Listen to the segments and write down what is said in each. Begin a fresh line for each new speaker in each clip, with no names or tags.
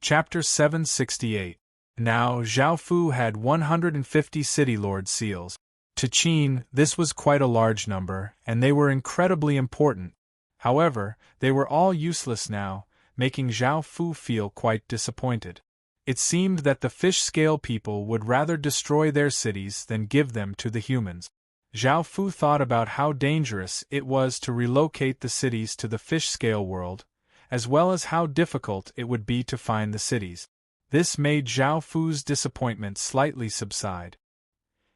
Chapter 768. Now Zhao Fu had 150 City Lord seals. To Qin, this was quite a large number, and they were incredibly important. However, they were all useless now, making Zhao Fu feel quite disappointed. It seemed that the fish-scale people would rather destroy their cities than give them to the humans. Zhao Fu thought about how dangerous it was to relocate the cities to the fish-scale world, as well as how difficult it would be to find the cities. This made Zhao Fu's disappointment slightly subside.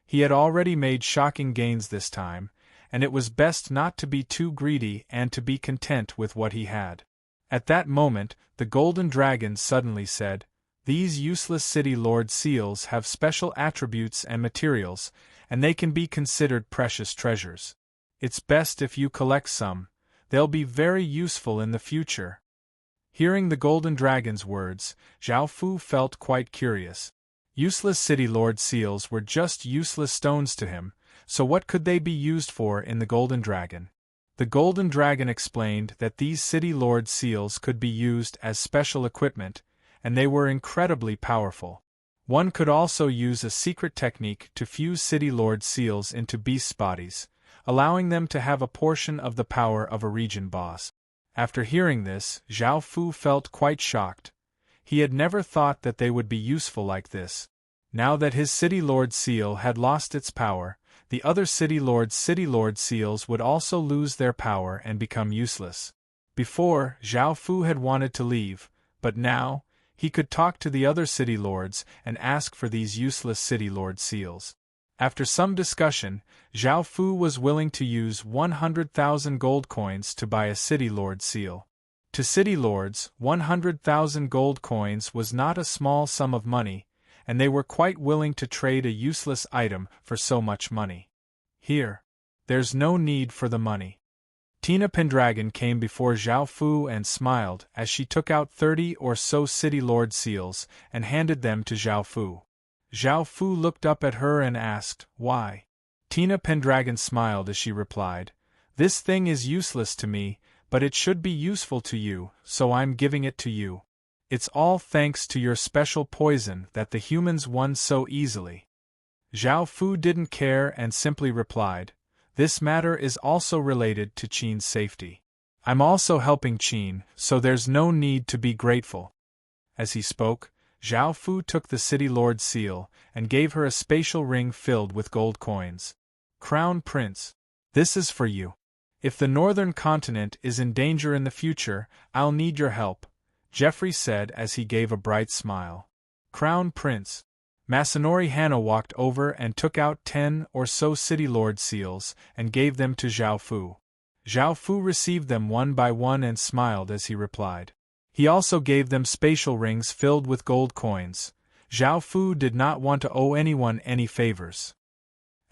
He had already made shocking gains this time, and it was best not to be too greedy and to be content with what he had. At that moment, the Golden Dragon suddenly said, "These useless City Lord seals have special attributes and materials, and they can be considered precious treasures. It's best if you collect some. They'll be very useful in the future." Hearing the Golden Dragon's words, Zhao Fu felt quite curious. Useless City Lord seals were just useless stones to him, so what could they be used for in the Golden Dragon? The Golden Dragon explained that these City Lord seals could be used as special equipment, and they were incredibly powerful. One could also use a secret technique to fuse City Lord seals into beasts' bodies, allowing them to have a portion of the power of a region boss. After hearing this, Zhao Fu felt quite shocked. He had never thought that they would be useful like this. Now that his City Lord seal had lost its power, the other City Lord seals would also lose their power and become useless. Before, Zhao Fu had wanted to leave, but now, he could talk to the other City Lords and ask for these useless City Lord seals. After some discussion, Zhao Fu was willing to use 100,000 gold coins to buy a City Lord seal. To City Lords, 100,000 gold coins was not a small sum of money, and they were quite willing to trade a useless item for so much money. "Here. There's no need for the money." Tina Pendragon came before Zhao Fu and smiled as she took out 30 or so City Lord seals and handed them to Zhao Fu. Zhao Fu looked up at her and asked, "Why?" Tina Pendragon smiled as she replied, "This thing is useless to me, but it should be useful to you, so I'm giving it to you. It's all thanks to your special poison that the humans won so easily." Zhao Fu didn't care and simply replied, "This matter is also related to Qin's safety. I'm also helping Qin, so there's no need to be grateful." As he spoke, Zhao Fu took the City Lord seal and gave her a spatial ring filled with gold coins. "Crown Prince, this is for you. If the northern continent is in danger in the future, I'll need your help," Jeffrey said as he gave a bright smile. "Crown Prince." Masanori Hana walked over and took out 10 or so City Lord seals and gave them to Zhao Fu. Zhao Fu received them one by one and smiled as he replied. He also gave them spatial rings filled with gold coins. Zhao Fu did not want to owe anyone any favors.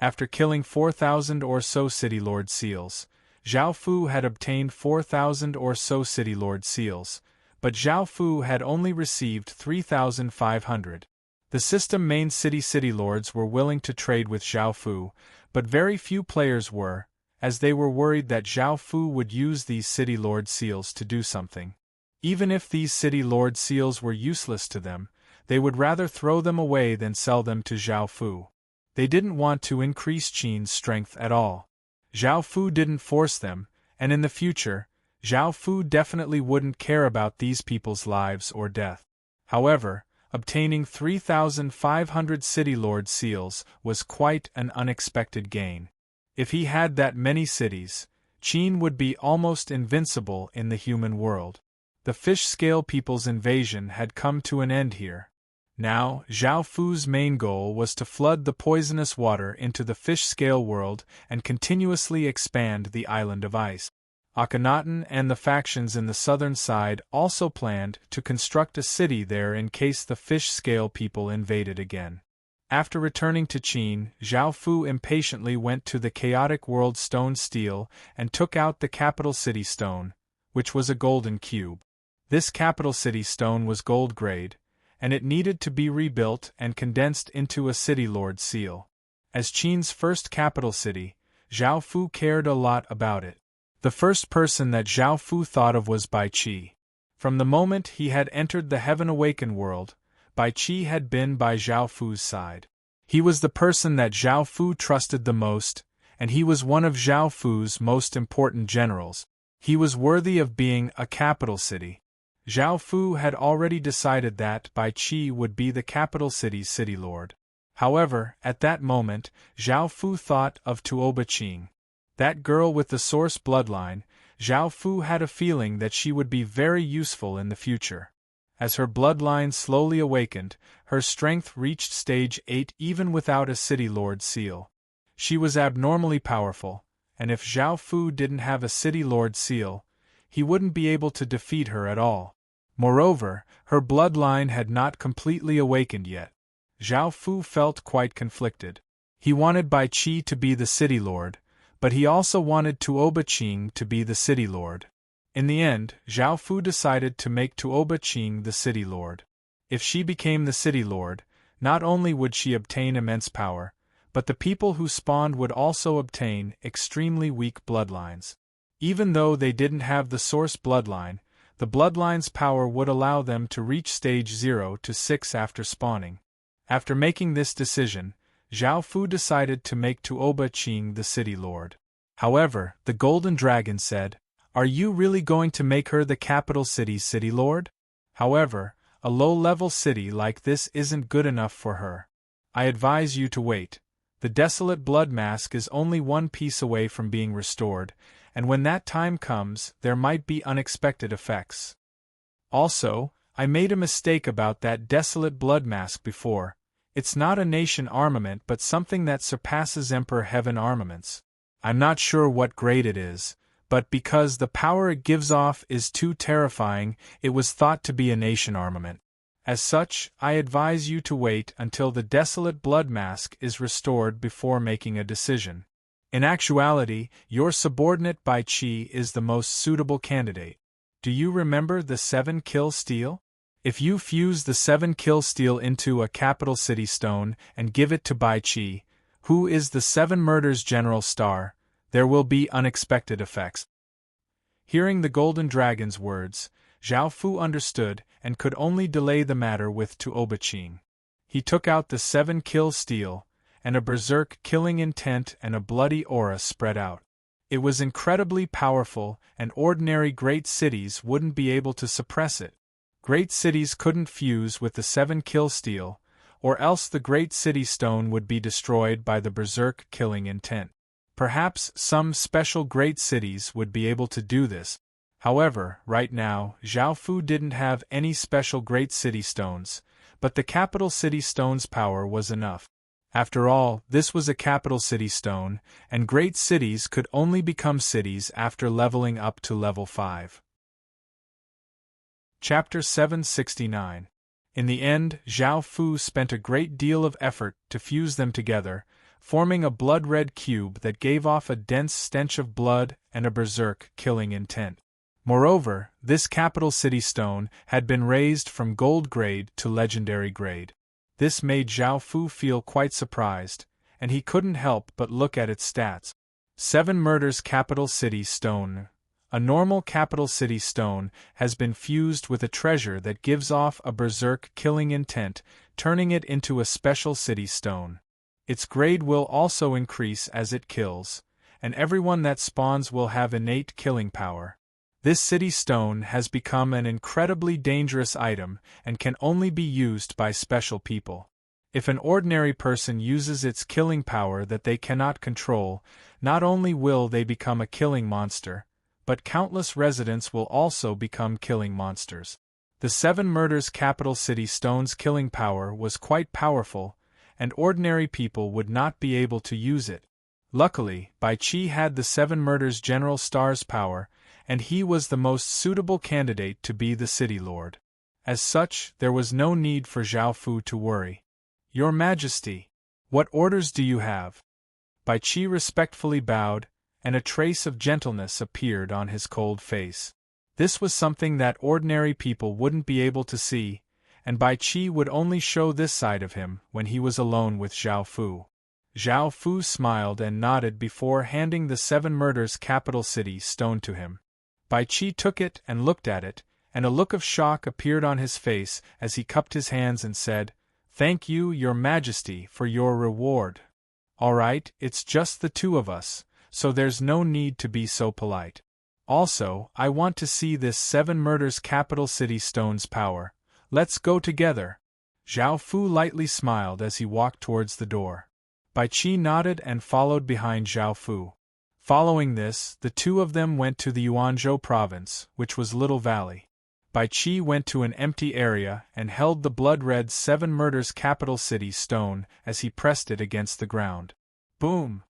After killing 4,000 or so City Lord seals, Zhao Fu had obtained 4,000 or so City Lord seals, but Zhao Fu had only received 3,500. The system main City Lords were willing to trade with Zhao Fu, but very few players were, as they were worried that Zhao Fu would use these City Lord seals to do something. Even if these City Lord seals were useless to them, they would rather throw them away than sell them to Zhao Fu. They didn't want to increase Qin's strength at all. Zhao Fu didn't force them, and in the future, Zhao Fu definitely wouldn't care about these people's lives or death. However, obtaining 3,500 City Lord seals was quite an unexpected gain. If he had that many cities, Qin would be almost invincible in the human world. The fish-scale people's invasion had come to an end here. Now, Zhao Fu's main goal was to flood the poisonous water into the fish-scale world and continuously expand the island of ice. Akhenaten and the factions in the southern side also planned to construct a city there in case the fish-scale people invaded again. After returning to Qin, Zhao Fu impatiently went to the chaotic world stone stele and took out the capital city stone, which was a golden cube. This capital city stone was gold grade, and it needed to be rebuilt and condensed into a City Lord seal. As Qin's first capital city, Zhao Fu cared a lot about it. The first person that Zhao Fu thought of was Bai Qi. From the moment he had entered the heaven-awakened world, Bai Qi had been by Zhao Fu's side. He was the person that Zhao Fu trusted the most, and he was one of Zhao Fu's most important generals. He was worthy of being a capital city. Zhao Fu had already decided that Bai Qi would be the capital city's city lord. However, at that moment, Zhao Fu thought of Tuo Baqing. That girl with the source bloodline. Zhao Fu had a feeling that she would be very useful in the future. As her bloodline slowly awakened, her strength reached stage 8 even without a city lord seal. She was abnormally powerful, and if Zhao Fu didn't have a city lord seal, he wouldn't be able to defeat her at all. Moreover, her bloodline had not completely awakened yet. Zhao Fu felt quite conflicted. He wanted Bai Qi to be the city lord, but he also wanted Tuo Baqing to be the city lord. In the end, Zhao Fu decided to make Tuo Baqing the city lord. If she became the city lord, not only would she obtain immense power, but the people who spawned would also obtain extremely weak bloodlines. Even though they didn't have the source bloodline, the bloodline's power would allow them to reach stage 0 to 6 after spawning. After making this decision, Zhao Fu decided to make Tuo Baqing the city lord. However, the Golden Dragon said, "Are you really going to make her the capital city's city lord? However, a low-level city like this isn't good enough for her. I advise you to wait. The desolate blood mask is only one piece away from being restored, and when that time comes, there might be unexpected effects. Also, I made a mistake about that desolate blood mask before. It's not a nation armament but something that surpasses Emperor Heaven armaments. I'm not sure what grade it is, but because the power it gives off is too terrifying, it was thought to be a nation armament. As such, I advise you to wait until the desolate blood mask is restored before making a decision. In actuality, your subordinate Bai Qi is the most suitable candidate. Do you remember the 7-kill steel? If you fuse the 7-kill steel into a capital city stone and give it to Bai Qi, who is the 7 murders general star, there will be unexpected effects." Hearing the Golden Dragon's words, Zhao Fu understood and could only delay the matter with Tuo Baqing. He took out the 7-kill steel, and a berserk killing intent and a bloody aura spread out. It was incredibly powerful, and ordinary great cities wouldn't be able to suppress it. Great cities couldn't fuse with the 7-kill steel, or else the great city stone would be destroyed by the berserk killing intent. Perhaps some special great cities would be able to do this. However, right now, Zhao Fu didn't have any special great city stones, but the capital city stone's power was enough. After all, this was a capital city stone, and great cities could only become cities after leveling up to level 5. Chapter 769. In the end, Zhao Fu spent a great deal of effort to fuse them together, forming a blood-red cube that gave off a dense stench of blood and a berserk killing intent. Moreover, this capital city stone had been raised from gold grade to legendary grade. This made Zhao Fu feel quite surprised, and he couldn't help but look at its stats. 7 murders capital city stone. A normal capital city stone has been fused with a treasure that gives off a berserk killing intent, turning it into a special city stone. Its grade will also increase as it kills, and everyone that spawns will have innate killing power. This city stone has become an incredibly dangerous item and can only be used by special people. If an ordinary person uses its killing power that they cannot control, not only will they become a killing monster, but countless residents will also become killing monsters. The 7 murders capital city stone's killing power was quite powerful, and ordinary people would not be able to use it. Luckily, Bai Qi had the 7 murders general star's power, and he was the most suitable candidate to be the city lord. As such, there was no need for Zhao Fu to worry. "Your Majesty, what orders do you have?" Bai Qi respectfully bowed, and a trace of gentleness appeared on his cold face. This was something that ordinary people wouldn't be able to see, and Bai Qi would only show this side of him when he was alone with Zhao Fu. Zhao Fu smiled and nodded before handing the 7 murders capital city stone to him. Bai Qi took it and looked at it, and a look of shock appeared on his face as he cupped his hands and said, "Thank you, Your Majesty, for your reward. All right, it's just the two of us, so there's no need to be so polite. Also, I want to see this 7 murders capital city stone's power. Let's go together." Zhao Fu lightly smiled as he walked towards the door. Bai Qi nodded and followed behind Zhao Fu. Following this, the two of them went to the Yuanzhou province, which was Little Valley. Bai Qi went to an empty area and held the blood-red 7 murders capital city stone as he pressed it against the ground. Boom!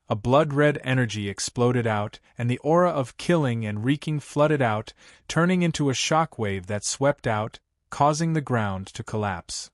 A blood-red energy exploded out, and the aura of killing and reeking flooded out, turning into a shock wave that swept out, causing the ground to collapse.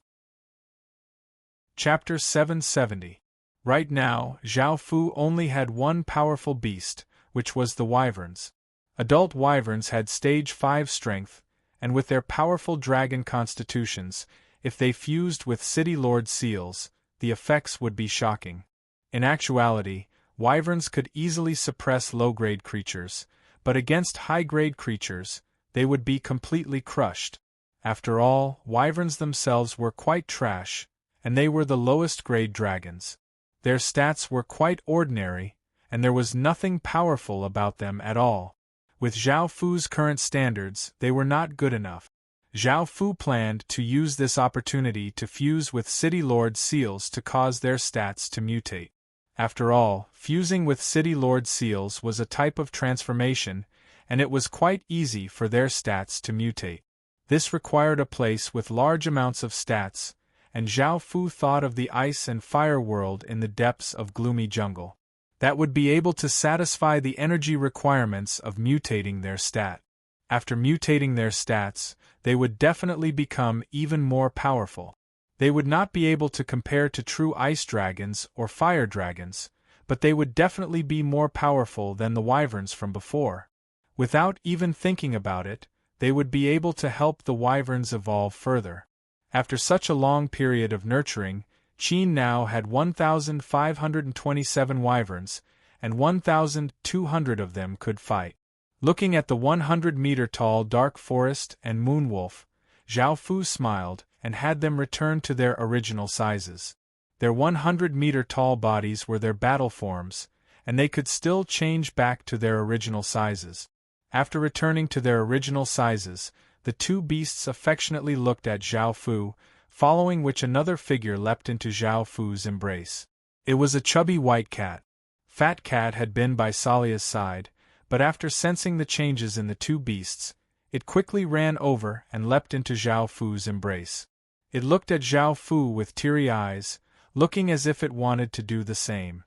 Chapter 770. Right now, Zhao Fu only had one powerful beast, which was the wyverns. Adult wyverns had stage 5 strength, and with their powerful dragon constitutions, if they fused with City Lord seals, the effects would be shocking. In actuality, wyverns could easily suppress low-grade creatures, but against high-grade creatures, they would be completely crushed. After all, wyverns themselves were quite trash, and they were the lowest-grade dragons. Their stats were quite ordinary, and there was nothing powerful about them at all. With Zhao Fu's current standards, they were not good enough. Zhao Fu planned to use this opportunity to fuse with City Lord seals to cause their stats to mutate. After all, fusing with City Lord seals was a type of transformation, and it was quite easy for their stats to mutate. This required a place with large amounts of stats, and Zhao Fu thought of the ice and fire world in the depths of gloomy jungle. That would be able to satisfy the energy requirements of mutating their stat. After mutating their stats, they would definitely become even more powerful. They would not be able to compare to true ice dragons or fire dragons, but they would definitely be more powerful than the wyverns from before. Without even thinking about it, they would be able to help the wyverns evolve further. After such a long period of nurturing, Qin now had 1,527 wyverns, and 1,200 of them could fight. Looking at the 100-meter-tall dark forest and moonwolf, Zhao Fu smiled and had them return to their original sizes. Their 100-meter-tall bodies were their battle forms, and they could still change back to their original sizes. After returning to their original sizes, the two beasts affectionately looked at Zhao Fu, following which another figure leapt into Zhao Fu's embrace. It was a chubby white cat. Fat Cat had been by Salia's side, but after sensing the changes in the two beasts, it quickly ran over and leapt into Zhao Fu's embrace. It looked at Zhao Fu with teary eyes, looking as if it wanted to do the same.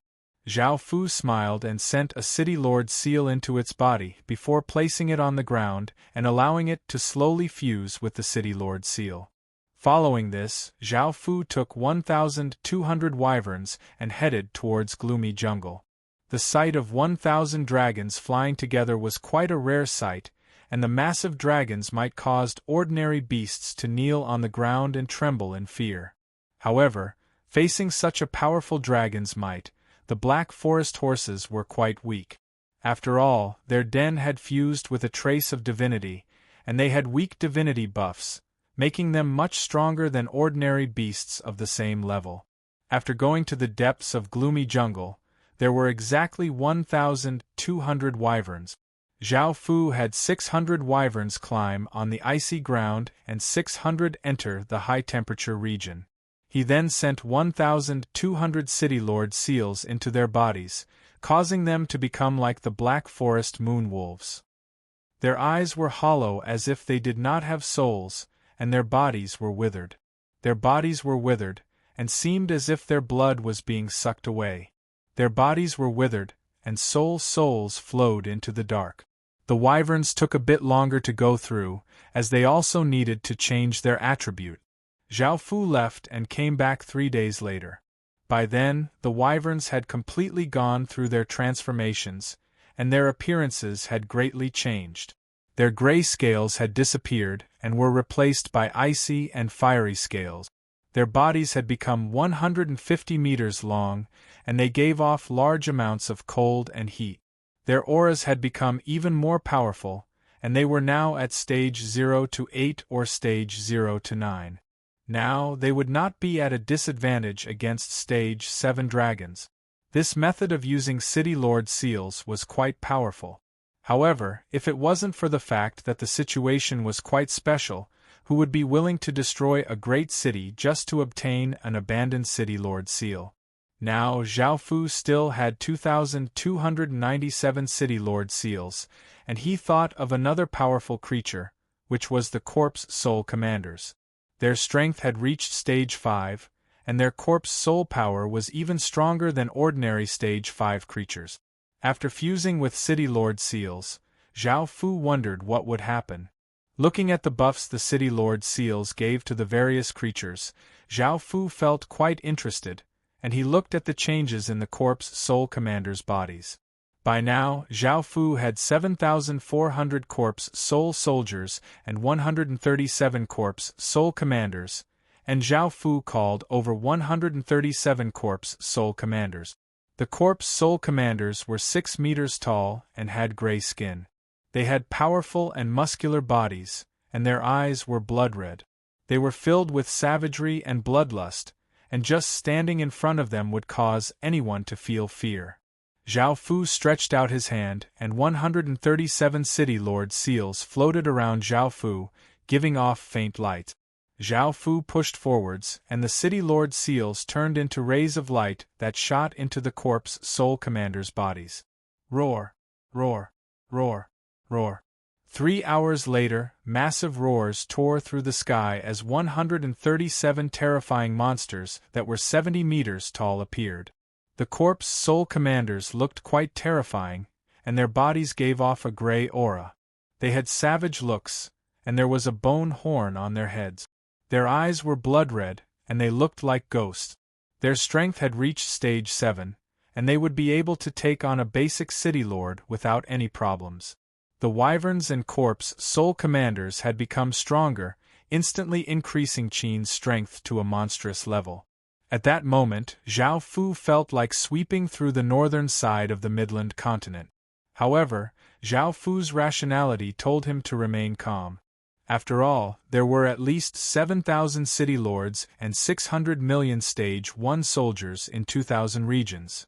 Zhao Fu smiled and sent a City Lord seal into its body before placing it on the ground and allowing it to slowly fuse with the City Lord seal. Following this, Zhao Fu took 1,200 wyverns and headed towards gloomy jungle. The sight of 1,000 dragons flying together was quite a rare sight, and the massive dragons might cause ordinary beasts to kneel on the ground and tremble in fear. However, facing such a powerful dragon's might, the Black Forest horses were quite weak. After all, their den had fused with a trace of divinity, and they had weak divinity buffs, making them much stronger than ordinary beasts of the same level. After going to the depths of gloomy jungle, there were exactly 1,200 wyverns. Zhao Fu had 600 wyverns climb on the icy ground and 600 enter the high-temperature region. He then sent 1,200 City Lord seals into their bodies, causing them to become like the Black Forest moonwolves. Their eyes were hollow as if they did not have souls, and their bodies were withered. Their bodies were withered, and seemed as if their blood was being sucked away. Their bodies were withered, and souls flowed into the dark. The wyverns took a bit longer to go through, as they also needed to change their attribute. Zhao Fu left and came back 3 days later. By then, the wyverns had completely gone through their transformations, and their appearances had greatly changed. Their gray scales had disappeared and were replaced by icy and fiery scales. Their bodies had become 150 meters long, and they gave off large amounts of cold and heat. Their auras had become even more powerful, and they were now at stage 0 to 8 or stage 0 to 9. Now, they would not be at a disadvantage against stage 7 dragons. This method of using City Lord seals was quite powerful. However, if it wasn't for the fact that the situation was quite special, who would be willing to destroy a great city just to obtain an abandoned City Lord seal? Now Zhao Fu still had 2,297 City Lord seals, and he thought of another powerful creature, which was the Corpse Soul Commanders. Their strength had reached stage 5, and their Corpse Soul power was even stronger than ordinary stage 5 creatures. After fusing with City Lord seals, Zhao Fu wondered what would happen. Looking at the buffs the City Lord seals gave to the various creatures, Zhao Fu felt quite interested, and he looked at the changes in the Corpse Soul Commanders' bodies. By now, Zhao Fu had 7,400 Corpse Soul Soldiers and 137 Corpse Soul Commanders, and Zhao Fu called over 137 Corpse Soul Commanders. The Corpse Soul Commanders were 6 meters tall and had gray skin. They had powerful and muscular bodies, and their eyes were blood-red. They were filled with savagery and bloodlust, and just standing in front of them would cause anyone to feel fear. Zhao Fu stretched out his hand, and 137 City Lord seals floated around Zhao Fu, giving off faint light. Zhao Fu pushed forwards, and the City Lord seals turned into rays of light that shot into the Corpse Soul Commanders' bodies. Roar! Roar! Roar! Roar! 3 hours later, massive roars tore through the sky as 137 terrifying monsters that were 70 meters tall appeared. The Corpse Soul Commanders looked quite terrifying, and their bodies gave off a gray aura. They had savage looks, and there was a bone horn on their heads. Their eyes were blood-red, and they looked like ghosts. Their strength had reached stage 7, and they would be able to take on a basic City Lord without any problems. The Wyverns and Corpse Soul Commanders had become stronger, instantly increasing Qin's strength to a monstrous level. At that moment, Zhao Fu felt like sweeping through the northern side of the Midland continent. However, Zhao Fu's rationality told him to remain calm. After all, there were at least 7,000 City Lords and 600 million Stage 1 soldiers in 2,000 regions.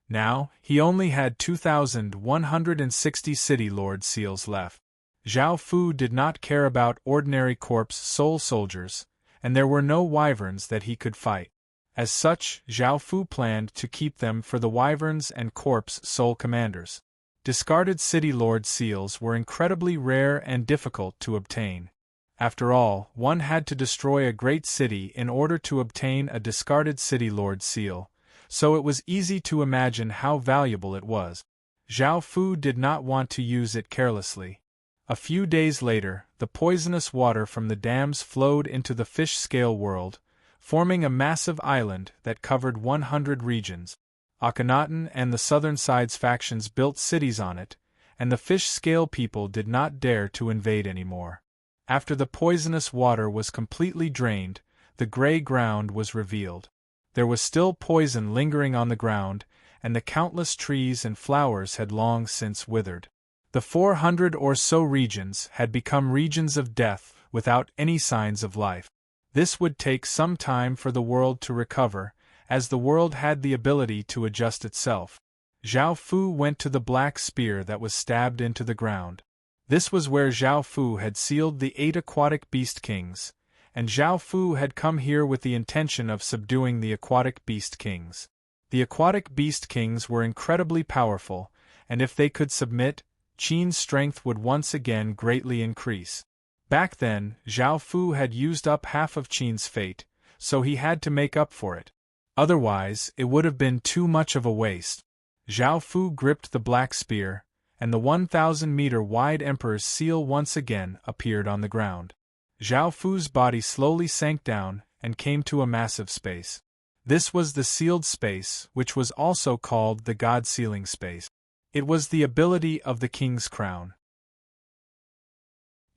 Now, he only had 2,160 City Lord seals left. Zhao Fu did not care about ordinary Corpse Soul soldiers, and there were no Wyverns that he could fight. As such, Zhao Fu planned to keep them for the Wyverns and Corpse Soul Commanders. Discarded City Lord seals were incredibly rare and difficult to obtain. After all, one had to destroy a great city in order to obtain a discarded City Lord seal, so it was easy to imagine how valuable it was. Zhao Fu did not want to use it carelessly. A few days later, the poisonous water from the dams flowed into the fish scale world, forming a massive island that covered 100 regions. Akhenaten and the Southern Side's factions built cities on it, and the fish scale people did not dare to invade anymore. After the poisonous water was completely drained, the gray ground was revealed. There was still poison lingering on the ground, and the countless trees and flowers had long since withered. The 400 or so regions had become regions of death without any signs of life. This would take some time for the world to recover, as the world had the ability to adjust itself. Zhao Fu went to the black spear that was stabbed into the ground. This was where Zhao Fu had sealed the 8 aquatic beast kings, and Zhao Fu had come here with the intention of subduing the aquatic beast kings. The aquatic beast kings were incredibly powerful, and if they could submit, Qin's strength would once again greatly increase. Back then, Zhao Fu had used up half of Qin's fate, so he had to make up for it. Otherwise, it would have been too much of a waste. Zhao Fu gripped the black spear, and the 1,000-meter-wide Emperor's seal once again appeared on the ground. Zhao Fu's body slowly sank down and came to a massive space. This was the sealed space, which was also called the God-sealing space. It was the ability of the King's Crown.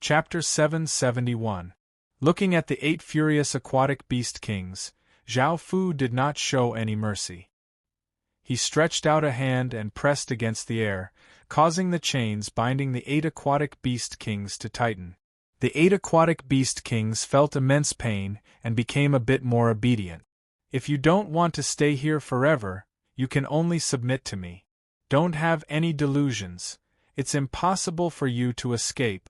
Chapter 771. Looking at the 8 furious aquatic beast kings, Zhao Fu did not show any mercy. He stretched out a hand and pressed against the air, causing the chains binding the 8 aquatic beast kings to tighten. The 8 aquatic beast kings felt immense pain and became a bit more obedient. If you don't want to stay here forever, you can only submit to me. Don't have any delusions. It's impossible for you to escape.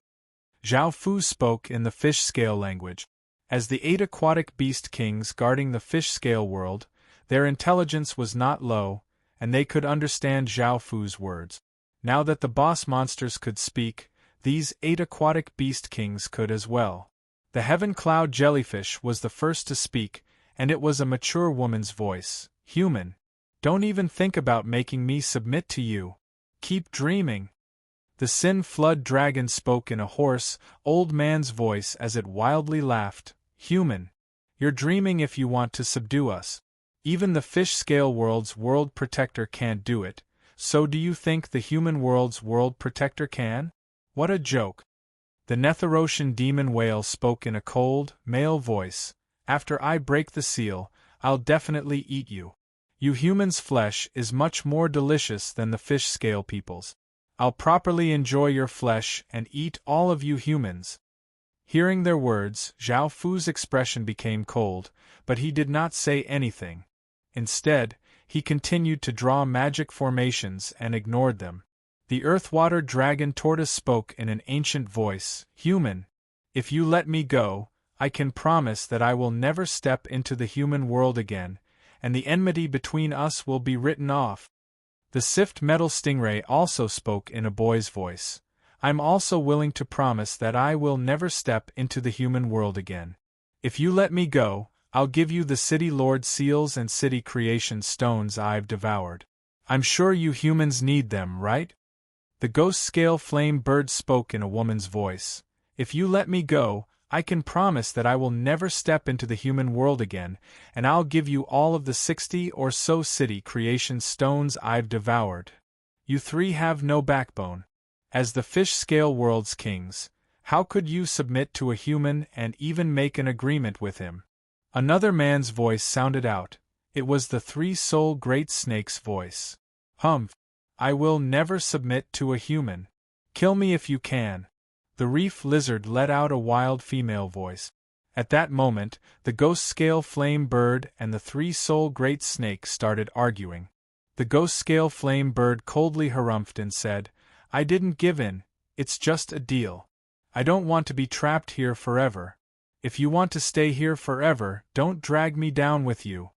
Zhao Fu spoke in the fish scale language. As the 8 aquatic beast kings guarding the fish scale world, their intelligence was not low, and they could understand Zhao Fu's words. Now that the boss monsters could speak, these 8 aquatic beast kings could as well. The heaven cloud jellyfish was the first to speak, and it was a mature woman's voice. Human, don't even think about making me submit to you. Keep dreaming. The sin flood dragon spoke in a hoarse, old man's voice as it wildly laughed. Human, you're dreaming if you want to subdue us. Even the fish scale world's world protector can't do it, so do you think the human world's world protector can? What a joke. The Netherocian demon whale spoke in a cold, male voice. After I break the seal, I'll definitely eat you. You humans' flesh is much more delicious than the fish scale people's. I'll properly enjoy your flesh and eat all of you humans. Hearing their words, Zhao Fu's expression became cold, but he did not say anything. Instead, he continued to draw magic formations and ignored them. The earth-water dragon tortoise spoke in an ancient voice. Human, if you let me go, I can promise that I will never step into the human world again, and the enmity between us will be written off. The sift metal stingray also spoke in a boy's voice. I'm also willing to promise that I will never step into the human world again. If you let me go, I'll give you the city lord seals and city creation stones I've devoured. I'm sure you humans need them, right? The ghost scale flame bird spoke in a woman's voice. If you let me go, I can promise that I will never step into the human world again, and I'll give you all of the 60 or so city creation stones I've devoured. You three have no backbone. As the fish scale world's kings, how could you submit to a human and even make an agreement with him? Another man's voice sounded out. It was the three-soul great snake's voice. Humph! I will never submit to a human. Kill me if you can. The reef lizard let out a wild female voice. At that moment, the ghost scale flame bird and the three-soul great snake started arguing. The ghost scale flame bird coldly harumphed and said, I didn't give in, it's just a deal. I don't want to be trapped here forever. If you want to stay here forever, don't drag me down with you.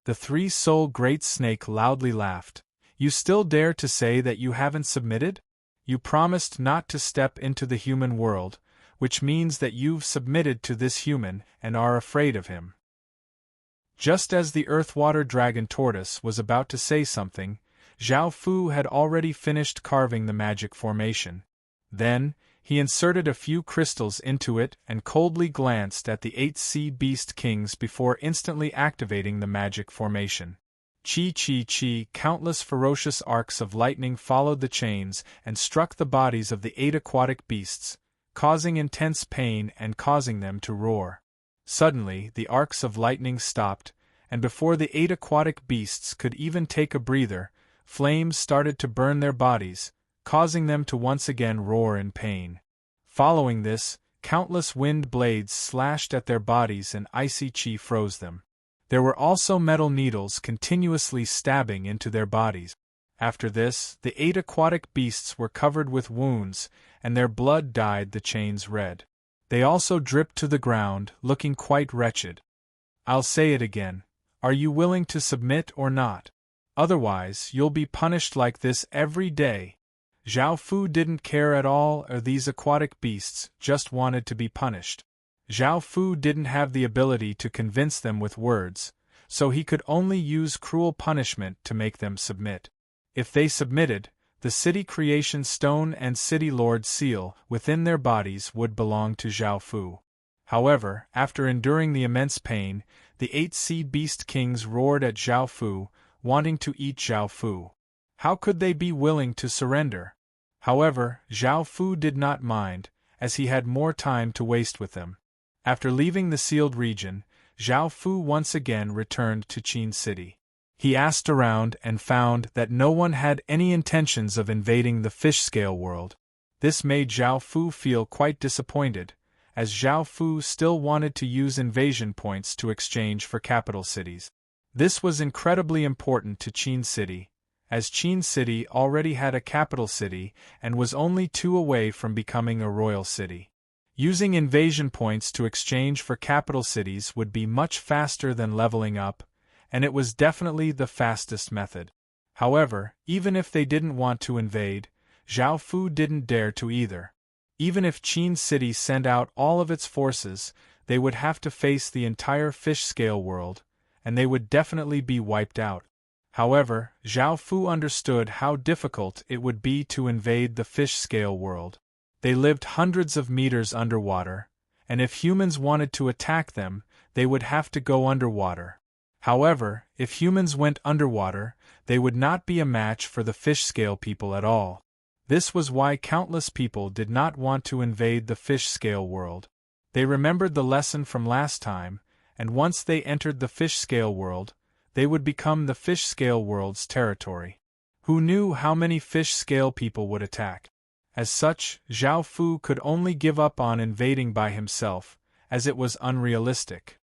The three-soul great snake loudly laughed. You still dare to say that you haven't submitted? You promised not to step into the human world, which means that you've submitted to this human and are afraid of him. Just as the earth-water dragon tortoise was about to say something, Zhao Fu had already finished carving the magic formation. Then, he inserted a few crystals into it and coldly glanced at the 8 sea beast kings before instantly activating the magic formation. Chi, countless ferocious arcs of lightning followed the chains and struck the bodies of the 8 aquatic beasts, causing intense pain and causing them to roar. Suddenly, the arcs of lightning stopped, and before the 8 aquatic beasts could even take a breather, flames started to burn their bodies, causing them to once again roar in pain. Following this, countless wind blades slashed at their bodies and icy chi froze them. There were also metal needles continuously stabbing into their bodies. After this, the 8 aquatic beasts were covered with wounds, and their blood dyed the chains red. They also dripped to the ground, looking quite wretched. I'll say it again. Are you willing to submit or not? Otherwise, you'll be punished like this every day. Zhao Fu didn't care at all, or these aquatic beasts just wanted to be punished. Zhao Fu didn't have the ability to convince them with words, so he could only use cruel punishment to make them submit. If they submitted, the city creation stone and city lord seal within their bodies would belong to Zhao Fu. However, after enduring the immense pain, the 8 sea beast kings roared at Zhao Fu, wanting to eat Zhao Fu. How could they be willing to surrender? However, Zhao Fu did not mind, as he had more time to waste with them. After leaving the sealed region, Zhao Fu once again returned to Qin City. He asked around and found that no one had any intentions of invading the fish-scale world. This made Zhao Fu feel quite disappointed, as Zhao Fu still wanted to use invasion points to exchange for capital cities. This was incredibly important to Qin City, as Qin City already had a capital city and was only 2 away from becoming a royal city. Using invasion points to exchange for capital cities would be much faster than leveling up, and it was definitely the fastest method. However, even if they didn't want to invade, Zhao Fu didn't dare to either. Even if Qin City sent out all of its forces, they would have to face the entire fish-scale world, and they would definitely be wiped out. However, Zhao Fu understood how difficult it would be to invade the fish-scale world. They lived hundreds of meters underwater, and if humans wanted to attack them, they would have to go underwater. However, if humans went underwater, they would not be a match for the fish-scale people at all. This was why countless people did not want to invade the fish-scale world. They remembered the lesson from last time, and once they entered the fish-scale world, they would become the fish-scale world's territory. Who knew how many fish-scale people would attack? As such, Zhao Fu could only give up on invading by himself, as it was unrealistic.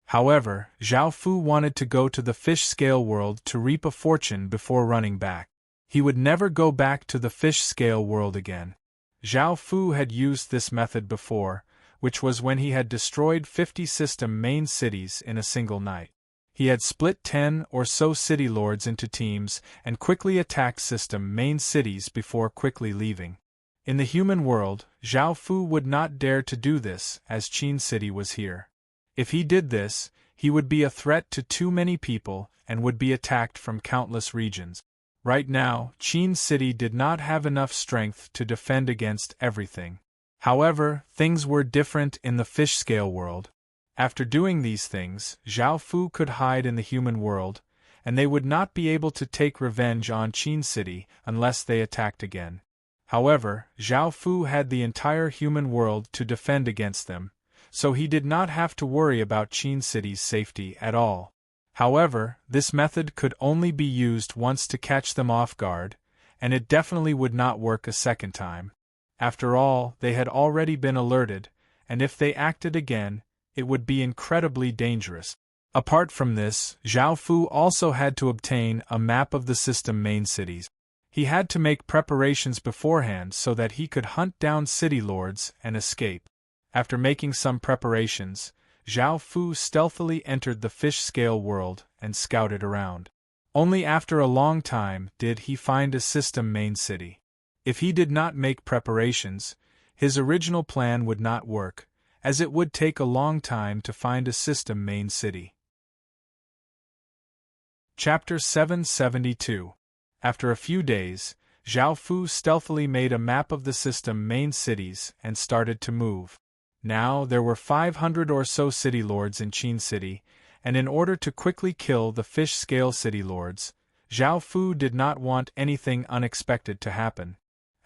However, Zhao Fu wanted to go to the fish-scale world to reap a fortune before running back. He would never go back to the fish-scale world again. Zhao Fu had used this method before, which was when he had destroyed 50 system main cities in a single night. He had split 10 or so city lords into teams and quickly attacked system main cities before quickly leaving. In the human world, Zhao Fu would not dare to do this as Qin City was here. If he did this, he would be a threat to too many people and would be attacked from countless regions. Right now, Qin City did not have enough strength to defend against everything. However, things were different in the fish-scale world. After doing these things, Zhao Fu could hide in the human world, and they would not be able to take revenge on Qin City unless they attacked again. However, Zhao Fu had the entire human world to defend against them, so he did not have to worry about Qin City's safety at all. However, this method could only be used once to catch them off guard, and it definitely would not work a second time. After all, they had already been alerted, and if they acted again, it would be incredibly dangerous. Apart from this, Zhao Fu also had to obtain a map of the system main cities. He had to make preparations beforehand so that he could hunt down city lords and escape. After making some preparations, Zhao Fu stealthily entered the fish-scale world and scouted around. Only after a long time did he find a system main city. If he did not make preparations, his original plan would not work, as it would take a long time to find a system main city. Chapter 772. After a few days, Zhao Fu stealthily made a map of the system main cities and started to move. Now there were 500 or so city lords in Qin City, and in order to quickly kill the fish-scale city lords, Zhao Fu did not want anything unexpected to happen.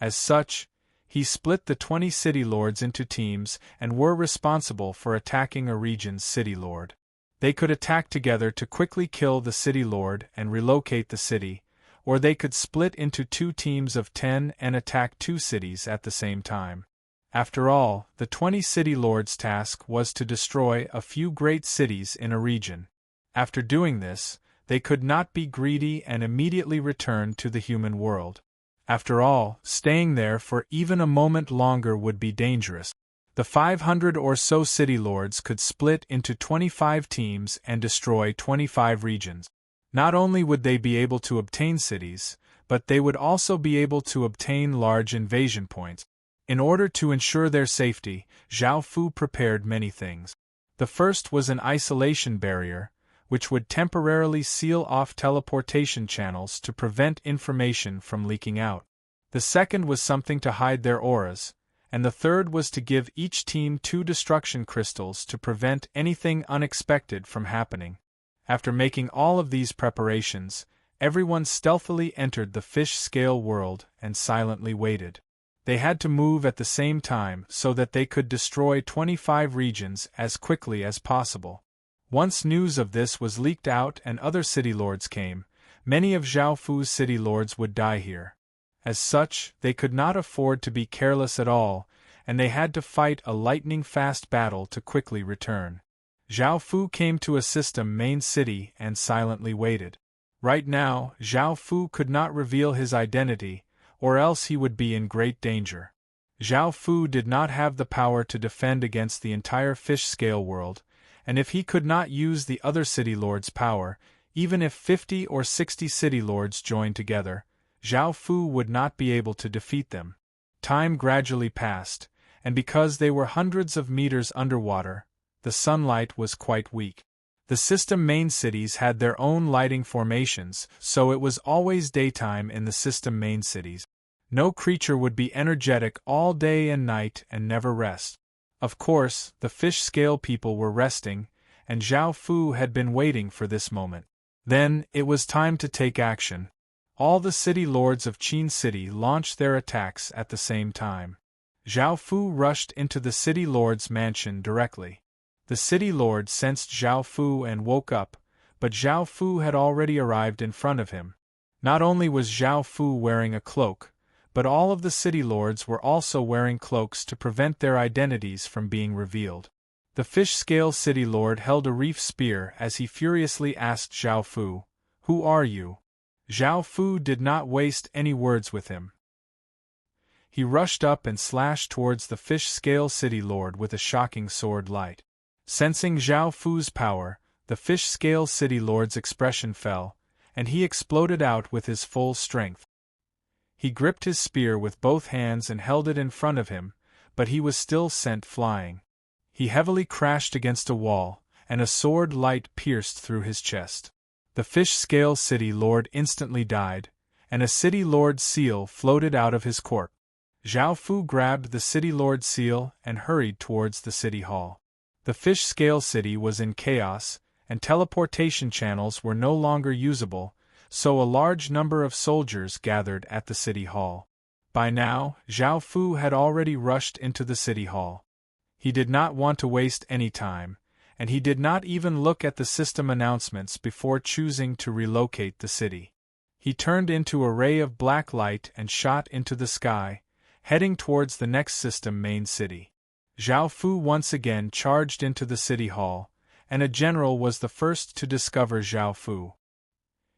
As such, he split the 20 city lords into teams and were responsible for attacking a region's city lord. They could attack together to quickly kill the city lord and relocate the city, or they could split into 2 teams of 10 and attack 2 cities at the same time. After all, the 20 city lords' task was to destroy a few great cities in a region. After doing this, they could not be greedy and immediately return to the human world. After all, staying there for even a moment longer would be dangerous. The 500 or so city lords could split into 25 teams and destroy 25 regions. Not only would they be able to obtain cities, but they would also be able to obtain large invasion points. In order to ensure their safety, Zhao Fu prepared many things. The first was an isolation barrier, which would temporarily seal off teleportation channels to prevent information from leaking out. The second was something to hide their auras, and the third was to give each team 2 destruction crystals to prevent anything unexpected from happening. After making all of these preparations, everyone stealthily entered the fish-scale world and silently waited. They had to move at the same time so that they could destroy 25 regions as quickly as possible. Once news of this was leaked out and other city lords came, many of Zhao Fu's city lords would die here. As such, they could not afford to be careless at all, and they had to fight a lightning-fast battle to quickly return. Zhao Fu came to a system main city and silently waited. Right now, Zhao Fu could not reveal his identity, or else he would be in great danger. Zhao Fu did not have the power to defend against the entire fish-scale world, and if he could not use the other city lords' power, even if 50 or 60 city lords joined together, Zhao Fu would not be able to defeat them. Time gradually passed, and because they were hundreds of meters underwater, the sunlight was quite weak. The system main cities had their own lighting formations, so it was always daytime in the system main cities. No creature would be energetic all day and night and never rest. Of course, the fish-scale people were resting, and Zhao Fu had been waiting for this moment. Then, it was time to take action. All the city lords of Qin City launched their attacks at the same time. Zhao Fu rushed into the city lord's mansion directly. The city lord sensed Zhao Fu and woke up, but Zhao Fu had already arrived in front of him. Not only was Zhao Fu wearing a cloak, but all of the city lords were also wearing cloaks to prevent their identities from being revealed. The fish-scale city lord held a reef spear as he furiously asked Zhao Fu, "Who are you?" Zhao Fu did not waste any words with him. He rushed up and slashed towards the fish-scale city lord with a shocking sword light. Sensing Zhao Fu's power, the fish-scale city lord's expression fell, and he exploded out with his full strength. He gripped his spear with both hands and held it in front of him, but he was still sent flying. He heavily crashed against a wall, and a sword light pierced through his chest. The fish-scale city lord instantly died, and a city lord's seal floated out of his corpse. Zhao Fu grabbed the city lord's seal and hurried towards the city hall. The fish-scale city was in chaos, and teleportation channels were no longer usable, so a large number of soldiers gathered at the city hall. By now, Zhao Fu had already rushed into the city hall. He did not want to waste any time, and he did not even look at the system announcements before choosing to relocate the city. He turned into a ray of black light and shot into the sky, heading towards the next system main city. Zhao Fu once again charged into the city hall, and a general was the first to discover Zhao Fu.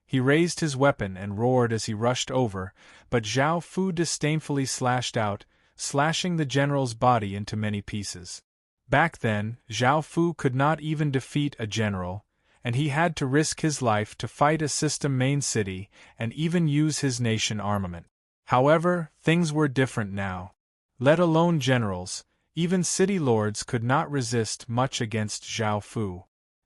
He raised his weapon and roared as he rushed over, but Zhao Fu disdainfully slashed out, slashing the general's body into many pieces. Back then, Zhao Fu could not even defeat a general, and he had to risk his life to fight a system main city and even use his nation armament. However, things were different now. Let alone generals, even city lords could not resist much against Zhao Fu.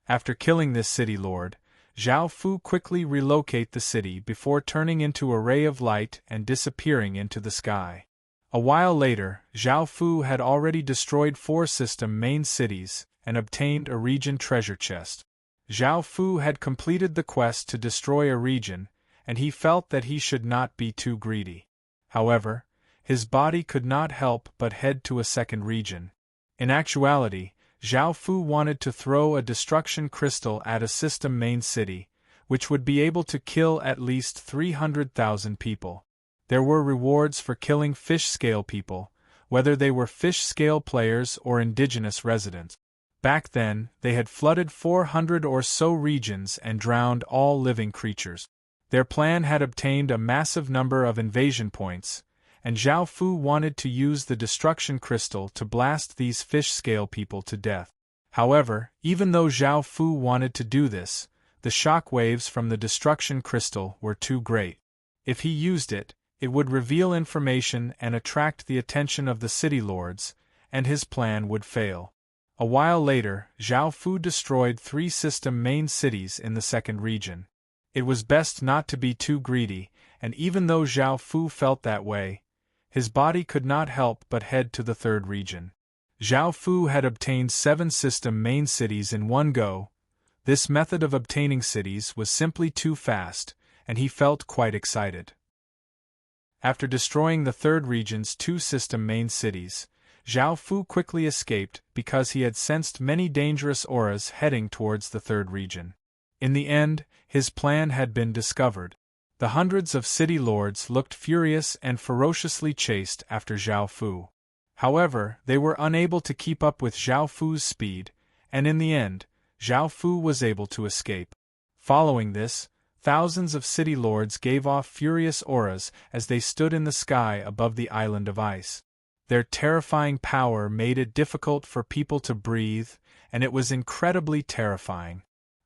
After killing this city lord, Zhao Fu quickly relocated the city before turning into a ray of light and disappearing into the sky. A while later, Zhao Fu had already destroyed 4 system main cities and obtained a region treasure chest. Zhao Fu had completed the quest to destroy a region, and he felt that he should not be too greedy. However, his body could not help but head to a second region. In actuality, Zhao Fu wanted to throw a destruction crystal at a system main city, which would be able to kill at least 300,000 people. There were rewards for killing fish-scale people, whether they were fish-scale players or indigenous residents. Back then, they had flooded 400 or so regions and drowned all living creatures. Their plan had obtained a massive number of invasion points, and Zhao Fu wanted to use the destruction crystal to blast these fish-scale people to death. However, even though Zhao Fu wanted to do this, the shock waves from the destruction crystal were too great. If he used it, it would reveal information and attract the attention of the city lords, and his plan would fail. A while later, Zhao Fu destroyed 3 system main cities in the second region. It was best not to be too greedy, and even though Zhao Fu felt that way, his body could not help but head to the third region. Zhao Fu had obtained 7 system main cities in one go. This method of obtaining cities was simply too fast, and he felt quite excited. After destroying the third region's 2 system main cities, Zhao Fu quickly escaped because he had sensed many dangerous auras heading towards the third region. In the end, his plan had been discovered. The hundreds of city lords looked furious and ferociously chased after Zhao Fu. However, they were unable to keep up with Zhao Fu's speed, and in the end, Zhao Fu was able to escape. Following this, thousands of city lords gave off furious auras as they stood in the sky above the island of ice. Their terrifying power made it difficult for people to breathe, and it was incredibly terrifying.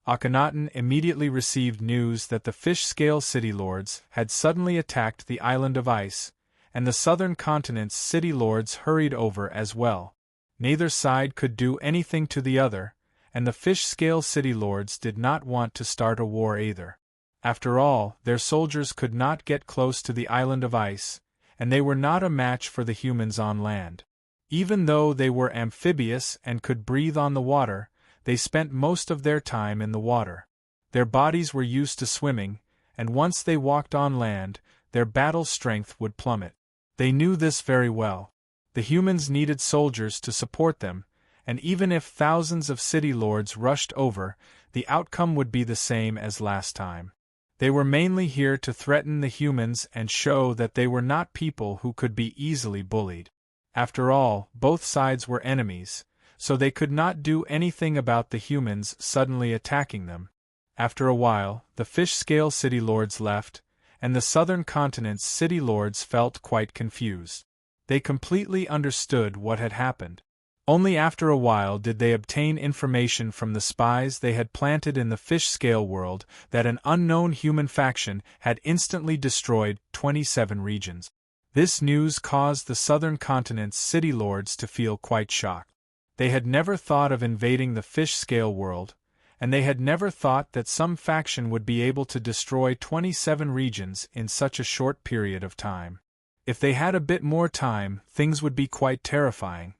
Akhenaten immediately received news that the fish-scale city lords had suddenly attacked the island of ice, and the southern continent's city lords hurried over as well. Neither side could do anything to the other, and the fish-scale city lords did not want to start a war either. After all, their soldiers could not get close to the island of ice, and they were not a match for the humans on land. Even though they were amphibious and could breathe on the water, they spent most of their time in the water. Their bodies were used to swimming, and once they walked on land, their battle strength would plummet. They knew this very well. The humans needed soldiers to support them, and even if thousands of city lords rushed over, the outcome would be the same as last time. They were mainly here to threaten the humans and show that they were not people who could be easily bullied. After all, both sides were enemies, so they could not do anything about the humans suddenly attacking them. After a while, the fish-scale city lords left, and the southern continent's city lords felt quite confused. They completely understood what had happened. Only after a while did they obtain information from the spies they had planted in the fish-scale world that an unknown human faction had instantly destroyed 27 regions. This news caused the southern continent's city lords to feel quite shocked. They had never thought of invading the fish-scale world, and they had never thought that some faction would be able to destroy 27 regions in such a short period of time. If they had a bit more time, things would be quite terrifying.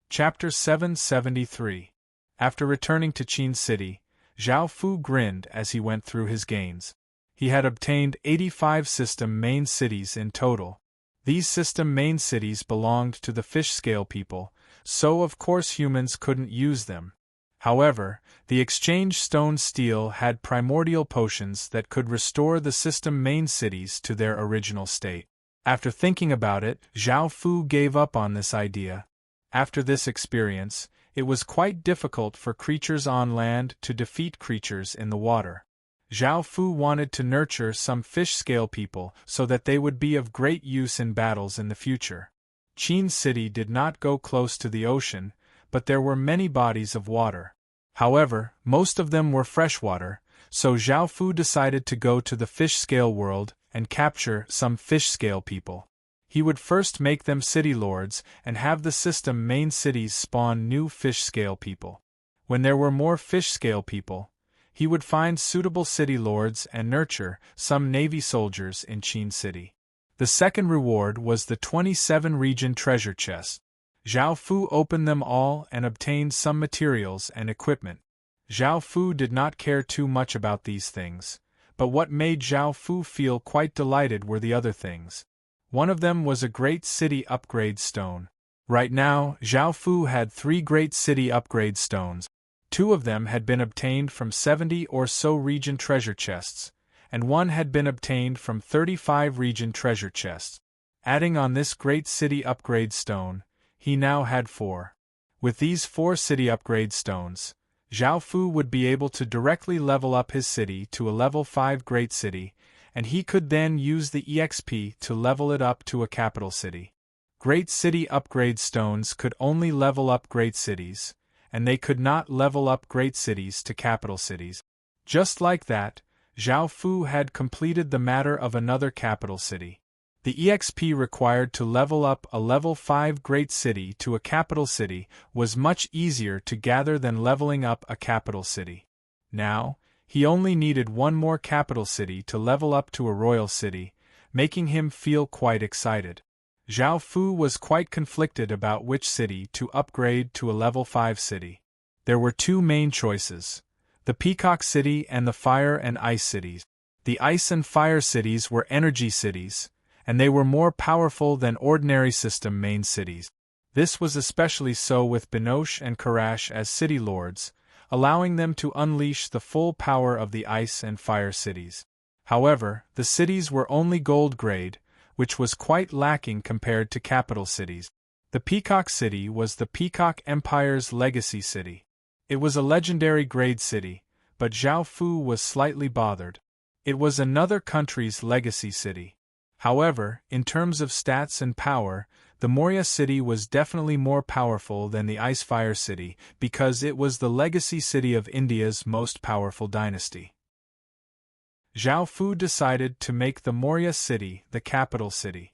Chapter 773. After returning to Qin City, Zhao Fu grinned as he went through his gains. He had obtained 85 system main cities in total. These system main cities belonged to the fish-scale people, so of course humans couldn't use them. However, the exchange stone steel had primordial potions that could restore the system main cities to their original state. After thinking about it, Zhao Fu gave up on this idea. After this experience, it was quite difficult for creatures on land to defeat creatures in the water. Zhao Fu wanted to nurture some fish-scale people so that they would be of great use in battles in the future. Qin City did not go close to the ocean, but there were many bodies of water. However, most of them were freshwater, so Zhao Fu decided to go to the fish-scale world and capture some fish-scale people. He would first make them city lords and have the system main cities spawn new fish-scale people. When there were more fish-scale people, he would find suitable city lords and nurture some navy soldiers in Qin City. The second reward was the 27 region treasure chests. Zhao Fu opened them all and obtained some materials and equipment. Zhao Fu did not care too much about these things, but what made Zhao Fu feel quite delighted were the other things. One of them was a great city upgrade stone. Right now, Zhao Fu had 3 great city upgrade stones. 2 of them had been obtained from 70 or so region treasure chests, and 1 had been obtained from 35 region treasure chests. Adding on this great city upgrade stone, he now had 4. With these 4 city upgrade stones, Zhao Fu would be able to directly level up his city to a level 5 great city, and he could then use the EXP to level it up to a capital city. Great city upgrade stones could only level up great cities, and they could not level up great cities to capital cities. Just like that, Zhao Fu had completed the matter of another capital city. The EXP required to level up a level 5 great city to a capital city was much easier to gather than leveling up a capital city. Now, he only needed 1 more capital city to level up to a royal city, making him feel quite excited. Zhao Fu was quite conflicted about which city to upgrade to a level 5 city. There were 2 main choices: the Peacock City and the Fire and Ice cities. The Ice and Fire cities were energy cities, and they were more powerful than ordinary system main cities. This was especially so with Binoche and Karash as city lords, allowing them to unleash the full power of the ice and fire cities. However, the cities were only gold grade, which was quite lacking compared to capital cities. The Peacock City was the Peacock Empire's legacy city. It was a legendary grade city, but Zhao Fu was slightly bothered. It was another country's legacy city. However, in terms of stats and power, the Moria city was definitely more powerful than the Ice Fire city because it was the legacy city of India's most powerful dynasty. Zhao Fu decided to make the Moria city the capital city.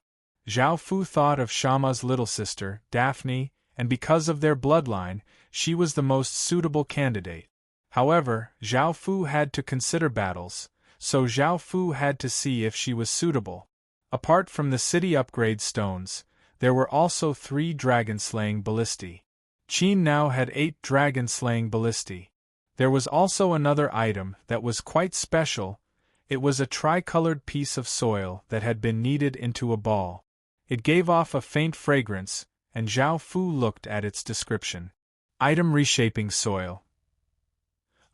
Zhao Fu thought of Shama's little sister, Daphne, and because of their bloodline, she was the most suitable candidate. However, Zhao Fu had to consider battles, so Zhao Fu had to see if she was suitable. Apart from the city upgrade stones, there were also 3 dragon-slaying ballistae. Qin now had 8 dragon-slaying ballistae. There was also another item that was quite special. It was a tricolored piece of soil that had been kneaded into a ball. It gave off a faint fragrance, and Zhao Fu looked at its description. Item reshaping soil.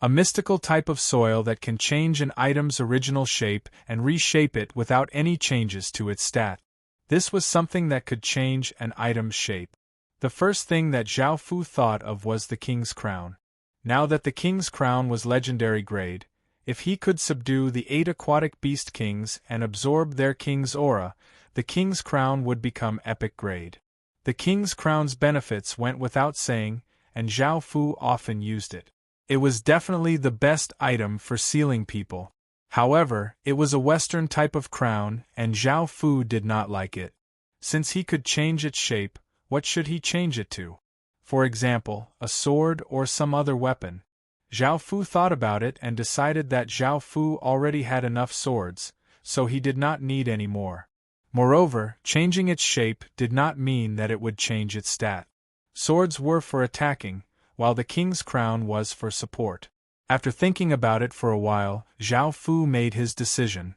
A mystical type of soil that can change an item's original shape and reshape it without any changes to its stat. This was something that could change an item's shape. The first thing that Zhao Fu thought of was the King's Crown. Now that the King's Crown was legendary grade, if he could subdue the 8 aquatic beast kings and absorb their king's aura, the King's Crown would become epic grade. The King's Crown's benefits went without saying, and Zhao Fu often used it. It was definitely the best item for sealing people. However, it was a Western type of crown, and Zhao Fu did not like it. Since he could change its shape, what should he change it to? For example, a sword or some other weapon. Zhao Fu thought about it and decided that Zhao Fu already had enough swords, so he did not need any more. Moreover, changing its shape did not mean that it would change its stat. Swords were for attacking, while the King's Crown was for support. After thinking about it for a while, Zhao Fu made his decision.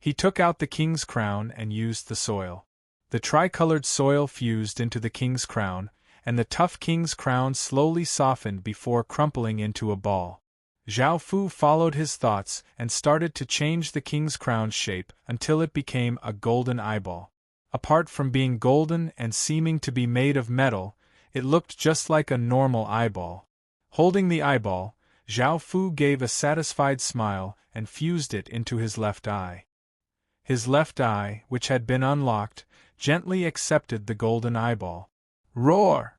He took out the King's Crown and used the soil. The tricolored soil fused into the King's Crown, and the tough King's Crown slowly softened before crumpling into a ball. Zhao Fu followed his thoughts and started to change the King's Crown's shape until it became a golden eyeball. Apart from being golden and seeming to be made of metal, it looked just like a normal eyeball. Holding the eyeball, Zhao Fu gave a satisfied smile and fused it into his left eye. His left eye, which had been unlocked, gently accepted the golden eyeball. Roar!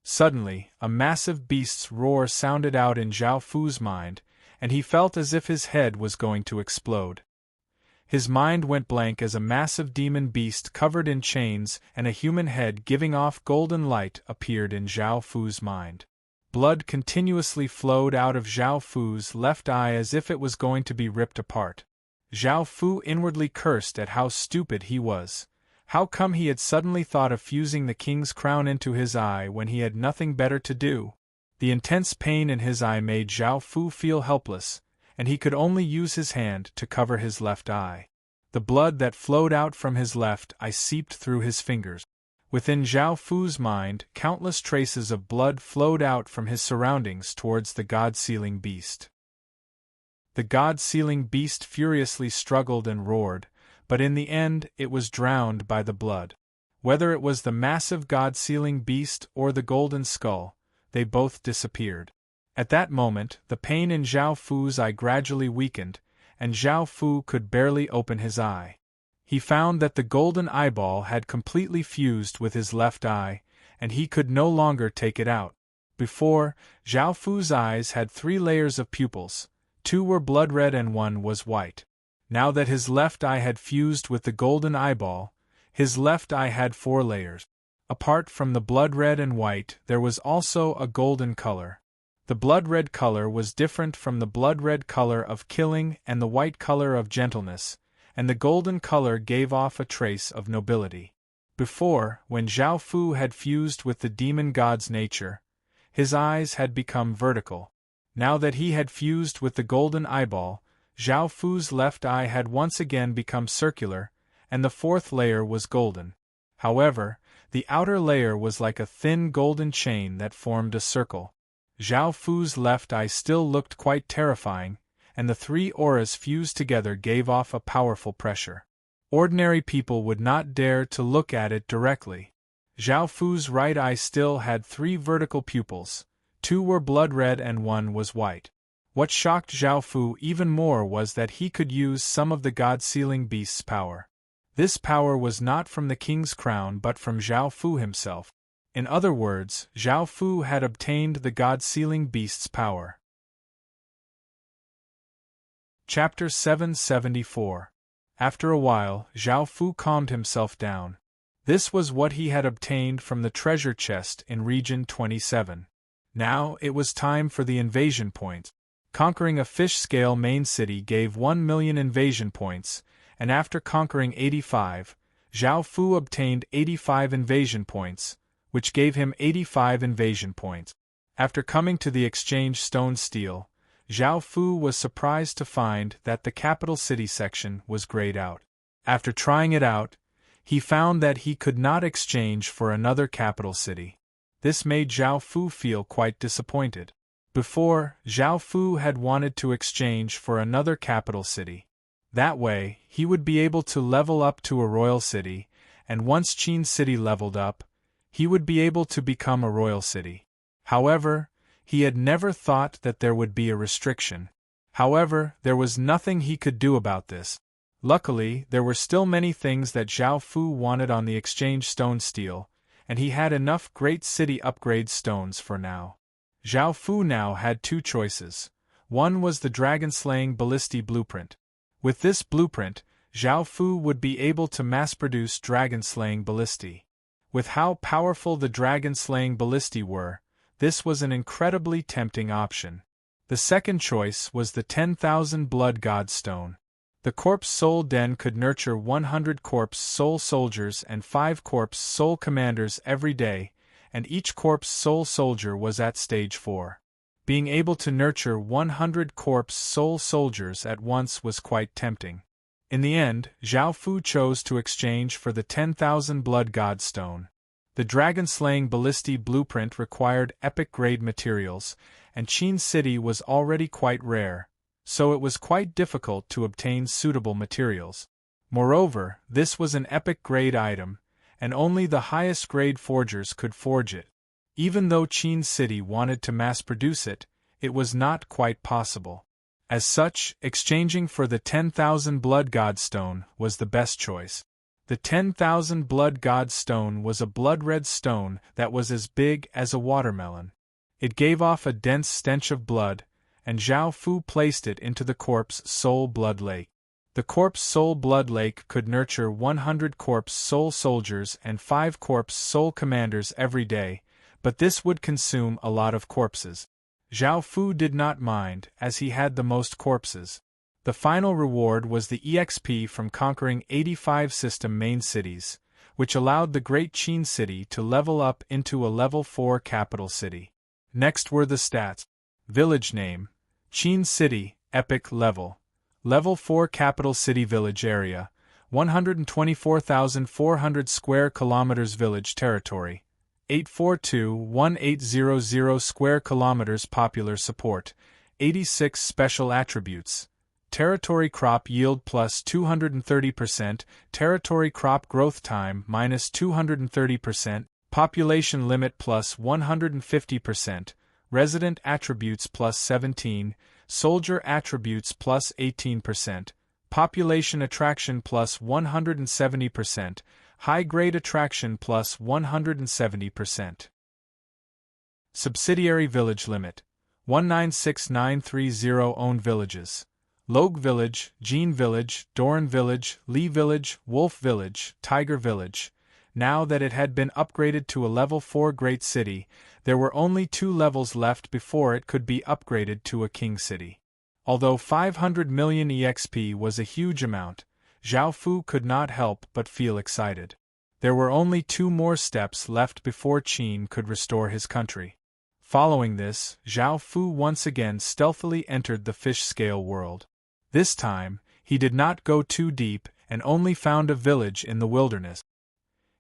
Suddenly, a massive beast's roar sounded out in Zhao Fu's mind, and he felt as if his head was going to explode. His mind went blank as a massive demon beast covered in chains and a human head giving off golden light appeared in Zhao Fu's mind. Blood continuously flowed out of Zhao Fu's left eye as if it was going to be ripped apart. Zhao Fu inwardly cursed at how stupid he was. How come he had suddenly thought of fusing the King's Crown into his eye when he had nothing better to do? The intense pain in his eye made Zhao Fu feel helpless, and he could only use his hand to cover his left eye. The blood that flowed out from his left eye seeped through his fingers. Within Zhao Fu's mind, countless traces of blood flowed out from his surroundings towards the God-sealing beast. The God-sealing beast furiously struggled and roared, but in the end it was drowned by the blood. Whether it was the massive God-sealing beast or the golden skull, they both disappeared. At that moment, the pain in Zhao Fu's eye gradually weakened, and Zhao Fu could barely open his eye. He found that the golden eyeball had completely fused with his left eye, and he could no longer take it out. Before, Zhao Fu's eyes had 3 layers of pupils, 2 were blood red and 1 was white. Now that his left eye had fused with the golden eyeball, his left eye had 4 layers. Apart from the blood red and white, there was also a golden color. The blood red color was different from the blood red color of killing and the white color of gentleness, and the golden color gave off a trace of nobility. Before, when Zhao Fu had fused with the demon god's nature, his eyes had become vertical. Now that he had fused with the golden eyeball, Zhao Fu's left eye had once again become circular, and the fourth layer was golden. However, the outer layer was like a thin golden chain that formed a circle. Zhao Fu's left eye still looked quite terrifying, and the three auras fused together gave off a powerful pressure. Ordinary people would not dare to look at it directly. Zhao Fu's right eye still had 3 vertical pupils, 2 were blood red and 1 was white. What shocked Zhao Fu even more was that he could use some of the God-sealing beast's power. This power was not from the king's crown but from Zhao Fu himself. In other words, Zhao Fu had obtained the God-sealing beast's power. Chapter 774. After a while, Zhao Fu calmed himself down. This was what he had obtained from the treasure chest in Region 27. Now it was time for the invasion points. Conquering a fish-scale main city gave 1 million invasion points, and after conquering 85, Zhao Fu obtained 85 invasion points, which gave him 85 invasion points. After coming to the exchange stone steel, Zhao Fu was surprised to find that the capital city section was grayed out. After trying it out, he found that he could not exchange for another capital city. This made Zhao Fu feel quite disappointed. Before, Zhao Fu had wanted to exchange for another capital city. That way, he would be able to level up to a royal city, and once Qin City leveled up, he would be able to become a royal city. However, he had never thought that there would be a restriction. However, there was nothing he could do about this. Luckily, there were still many things that Zhao Fu wanted on the exchange stone steel, and he had enough great city upgrade stones for now. Zhao Fu now had 2 choices. One was the dragon-slaying ballistae blueprint. With this blueprint, Zhao Fu would be able to mass-produce dragon-slaying ballistae. With how powerful the dragon-slaying ballistae were, this was an incredibly tempting option. The second choice was the 10,000 blood god stone. The corpse soul den could nurture 100 corpse soul soldiers and 5 corpse soul commanders every day, and each corpse soul soldier was at stage 4. Being able to nurture 100 corpse soul soldiers at once was quite tempting. In the end, Zhao Fu chose to exchange for the 10,000 blood god stone. The dragon-slaying ballistae blueprint required epic-grade materials, and Qin City was already quite rare, so it was quite difficult to obtain suitable materials. Moreover, this was an epic-grade item, and only the highest-grade forgers could forge it. Even though Qin City wanted to mass-produce it, it was not quite possible. As such, exchanging for the 10,000 blood god stone was the best choice. The 10,000 blood god stone was a blood-red stone that was as big as a watermelon. It gave off a dense stench of blood, and Zhao Fu placed it into the corpse soul blood lake. The corpse soul blood lake could nurture 100 corpse soul soldiers and 5 corpse soul commanders every day, but this would consume a lot of corpses. Zhao Fu did not mind, as he had the most corpses. The final reward was the EXP from conquering 85 system main cities, which allowed the Great Qin City to level up into a level 4 capital city. Next were the stats. Village name: Qin City, epic level. Level 4 capital city village area, 124,400 square kilometers village territory, 842,1800 square kilometers popular support, 86 special attributes. Territory crop yield plus 230%, territory crop growth time minus 230%, population limit plus 150%, resident attributes plus 17, soldier attributes plus 18%, population attraction plus 170%, high-grade attraction plus 170%. Subsidiary village limit: 196930 owned villages. Logue Village, Jean Village, Doran Village, Lee Village, Wolf Village, Tiger Village. Now that it had been upgraded to a level 4 great city, there were only 2 levels left before it could be upgraded to a king city. Although 500 million EXP was a huge amount, Zhao Fu could not help but feel excited. There were only 2 more steps left before Qin could restore his country. Following this, Zhao Fu once again stealthily entered the fish-scale world. This time, he did not go too deep and only found a village in the wilderness.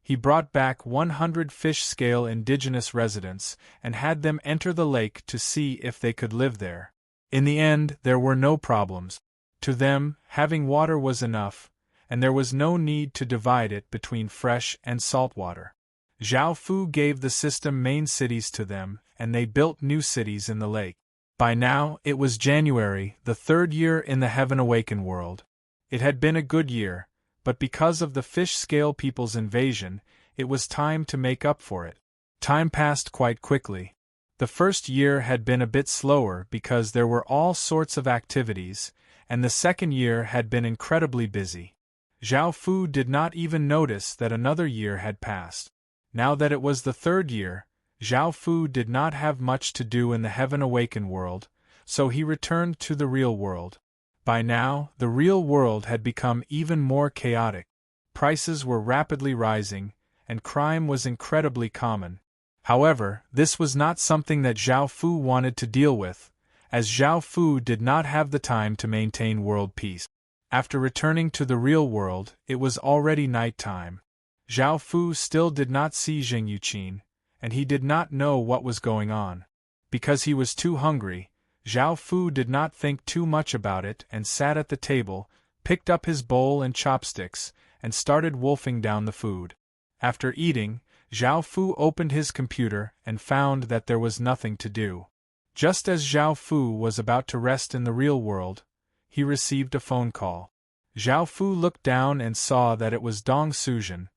He brought back 100 fish-scale indigenous residents and had them enter the lake to see if they could live there. In the end, there were no problems. To them, having water was enough, and there was no need to divide it between fresh and salt water. Zhao Fu gave the system main cities to them, and they built new cities in the lake. By now, it was January, the third year in the Heaven Awaken world. It had been a good year, but because of the fish-scale people's invasion, it was time to make up for it. Time passed quite quickly. The first year had been a bit slower because there were all sorts of activities, and the second year had been incredibly busy. Zhao Fu did not even notice that another year had passed. Now that it was the third year, Zhao Fu did not have much to do in the Heaven Awaken world, so he returned to the real world. By now, the real world had become even more chaotic. Prices were rapidly rising, and crime was incredibly common. However, this was not something that Zhao Fu wanted to deal with, as Zhao Fu did not have the time to maintain world peace. After returning to the real world, it was already night time. Zhao Fu still did not see Zheng Yuqin, and he did not know what was going on. Because he was too hungry, Zhao Fu did not think too much about it and sat at the table, picked up his bowl and chopsticks, and started wolfing down the food. After eating, Zhao Fu opened his computer and found that there was nothing to do. Just as Zhao Fu was about to rest in the real world, he received a phone call. Zhao Fu looked down and saw that it was Dong Suzhen,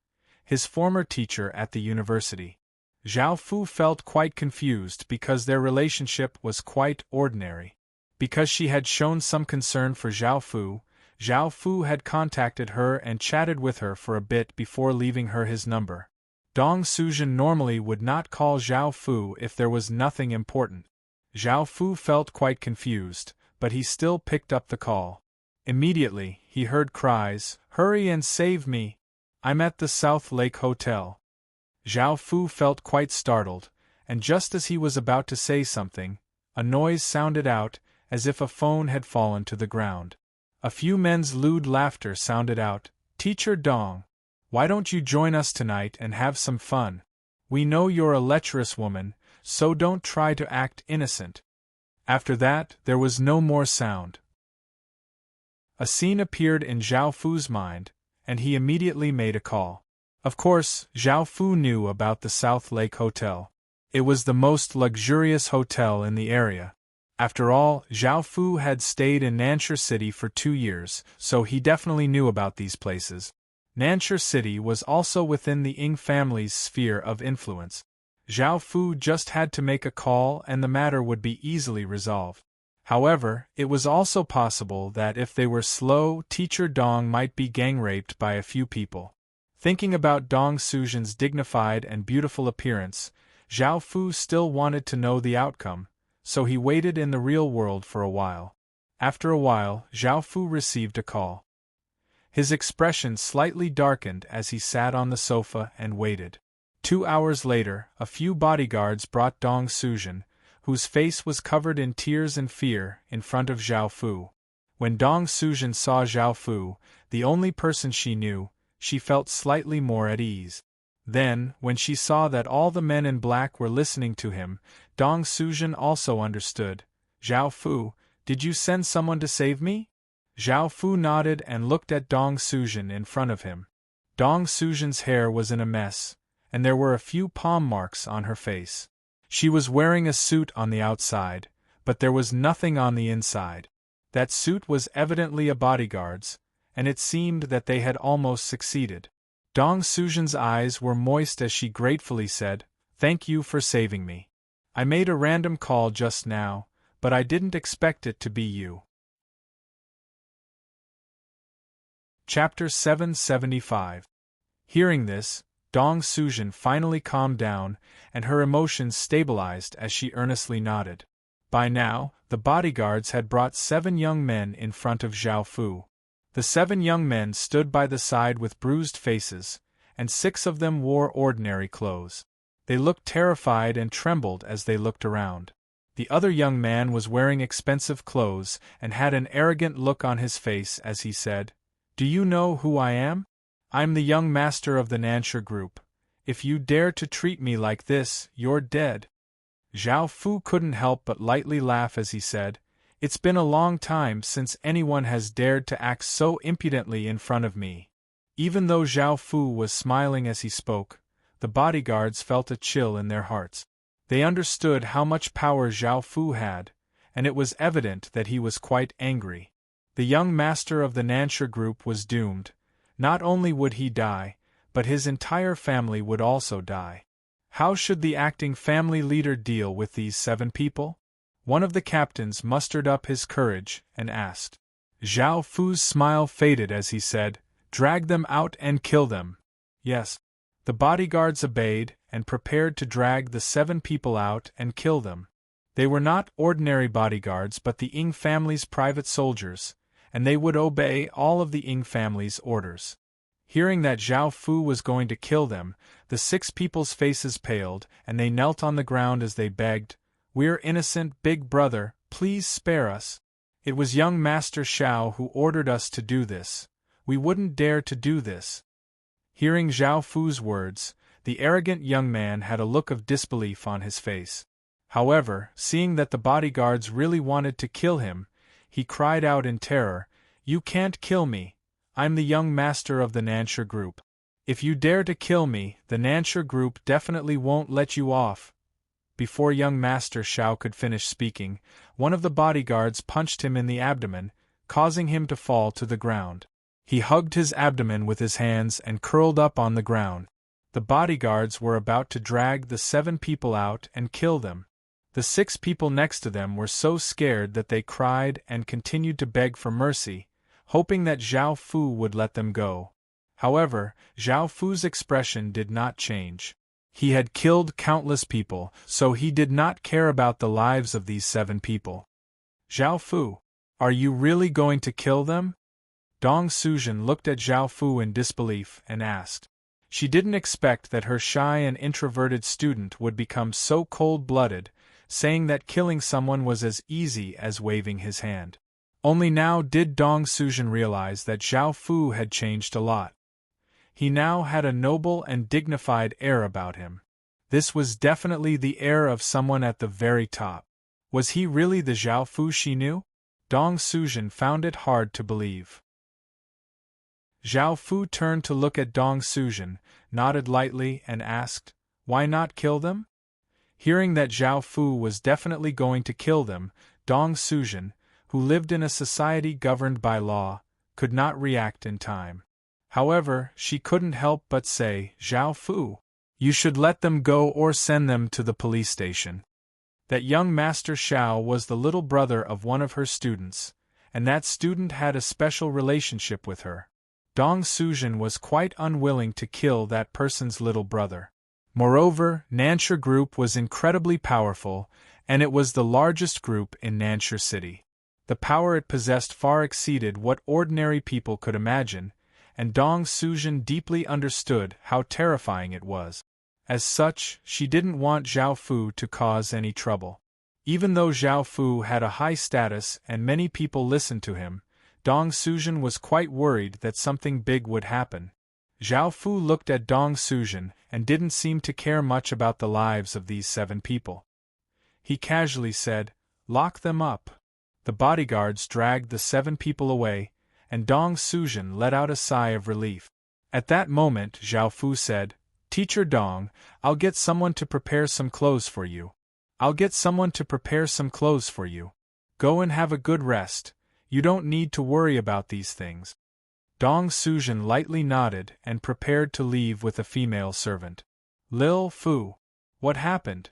his former teacher at the university. Zhao Fu felt quite confused because their relationship was quite ordinary. Because she had shown some concern for Zhao Fu had contacted her and chatted with her for a bit before leaving her his number. Dong Suzhen normally would not call Zhao Fu if there was nothing important. Zhao Fu felt quite confused, but he still picked up the call. Immediately, he heard cries, "Hurry and save me! I'm at the South Lake Hotel." Zhao Fu felt quite startled, and just as he was about to say something, a noise sounded out, as if a phone had fallen to the ground. A few men's lewd laughter sounded out, "Teacher Dong, why don't you join us tonight and have some fun? We know you're a lecherous woman, so don't try to act innocent." After that, there was no more sound. A scene appeared in Zhao Fu's mind, and he immediately made a call. Of course, Zhao Fu knew about the South Lake Hotel. It was the most luxurious hotel in the area. After all, Zhao Fu had stayed in Nanshi City for 2 years, so he definitely knew about these places. Nanshi City was also within the Ying family's sphere of influence. Zhao Fu just had to make a call and the matter would be easily resolved. However, it was also possible that if they were slow, Teacher Dong might be gang-raped by a few people. Thinking about Dong Suzhen's dignified and beautiful appearance, Zhao Fu still wanted to know the outcome, so he waited in the real world for a while. After a while, Zhao Fu received a call. His expression slightly darkened as he sat on the sofa and waited. 2 hours later, a few bodyguards brought Dong Suzhen, whose face was covered in tears and fear, in front of Zhao Fu. When Dong Suzhen saw Zhao Fu, the only person she knew, she felt slightly more at ease. Then, when she saw that all the men in black were listening to him, Dong Suzhen also understood. "Zhao Fu, did you send someone to save me?" Zhao Fu nodded and looked at Dong Suzhen in front of him. Dong Suzhen's hair was in a mess, and there were a few palm marks on her face. She was wearing a suit on the outside, but there was nothing on the inside. That suit was evidently a bodyguard's, and it seemed that they had almost succeeded. Dong Suzhen's eyes were moist as she gratefully said, "Thank you for saving me. I made a random call just now, but I didn't expect it to be you." Chapter 775. Hearing this, Dong Suzhen finally calmed down, and her emotions stabilized as she earnestly nodded. By now, the bodyguards had brought 7 young men in front of Zhao Fu. The 7 young men stood by the side with bruised faces, and 6 of them wore ordinary clothes. They looked terrified and trembled as they looked around. The other young man was wearing expensive clothes and had an arrogant look on his face as he said, Do you know who I am? I'm the young master of the Nansha group. If you dare to treat me like this, you're dead. Zhao Fu couldn't help but lightly laugh as he said, It's been a long time since anyone has dared to act so impudently in front of me. Even though Zhao Fu was smiling as he spoke, the bodyguards felt a chill in their hearts. They understood how much power Zhao Fu had, and it was evident that he was quite angry. The young master of the Nansha group was doomed. Not only would he die, but his entire family would also die. How should the acting family leader deal with these 7 people? One of the captains mustered up his courage and asked. Zhao Fu's smile faded as he said, Drag them out and kill them. Yes. The bodyguards obeyed and prepared to drag the 7 people out and kill them. They were not ordinary bodyguards but the Ying family's private soldiers, and they would obey all of the Ying family's orders. Hearing that Zhao Fu was going to kill them, the 6 people's faces paled and they knelt on the ground as they begged, We're innocent, big brother, please spare us. It was young Master Xiao who ordered us to do this. We wouldn't dare to do this. Hearing Zhao Fu's words, the arrogant young man had a look of disbelief on his face. However, seeing that the bodyguards really wanted to kill him, he cried out in terror, You can't kill me. I'm the young master of the Nansha group. If you dare to kill me, the Nansha group definitely won't let you off. Before young Master Xiao could finish speaking, one of the bodyguards punched him in the abdomen, causing him to fall to the ground. He hugged his abdomen with his hands and curled up on the ground. The bodyguards were about to drag the 7 people out and kill them. The 6 people next to them were so scared that they cried and continued to beg for mercy, hoping that Zhao Fu would let them go. However, Zhao Fu's expression did not change. He had killed countless people, so he did not care about the lives of these 7 people. Zhao Fu, are you really going to kill them? Dong Suzhen looked at Zhao Fu in disbelief and asked. She didn't expect that her shy and introverted student would become so cold-blooded, saying that killing someone was as easy as waving his hand. Only now did Dong Suzhen realize that Zhao Fu had changed a lot. He now had a noble and dignified air about him. This was definitely the air of someone at the very top. Was he really the Zhao Fu she knew? Dong Suzhen found it hard to believe. Zhao Fu turned to look at Dong Suzhen, nodded lightly and asked, Why not kill them? Hearing that Zhao Fu was definitely going to kill them, Dong Suzhen, who lived in a society governed by law, could not react in time. However, she couldn't help but say, Zhao Fu, you should let them go or send them to the police station. That young Master Xiao was the little brother of one of her students, and that student had a special relationship with her. Dong Suzhen was quite unwilling to kill that person's little brother. Moreover, Nansha Group was incredibly powerful, and it was the largest group in Nansha City. The power it possessed far exceeded what ordinary people could imagine, and Dong Suzhen deeply understood how terrifying it was. As such, she didn't want Zhao Fu to cause any trouble. Even though Zhao Fu had a high status and many people listened to him, Dong Suzhen was quite worried that something big would happen. Zhao Fu looked at Dong Suzhen and didn't seem to care much about the lives of these 7 people. He casually said, Lock them up. The bodyguards dragged the 7 people away, and Dong Suzhen let out a sigh of relief. At that moment Zhao Fu said, Teacher Dong, I'll get someone to prepare some clothes for you. Go and have a good rest. You don't need to worry about these things. Dong Suzhen lightly nodded and prepared to leave with a female servant. Lil Fu. What happened?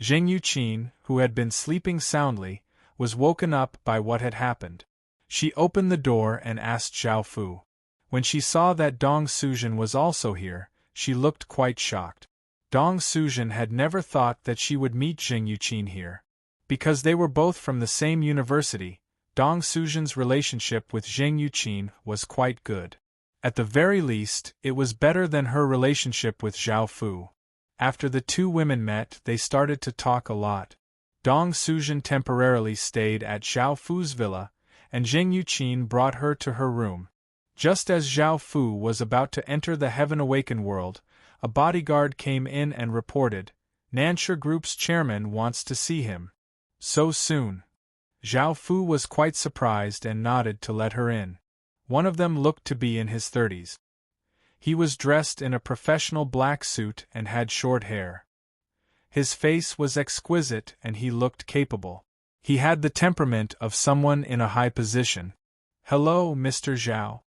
Zheng Yuqin, who had been sleeping soundly, was woken up by what had happened. She opened the door and asked Zhao Fu. When she saw that Dong Suzhen was also here, she looked quite shocked. Dong Suzhen had never thought that she would meet Zheng Yuqin here. Because they were both from the same university, Dong Suzhen's relationship with Zheng Yuqin was quite good. At the very least, it was better than her relationship with Zhao Fu. After the 2 women met, they started to talk a lot. Dong Suzhen temporarily stayed at Zhao Fu's villa, and Zheng Yuqin brought her to her room. Just as Zhao Fu was about to enter the heaven-awakened world, a bodyguard came in and reported, "Nansha Group's chairman wants to see him." So soon. Zhao Fu was quite surprised and nodded to let her in. One of them looked to be in his 30s. He was dressed in a professional black suit and had short hair. His face was exquisite and he looked capable. He had the temperament of someone in a high position. "Hello, Mr. Zhao.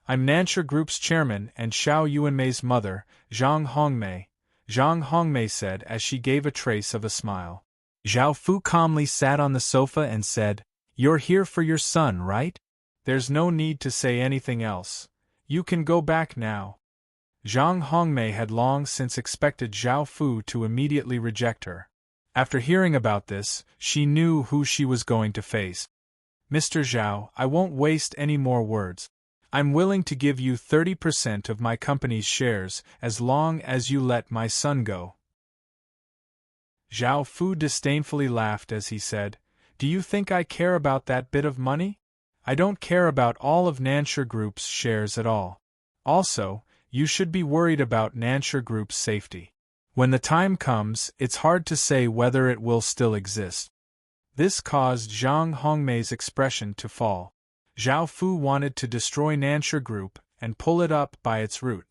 I'm Nansha Group's chairman and Xiao Yuanmei's mother, Zhang Hongmei," Zhang Hongmei said as she gave a trace of a smile. Zhao Fu calmly sat on the sofa and said, "You're here for your son, right? There's no need to say anything else. You can go back now." Zhang Hongmei had long since expected Zhao Fu to immediately reject her. After hearing about this, she knew who she was going to face. "Mr. Zhao, I won't waste any more words. I'm willing to give you 30% of my company's shares as long as you let my son go." Zhao Fu disdainfully laughed as he said, "Do you think I care about that bit of money? I don't care about all of Nansha Group's shares at all. Also, you should be worried about Nansha Group's safety. When the time comes, it's hard to say whether it will still exist." This caused Zhang Hongmei's expression to fall. Zhao Fu wanted to destroy Nansha Group and pull it up by its root.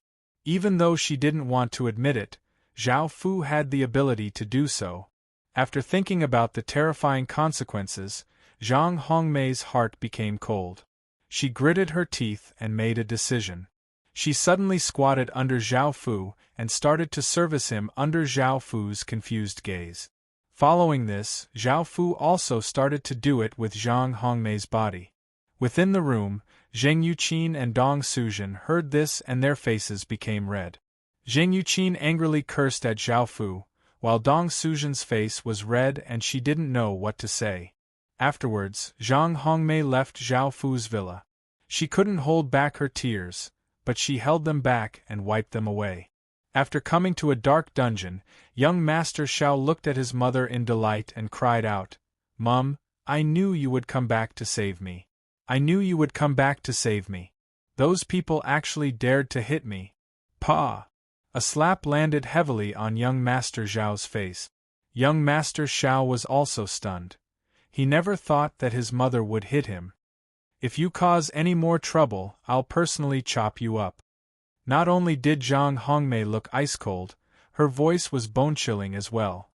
Even though she didn't want to admit it, Zhao Fu had the ability to do so. After thinking about the terrifying consequences, Zhang Hongmei's heart became cold. She gritted her teeth and made a decision. She suddenly squatted under Zhao Fu and started to service him under Zhao Fu's confused gaze. Following this, Zhao Fu also started to do it with Zhang Hongmei's body. Within the room, Zheng Yuqin and Dong Suzhen heard this and their faces became red. Zheng Yuqin angrily cursed at Zhao Fu, while Dong Suzhen's face was red and she didn't know what to say. Afterwards, Zhang Hongmei left Zhao Fu's villa. She couldn't hold back her tears, but she held them back and wiped them away. After coming to a dark dungeon, young Master Xiao looked at his mother in delight and cried out, "Mum, I knew you would come back to save me. I knew you would come back to save me. Those people actually dared to hit me." Pa! A slap landed heavily on young Master Xiao's face. Young Master Xiao was also stunned. He never thought that his mother would hit him. "If you cause any more trouble, I'll personally chop you up." Not only did Zhang Hongmei look ice-cold, her voice was bone-chilling as well.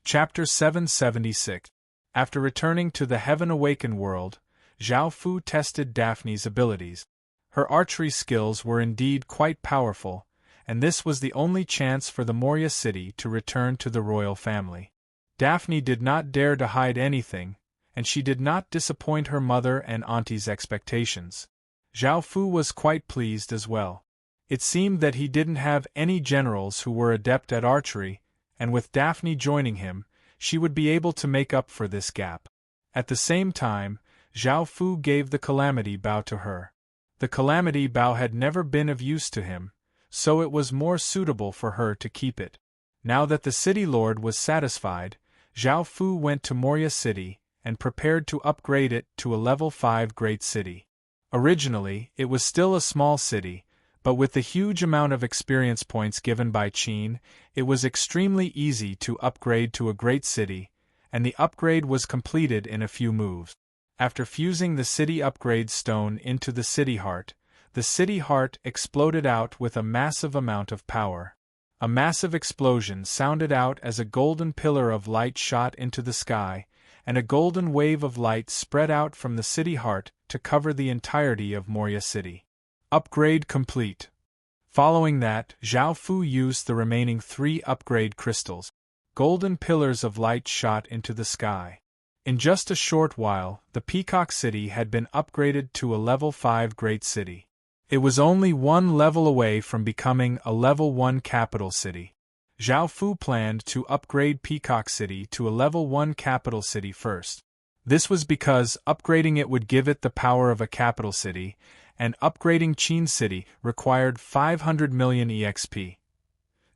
Chapter 776. After returning to the heaven-awakened world, Zhao Fu tested Daphne's abilities. Her archery skills were indeed quite powerful, and this was the only chance for the Moria city to return to the royal family. Daphne did not dare to hide anything, and she did not disappoint her mother and auntie's expectations. Zhao Fu was quite pleased as well. It seemed that he didn't have any generals who were adept at archery, and with Daphne joining him, she would be able to make up for this gap. At the same time, Zhao Fu gave the Calamity Bow to her. The Calamity Bow had never been of use to him, so it was more suitable for her to keep it. Now that the city lord was satisfied, Zhao Fu went to Moria City and prepared to upgrade it to a level 5 great city. Originally, it was still a small city, but with the huge amount of experience points given by Qin, it was extremely easy to upgrade to a great city, and the upgrade was completed in a few moves. After fusing the city upgrade stone into the city heart, the city heart exploded out with a massive amount of power. A massive explosion sounded out as a golden pillar of light shot into the sky, and a golden wave of light spread out from the city heart to cover the entirety of Moria City. Upgrade complete. Following that, Zhao Fu used the remaining 3 upgrade crystals. Golden pillars of light shot into the sky. In just a short while, the Peacock City had been upgraded to a level 5 great city. It was only one level away from becoming a level 1 capital city. Zhao Fu planned to upgrade Peacock City to a level 1 capital city first. This was because upgrading it would give it the power of a capital city, and upgrading Qin City required 500 million EXP.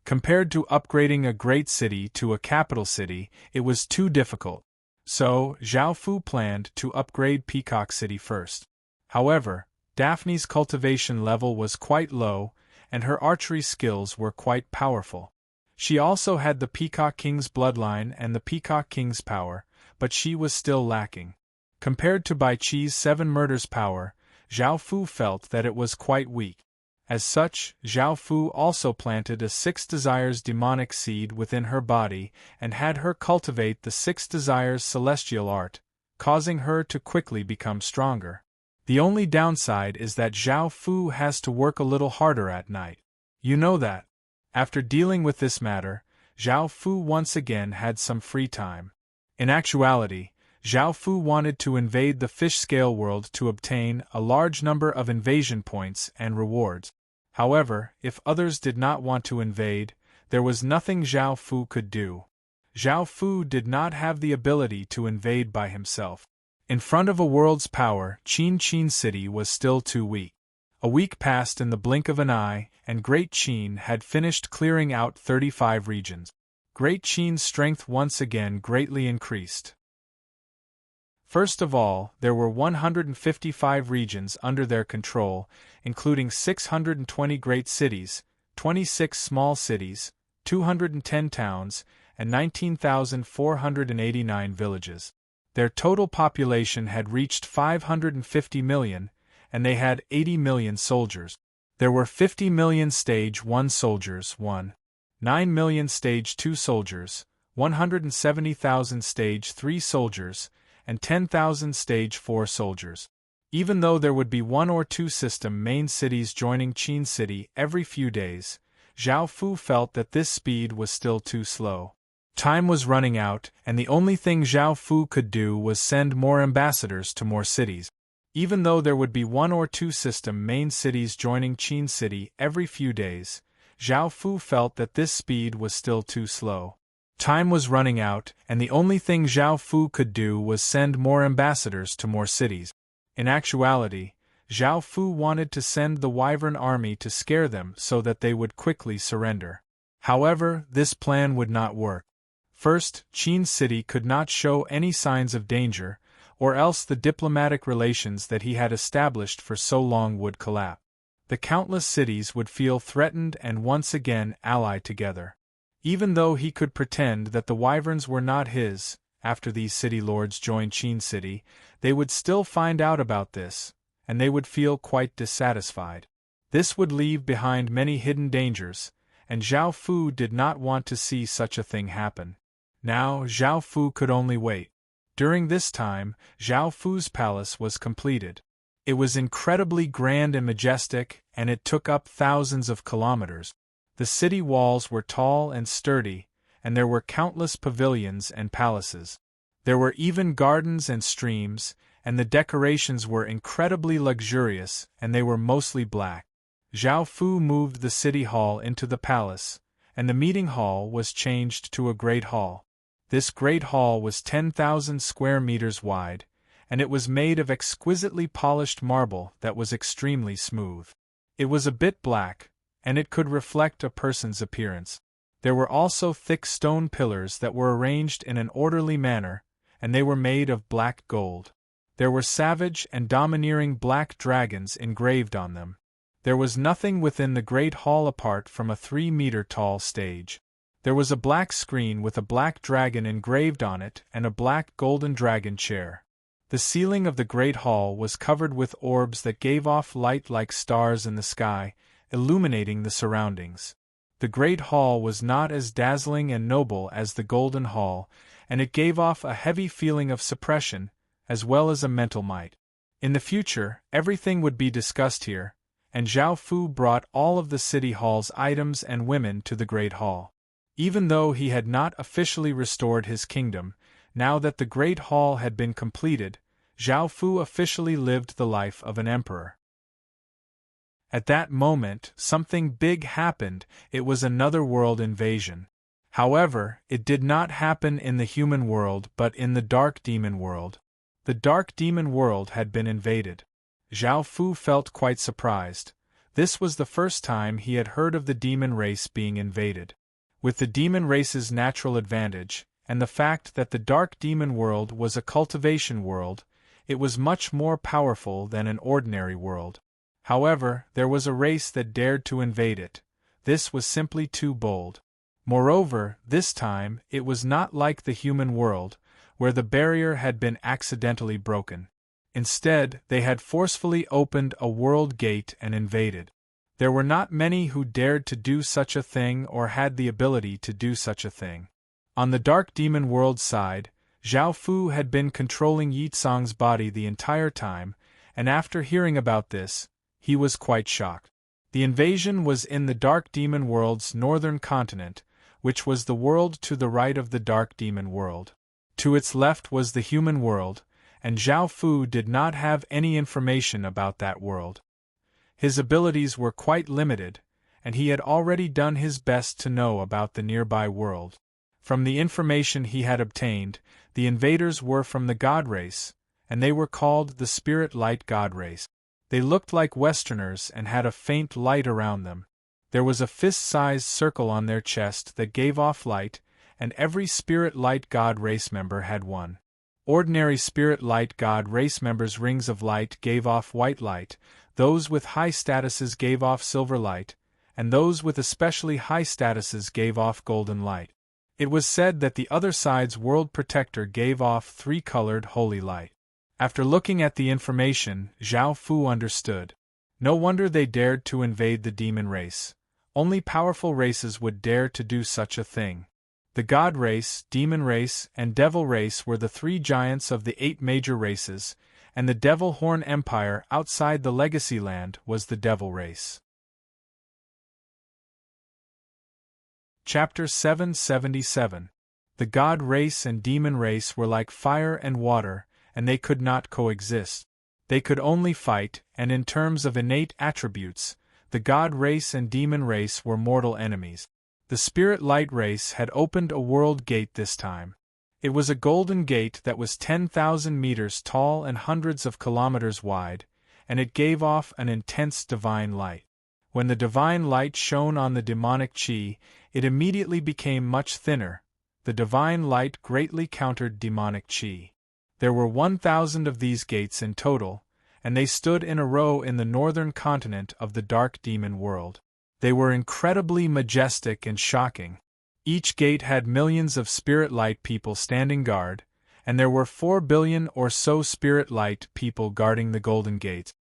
Compared to upgrading a great city to a capital city, it was too difficult. So, Zhao Fu planned to upgrade Peacock City first. However, Daphne's cultivation level was quite low, and her archery skills were quite powerful. She also had the Peacock King's bloodline and the Peacock King's power, but she was still lacking. Compared to Bai Qi's 7 murders power, Zhao Fu felt that it was quite weak. As such, Zhao Fu also planted a 6 desires demonic seed within her body and had her cultivate the 6 desires celestial art, causing her to quickly become stronger. The only downside is that Zhao Fu has to work a little harder at night. You know that. After dealing with this matter, Zhao Fu once again had some free time. In actuality, Zhao Fu wanted to invade the fish scale world to obtain a large number of invasion points and rewards. However, if others did not want to invade, there was nothing Zhao Fu could do. Zhao Fu did not have the ability to invade by himself. In front of a world's power, Qin City was still too weak. A week passed in the blink of an eye, and Great Qin had finished clearing out 35 regions. Great Qin's strength once again greatly increased. First of all, there were 155 regions under their control, including 620 great cities, 26 small cities, 210 towns, and 19,489 villages. Their total population had reached 550 million, and they had 80 million soldiers. There were 50 million Stage 1 soldiers, 9 million Stage 2 soldiers, 170,000 Stage 3 soldiers, and 10,000 Stage 4 soldiers. Even though there would be 1 or 2 system main cities joining Qin City every few days, Zhao Fu felt that this speed was still too slow. Time was running out, and the only thing Zhao Fu could do was send more ambassadors to more cities. Even though there would be 1 or 2 system main cities joining Qin City every few days, Zhao Fu felt that this speed was still too slow. Time was running out, and the only thing Zhao Fu could do was send more ambassadors to more cities. In actuality, Zhao Fu wanted to send the Wyvern army to scare them so that they would quickly surrender. However, this plan would not work. First, Qin City could not show any signs of danger, or else the diplomatic relations that he had established for so long would collapse. The countless cities would feel threatened and once again ally together. Even though he could pretend that the Wyverns were not his, after these city lords joined Qin City, they would still find out about this, and they would feel quite dissatisfied. This would leave behind many hidden dangers, and Zhao Fu did not want to see such a thing happen. Now, Zhao Fu could only wait. During this time, Zhao Fu's palace was completed. It was incredibly grand and majestic, and it took up thousands of kilometers. The city walls were tall and sturdy, and there were countless pavilions and palaces. There were even gardens and streams, and the decorations were incredibly luxurious, and they were mostly black. Zhao Fu moved the city hall into the palace, and the meeting hall was changed to a great hall. This great hall was 10,000 square meters wide, and it was made of exquisitely polished marble that was extremely smooth. It was a bit black, and it could reflect a person's appearance. There were also thick stone pillars that were arranged in an orderly manner, and they were made of black gold. There were savage and domineering black dragons engraved on them. There was nothing within the great hall apart from a 3-meter-tall stage. There was a black screen with a black dragon engraved on it and a black golden dragon chair. The ceiling of the great hall was covered with orbs that gave off light like stars in the sky, illuminating the surroundings. The great hall was not as dazzling and noble as the golden hall, and it gave off a heavy feeling of suppression, as well as a mental might. In the future, everything would be discussed here, and Zhao Fu brought all of the city hall's items and women to the great hall. Even though he had not officially restored his kingdom, now that the great hall had been completed, Zhao Fu officially lived the life of an emperor. At that moment, something big happened. It was another world invasion. However, it did not happen in the human world but in the dark demon world. The dark demon world had been invaded. Zhao Fu felt quite surprised. This was the first time he had heard of the demon race being invaded. With the demon race's natural advantage, and the fact that the dark demon world was a cultivation world, it was much more powerful than an ordinary world. However, there was a race that dared to invade it. This was simply too bold. Moreover, this time, it was not like the human world, where the barrier had been accidentally broken. Instead, they had forcefully opened a world gate and invaded. There were not many who dared to do such a thing or had the ability to do such a thing. On the dark demon world side, Zhao Fu had been controlling Yi Tsang's body the entire time, and after hearing about this, he was quite shocked. The invasion was in the dark demon world's northern continent, which was the world to the right of the dark demon world. To its left was the human world, and Zhao Fu did not have any information about that world. His abilities were quite limited, and he had already done his best to know about the nearby world. From the information he had obtained, the invaders were from the god race, and they were called the Spirit Light God race. They looked like Westerners and had a faint light around them. There was a fist-sized circle on their chest that gave off light, and every Spirit Light God race member had one. Ordinary Spirit Light God race members' rings of light gave off white light, those with high statuses gave off silver light, and those with especially high statuses gave off golden light. It was said that the other side's world protector gave off three-colored holy light. After looking at the information, Zhao Fu understood. No wonder they dared to invade the demon race. Only powerful races would dare to do such a thing. The God race, Demon race, and Devil race were the three giants of the 8 major races, and the Devil Horn Empire outside the Legacy Land was the Devil race. Chapter 777. The God race and Demon race were like fire and water, and they could not coexist. They could only fight, and in terms of innate attributes, the God race and Demon race were mortal enemies. The Spirit Light race had opened a world gate this time. It was a golden gate that was 10,000 meters tall and hundreds of kilometers wide, and it gave off an intense divine light. When the divine light shone on the demonic chi, it immediately became much thinner. The divine light greatly countered demonic chi. There were 1,000 of these gates in total, and they stood in a row in the northern continent of the dark demon world. They were incredibly majestic and shocking. Each gate had millions of Spirit Light people standing guard, and there were 4 billion or so Spirit Light people guarding the Golden Gate.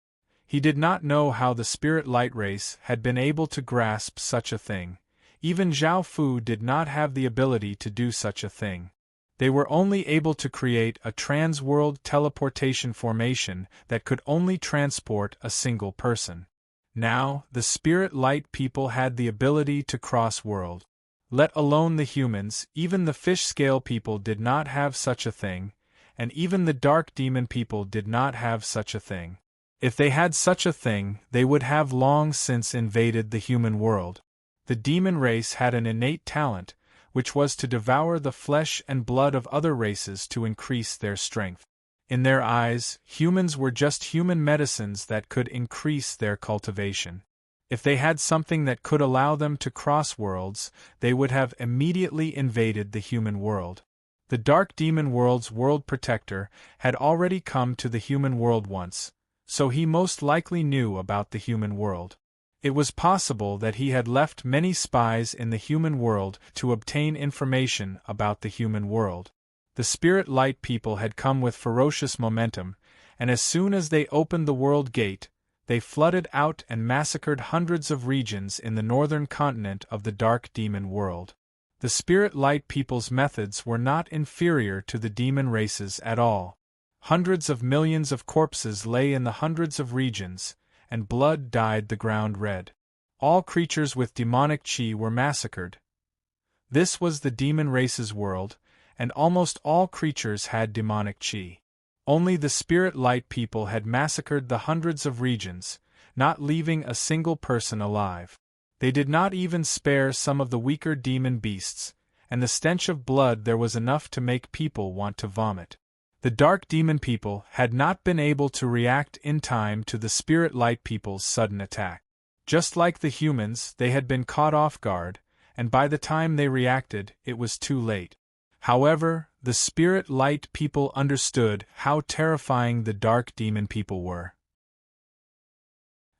He did not know how the Spirit Light race had been able to grasp such a thing. Even Zhao Fu did not have the ability to do such a thing. They were only able to create a trans-world teleportation formation that could only transport a single person. Now, the Spirit Light people had the ability to cross world. Let alone the humans, even the fish scale people did not have such a thing, and even the dark demon people did not have such a thing. If they had such a thing, they would have long since invaded the human world. The demon race had an innate talent, which was to devour the flesh and blood of other races to increase their strength. In their eyes, humans were just human medicines that could increase their cultivation. If they had something that could allow them to cross worlds, they would have immediately invaded the human world. The Dark Demon World's world protector had already come to the human world once, so he most likely knew about the human world. It was possible that he had left many spies in the human world to obtain information about the human world. The Spirit Light people had come with ferocious momentum, and as soon as they opened the world gate, they flooded out and massacred hundreds of regions in the northern continent of the Dark Demon World. The Spirit Light people's methods were not inferior to the demon races at all. Hundreds of millions of corpses lay in the hundreds of regions, and blood dyed the ground red. All creatures with demonic chi were massacred. This was the demon race's world, and almost all creatures had demonic chi. Only the Spirit Light people had massacred the hundreds of regions, not leaving a single person alive. They did not even spare some of the weaker demon beasts, and the stench of blood there was enough to make people want to vomit. The Dark Demon people had not been able to react in time to the Spirit Light people's sudden attack. Just like the humans, they had been caught off guard, and by the time they reacted, it was too late. However, the spirit light people understood how terrifying the dark demon people were.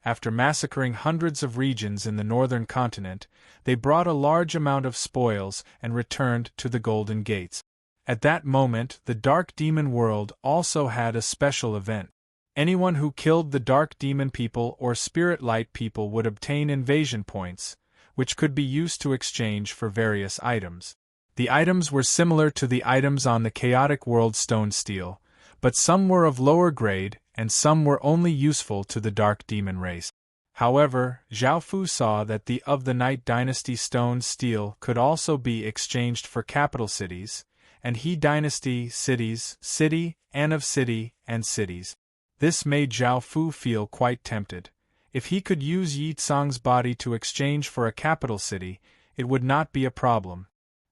After massacring hundreds of regions in the northern continent, they brought a large amount of spoils and returned to the Golden Gates. At that moment, the dark demon world also had a special event. Anyone who killed the dark demon people or spirit light people would obtain invasion points, which could be used to exchange for various items. The items were similar to the items on the chaotic world stone steel, but some were of lower grade and some were only useful to the dark demon race. However, Zhao Fu saw that the of the Night Dynasty stone steel could also be exchanged for capital cities, and He Dynasty cities, city, and of city, and cities. This made Zhao Fu feel quite tempted. If he could use Yi Tsang's body to exchange for a capital city, it would not be a problem.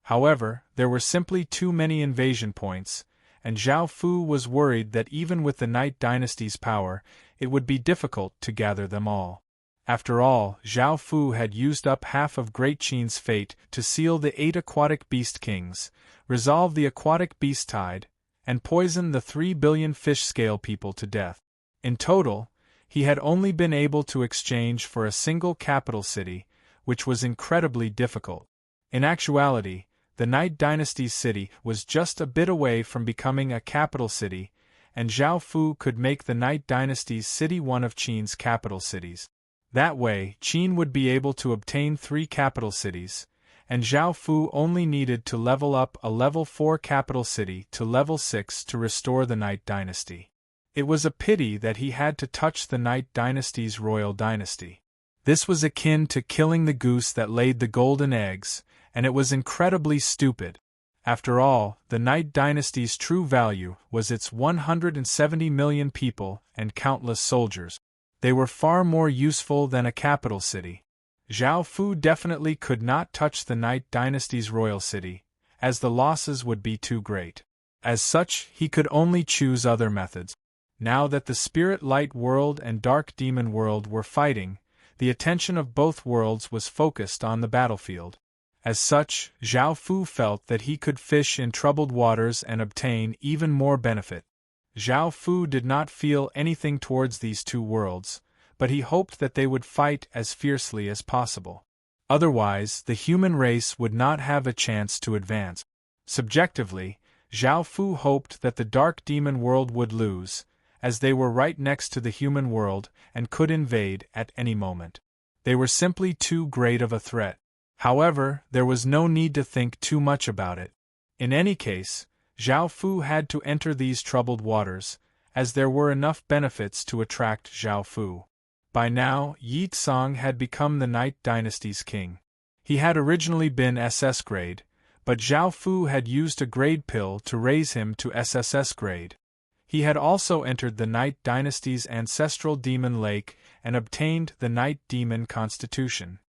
However, there were simply too many invasion points, and Zhao Fu was worried that even with the Night Dynasty's power, it would be difficult to gather them all. After all, Zhao Fu had used up half of Great Qin's fate to seal the 8 aquatic beast kings, resolve the aquatic beast tide, and poison the 3 billion fish scale people to death. In total, he had only been able to exchange for a single capital city, which was incredibly difficult. In actuality, the Night Dynasty's city was just a bit away from becoming a capital city, and Zhao Fu could make the Night Dynasty's city one of Qin's capital cities. That way, Qin would be able to obtain 3 capital cities, and Zhao Fu only needed to level up a level 4 capital city to level 6 to restore the Night Dynasty. It was a pity that he had to touch the Night Dynasty's royal dynasty. This was akin to killing the goose that laid the golden eggs, and it was incredibly stupid. After all, the Night Dynasty's true value was its 170 million people and countless soldiers. They were far more useful than a capital city. Zhao Fu definitely could not touch the Night Dynasty's royal city, as the losses would be too great. As such, he could only choose other methods. Now that the Spirit Light world and Dark Demon world were fighting, the attention of both worlds was focused on the battlefield. As such, Zhao Fu felt that he could fish in troubled waters and obtain even more benefit. Zhao Fu did not feel anything towards these two worlds, but he hoped that they would fight as fiercely as possible. Otherwise, the human race would not have a chance to advance. Subjectively, Zhao Fu hoped that the Dark Demon world would lose, as they were right next to the human world and could invade at any moment. They were simply too great of a threat. However, there was no need to think too much about it. In any case, Zhao Fu had to enter these troubled waters, as there were enough benefits to attract Zhao Fu. By now, Yi Tsang had become the Night Dynasty's king. He had originally been SS grade, but Zhao Fu had used a grade pill to raise him to SSS grade. He had also entered the Night Dynasty's ancestral demon lake and obtained the Night Demon Constitution.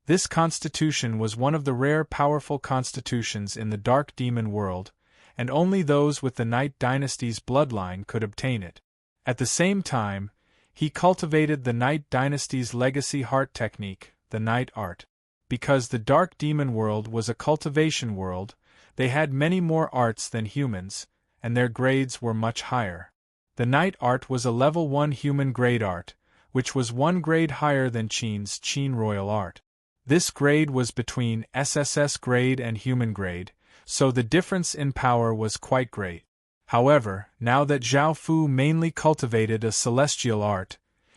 This constitution was one of the rare powerful constitutions in the Dark Demon world, and only those with the Night Dynasty's bloodline could obtain it. At the same time, he cultivated the Night Dynasty's legacy heart technique, the Night Art. Because the Dark Demon world was a cultivation world, they had many more arts than humans, and their grades were much higher. The Night Art was a level 1 human grade art, which was 1 grade higher than Qin's Qin Royal Art. This grade was between SSS grade and human grade, so the difference in power was quite great. However, now that Zhao Fu mainly cultivated a celestial art,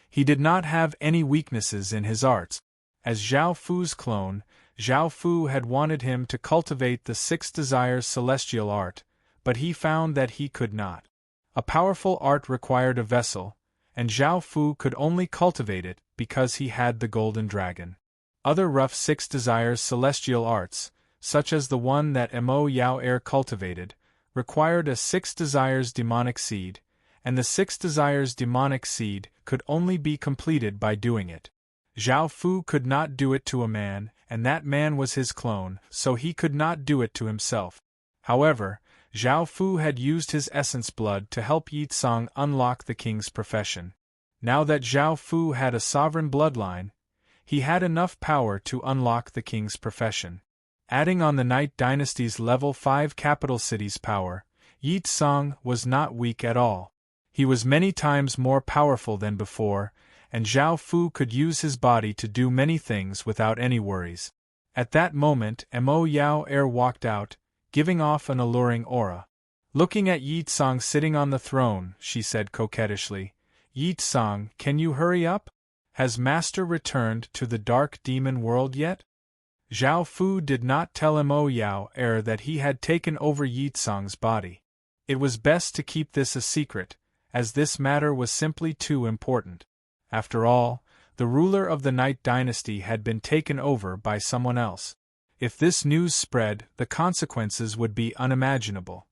he did not have any weaknesses in his arts. As Zhao Fu's clone, Zhao Fu had wanted him to cultivate the 6 Desires celestial art, but he found that he could not. A powerful art required a vessel, and Zhao Fu could only cultivate it because he had the Golden Dragon. Other rough 6 Desires celestial arts, such as the one that Mo Yao Air cultivated, required a 6 Desires demonic seed, and the 6 Desires demonic seed could only be completed by doing it. Zhao Fu could not do it to a man, and that man was his clone, so he could not do it to himself. However, Zhao Fu had used his essence blood to help Yi Tsang unlock the king's profession. Now that Zhao Fu had a sovereign bloodline, he had enough power to unlock the king's profession. Adding on the Night Dynasty's level 5 capital city's power, Yi Tsang was not weak at all. He was many times more powerful than before, and Zhao Fu could use his body to do many things without any worries. At that moment, Mo Yao Er walked out, giving off an alluring aura. Looking at Yi Tsang sitting on the throne, she said coquettishly, "Yi Tsang, can you hurry up? Has Master returned to the dark demon world yet?" Zhao Fu did not tell Mo Yao Er that he had taken over Yi Tsang's body. It was best to keep this a secret, as this matter was simply too important. After all, the ruler of the Night Dynasty had been taken over by someone else. If this news spread, the consequences would be unimaginable.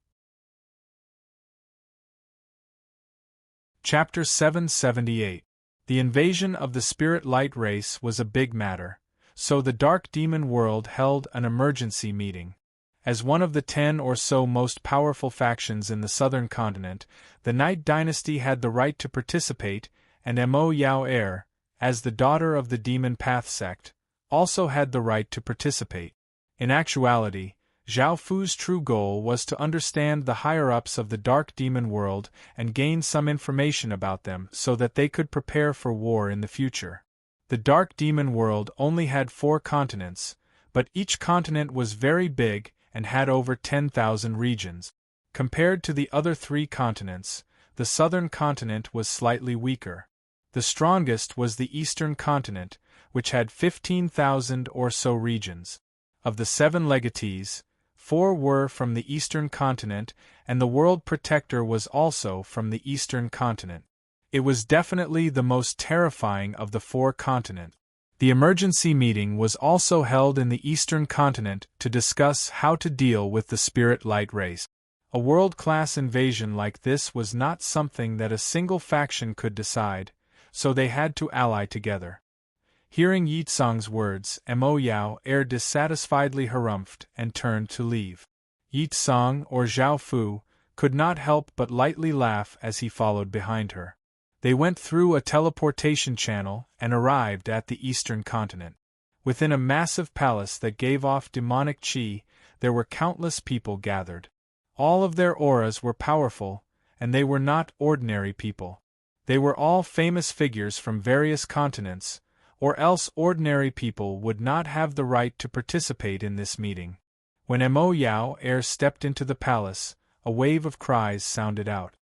Chapter 778. The invasion of the Spirit Light race was a big matter, so the Dark Demon World held an emergency meeting. As one of the 10 or so most powerful factions in the southern continent, the Night Dynasty had the right to participate, and Mo Yao Er, as the daughter of the Demon Path sect, also had the right to participate. In actuality, Zhao Fu's true goal was to understand the higher-ups of the Dark Demon World and gain some information about them so that they could prepare for war in the future. The Dark Demon World only had 4 continents, but each continent was very big and had over 10,000 regions. Compared to the other 3 continents, the southern continent was slightly weaker. The strongest was the eastern continent, which had 15,000 or so regions. Of the 7 legatees, 4 were from the eastern continent, and the World Protector was also from the eastern continent. It was definitely the most terrifying of the 4 continents. The emergency meeting was also held in the eastern continent to discuss how to deal with the Spirit Light race. A world-class invasion like this was not something that a single faction could decide, so they had to ally together. Hearing Yi Tsang's words, Mo Yao Er dissatisfiedly harumphed and turned to leave. Yi Tsang, or Zhao Fu, could not help but lightly laugh as he followed behind her. They went through a teleportation channel and arrived at the eastern continent. Within a massive palace that gave off demonic chi, there were countless people gathered. All of their auras were powerful, and they were not ordinary people. They were all famous figures from various continents, or else ordinary people would not have the right to participate in this meeting. When Mo Yao Er stepped into the palace, a wave of cries sounded out.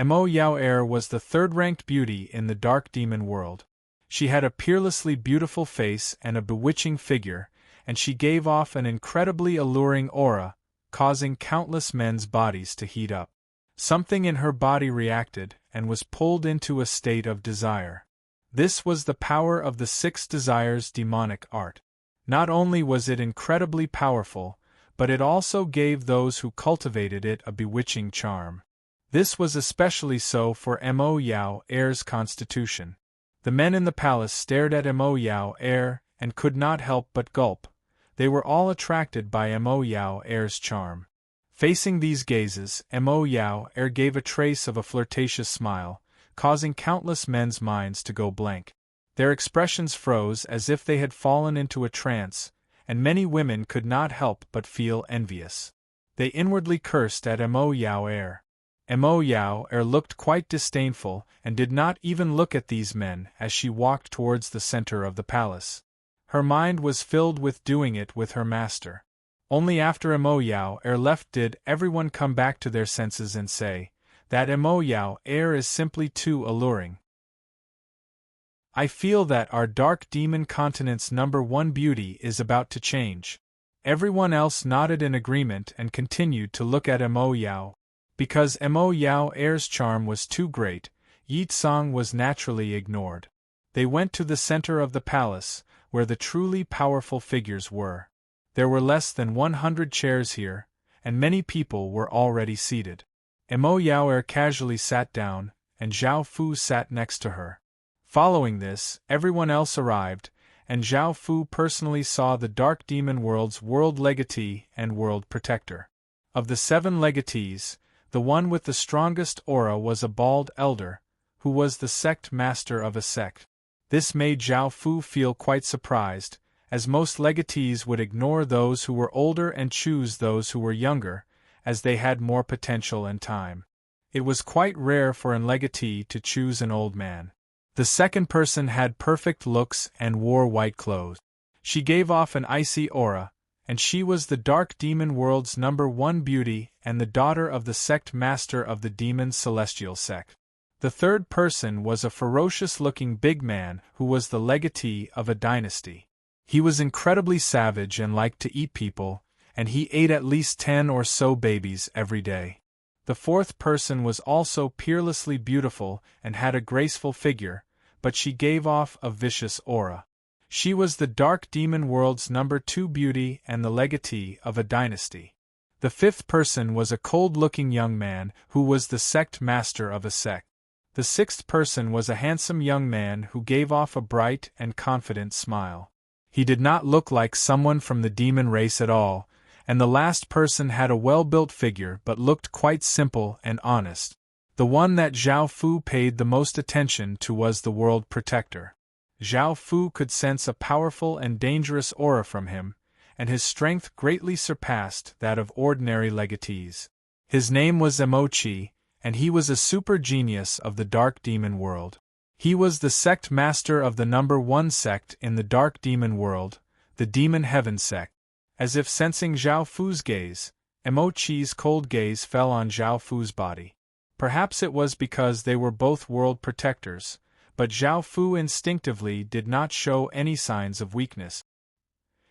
Mo Yao Er was the 3rd-ranked beauty in the Dark Demon World. She had a peerlessly beautiful face and a bewitching figure, and she gave off an incredibly alluring aura, causing countless men's bodies to heat up. Something in her body reacted and was pulled into a state of desire. This was the power of the 6 Desires demonic art. Not only was it incredibly powerful, but it also gave those who cultivated it a bewitching charm. This was especially so for Mo Yao Er's constitution. The men in the palace stared at Mo Yao Er and could not help but gulp. They were all attracted by Mo Yao Er's charm. Facing these gazes, Mo Yao Er gave a trace of a flirtatious smile, causing countless men's minds to go blank. Their expressions froze as if they had fallen into a trance, and many women could not help but feel envious. They inwardly cursed at Mo Yao Er. Mo Yao Er looked quite disdainful and did not even look at these men as she walked towards the center of the palace. Her mind was filled with doing it with her master. Only after Mo Yao Er left did everyone come back to their senses and say that Mo Yao Er is simply too alluring. I feel that our Dark Demon Continent's #1 beauty is about to change. Everyone else nodded in agreement and continued to look at Mo Yao. Because Mo Yao Er's charm was too great, Yi Tsang was naturally ignored. They went to the center of the palace, where the truly powerful figures were. There were less than 100 chairs here, and many people were already seated. Mo Yao Er casually sat down, and Zhao Fu sat next to her. Following this, everyone else arrived, and Zhao Fu personally saw the Dark Demon World's World Legatee and World Protector. Of the 7 legatees, the one with the strongest aura was a bald elder, who was the sect master of a sect. This made Zhao Fu feel quite surprised, as most legatees would ignore those who were older and choose those who were younger, as they had more potential and time. It was quite rare for an legatee to choose an old man. The second person had perfect looks and wore white clothes. She gave off an icy aura, and she was the dark demon world's #1 beauty and the daughter of the sect master of the demon celestial sect. The third person was a ferocious-looking big man who was the legatee of a dynasty. He was incredibly savage and liked to eat people, and he ate at least 10 or so babies every day. The fourth person was also peerlessly beautiful and had a graceful figure, but she gave off a vicious aura. She was the dark demon world's #2 beauty and the legatee of a dynasty. The fifth person was a cold-looking young man who was the sect master of a sect. The sixth person was a handsome young man who gave off a bright and confident smile. He did not look like someone from the demon race at all, and the last person had a well-built figure but looked quite simple and honest. The one that Zhao Fu paid the most attention to was the World Protector. Zhao Fu could sense a powerful and dangerous aura from him, and his strength greatly surpassed that of ordinary legatees. His name was Emochi, and he was a super genius of the dark demon world. He was the sect master of the #1 sect in the dark demon world, the Demon Heaven sect. As if sensing Zhao Fu's gaze, Emochi's cold gaze fell on Zhao Fu's body. Perhaps it was because they were both world protectors, but Zhao Fu instinctively did not show any signs of weakness.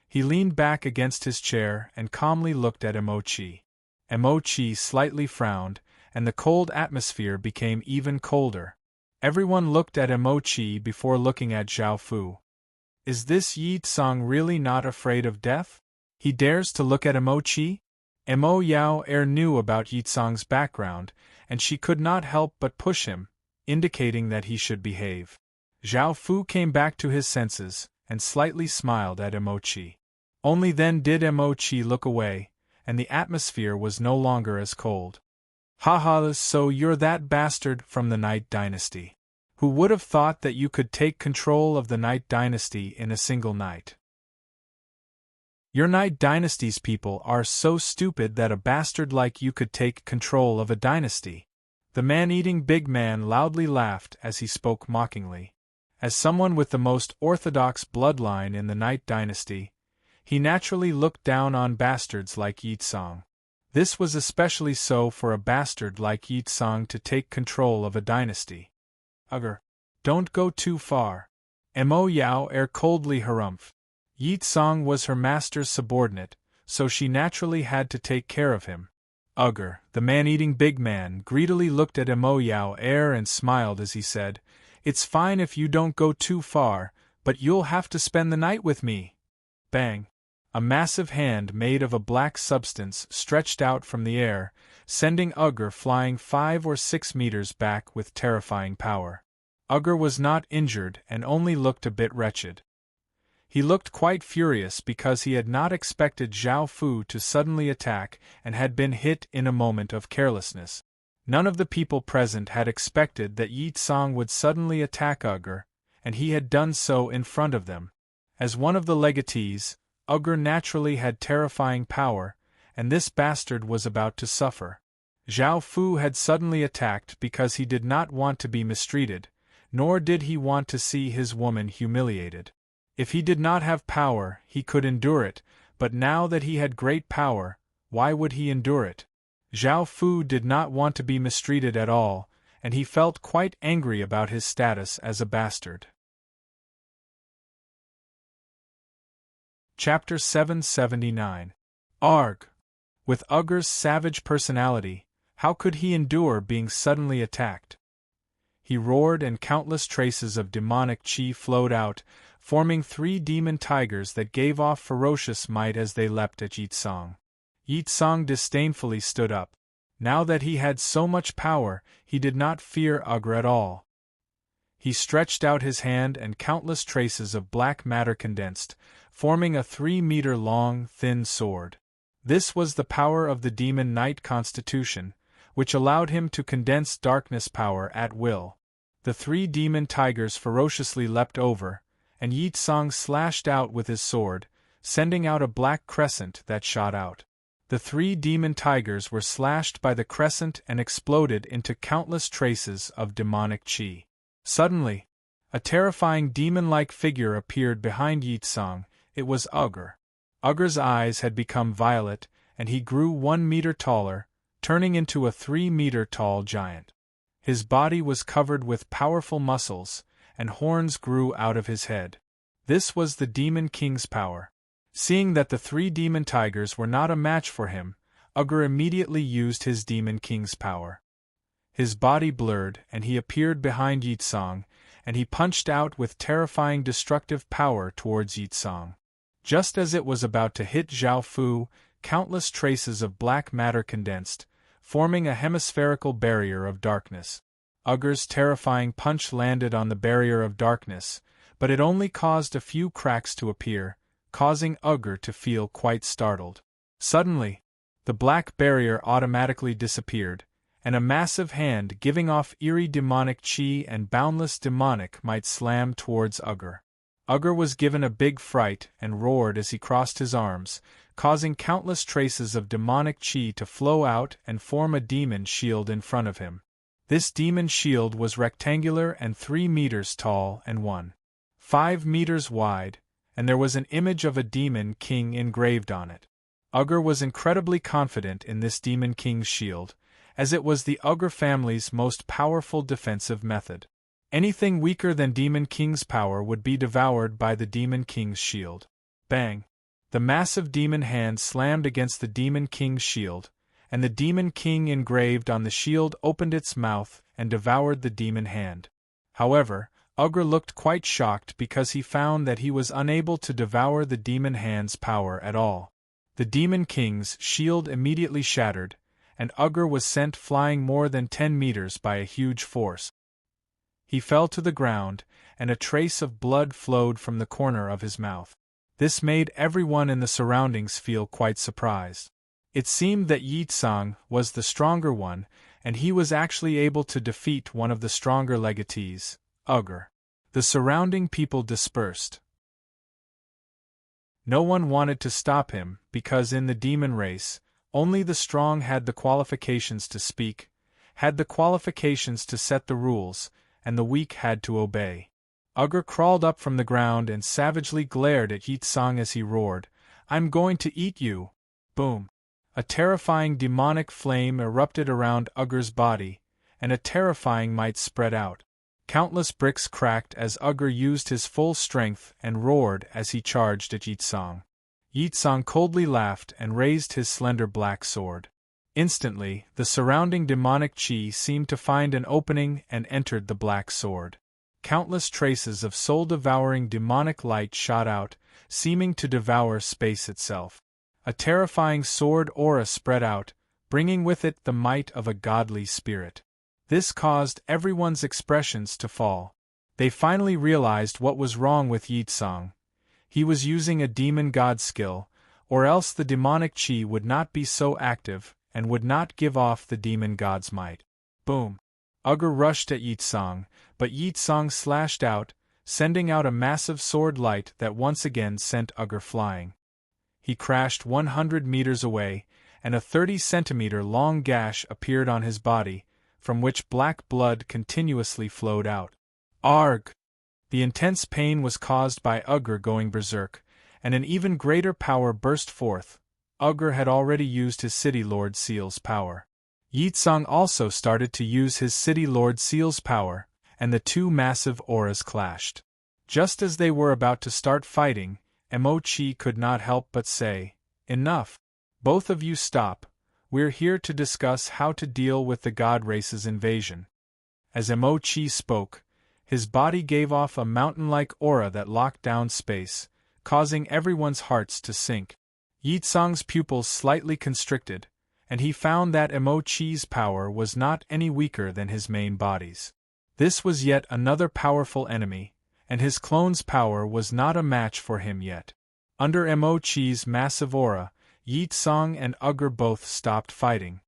He leaned back against his chair and calmly looked at Emochi. Emochi slightly frowned, and the cold atmosphere became even colder. Everyone looked at Emochi before looking at Zhao Fu. Is this Yi Tsang really not afraid of death? He dares to look at Emochi? Emo Yao knew about Yi Tsang's background, and she could not help but push him, indicating that he should behave. Zhao Fu came back to his senses, and slightly smiled at Emochi. Only then did Emochi look away, and the atmosphere was no longer as cold. Haha, so you're that bastard from the Night Dynasty. Who would have thought that you could take control of the Night Dynasty in a single night? Your Night Dynasty's people are so stupid that a bastard like you could take control of a dynasty. The man-eating big man loudly laughed as he spoke mockingly. As someone with the most orthodox bloodline in the Night Dynasty, he naturally looked down on bastards like Yi Tsang. This was especially so for a bastard like Yi Tsang to take control of a dynasty. Ugh, don't go too far. Mo Yao coldly harumphed. Yi Tsang was her master's subordinate, so she naturally had to take care of him. Ugh, the man-eating big man greedily looked at Mo Yao and smiled as he said, "It's fine if you don't go too far, but you'll have to spend the night with me." Bang! A massive hand made of a black substance stretched out from the air, sending Ugr flying 5 or 6 meters back with terrifying power. Ugr was not injured and only looked a bit wretched. He looked quite furious because he had not expected Zhao Fu to suddenly attack and had been hit in a moment of carelessness. None of the people present had expected that Yi Tsang would suddenly attack Ugr, and he had done so in front of them. As one of the legatees, Ugr naturally had terrifying power, and this bastard was about to suffer. Zhao Fu had suddenly attacked because he did not want to be mistreated, nor did he want to see his woman humiliated. If he did not have power, he could endure it, but now that he had great power, why would he endure it? Zhao Fu did not want to be mistreated at all, and he felt quite angry about his status as a bastard. Chapter 779. Arg! With Ugr's savage personality, how could he endure being suddenly attacked? He roared and countless traces of demonic chi flowed out, forming 3 demon tigers that gave off ferocious might as they leapt at Yi Tsang. Yi Tsang disdainfully stood up. Now that he had so much power, he did not fear Ugr at all. He stretched out his hand and countless traces of black matter condensed, forming a 3-meter-long, thin sword. This was the power of the demon Night Constitution, which allowed him to condense darkness power at will. The 3 demon tigers ferociously leapt over, and Yi Tsang slashed out with his sword, sending out a black crescent that shot out. The three demon tigers were slashed by the crescent and exploded into countless traces of demonic qi. Suddenly, a terrifying demon-like figure appeared behind Yi Tsang. It was Ugr. Ugr's eyes had become violet, and he grew 1 meter taller, turning into a 3-meter-tall giant. His body was covered with powerful muscles, and horns grew out of his head. This was the Demon King's power. Seeing that the three demon tigers were not a match for him, Ugr immediately used his Demon King's power. His body blurred, and he appeared behind Yi Tsang, and he punched out with terrifying destructive power towards Yi Tsang. Just as it was about to hit Zhao Fu, countless traces of black matter condensed, forming a hemispherical barrier of darkness. Ugr's terrifying punch landed on the barrier of darkness, but it only caused a few cracks to appear, causing Ugr to feel quite startled. Suddenly, the black barrier automatically disappeared, and a massive hand giving off eerie demonic qi and boundless demonic might slammed towards Ugr. Ugr was given a big fright and roared as he crossed his arms, causing countless traces of demonic qi to flow out and form a demon shield in front of him. This demon shield was rectangular and 3 meters tall and 1.5 meters wide, and there was an image of a demon king engraved on it. Ugr was incredibly confident in this Demon King's shield, as it was the Ugr family's most powerful defensive method. Anything weaker than Demon King's power would be devoured by the Demon King's shield. Bang! The massive demon hand slammed against the Demon King's shield, and the Demon King engraved on the shield opened its mouth and devoured the demon hand. However, Ugr looked quite shocked because he found that he was unable to devour the demon hand's power at all. The Demon King's shield immediately shattered, and Ugr was sent flying more than 10 meters by a huge force. He fell to the ground, and a trace of blood flowed from the corner of his mouth. This made everyone in the surroundings feel quite surprised. It seemed that Yi Tsang was the stronger one, and he was actually able to defeat one of the stronger legatees, Ugr. The surrounding people dispersed. No one wanted to stop him, because in the demon race, only the strong had the qualifications to speak, had the qualifications to set the rules, and the weak had to obey. Ugr crawled up from the ground and savagely glared at Yi Tsang as he roared, "I'm going to eat you!" Boom! A terrifying demonic flame erupted around Ugr's body, and a terrifying might spread out. Countless bricks cracked as Ugr used his full strength and roared as he charged at Yi Tsang. Yi Tsang coldly laughed and raised his slender black sword. Instantly, the surrounding demonic qi seemed to find an opening and entered the black sword. Countless traces of soul-devouring demonic light shot out, seeming to devour space itself. A terrifying sword aura spread out, bringing with it the might of a godly spirit. This caused everyone's expressions to fall. They finally realized what was wrong with Yi Tsang. He was using a demon god skill, or else the demonic qi would not be so active and would not give off the demon god's might. Boom! Ugr rushed at Yi Tsang, but Yi Tsang slashed out, sending out a massive sword light that once again sent Ugr flying. He crashed 100 meters away, and a 30-centimeter-long gash appeared on his body, from which black blood continuously flowed out. Arg! The intense pain was caused by Ugr going berserk, and an even greater power burst forth. Ugr had already used his City Lord Seal's power. Yi Tsang also started to use his City Lord Seal's power, and the two massive auras clashed. Just as they were about to start fighting, Mo Chi could not help but say, "Enough. Both of you stop. We're here to discuss how to deal with the God Race's invasion." As Mo Chi spoke, his body gave off a mountain-like aura that locked down space, causing everyone's hearts to sink. Yi Tsang's pupils slightly constricted, and he found that Mo Chi's power was not any weaker than his main body's. This was yet another powerful enemy, and his clone's power was not a match for him yet. Under Mo Chi's massive aura, Yi Tsang and Ugr both stopped fighting.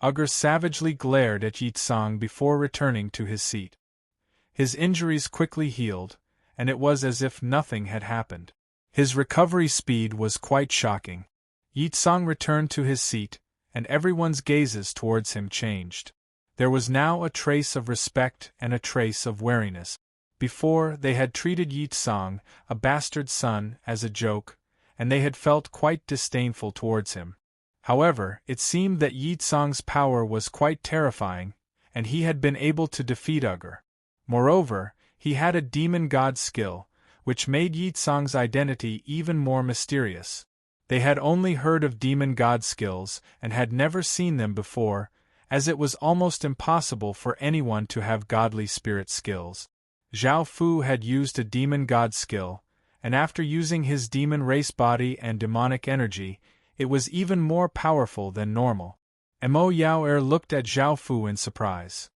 Ugr savagely glared at Yi Tsang before returning to his seat. His injuries quickly healed, and it was as if nothing had happened. His recovery speed was quite shocking. Yi Tsang returned to his seat, and everyone's gazes towards him changed. There was now a trace of respect and a trace of wariness. Before, they had treated Yi Tsang, a bastard son, as a joke, and they had felt quite disdainful towards him. However, it seemed that Yi Tsang's power was quite terrifying, and he had been able to defeat Ugur. Moreover, he had a demon god skill, which made Yi Tsang's identity even more mysterious. They had only heard of demon god skills and had never seen them before, as it was almost impossible for anyone to have godly spirit skills. Zhao Fu had used a demon god skill, and after using his demon race body and demonic energy, it was even more powerful than normal. Mo Yao looked at Zhao Fu in surprise.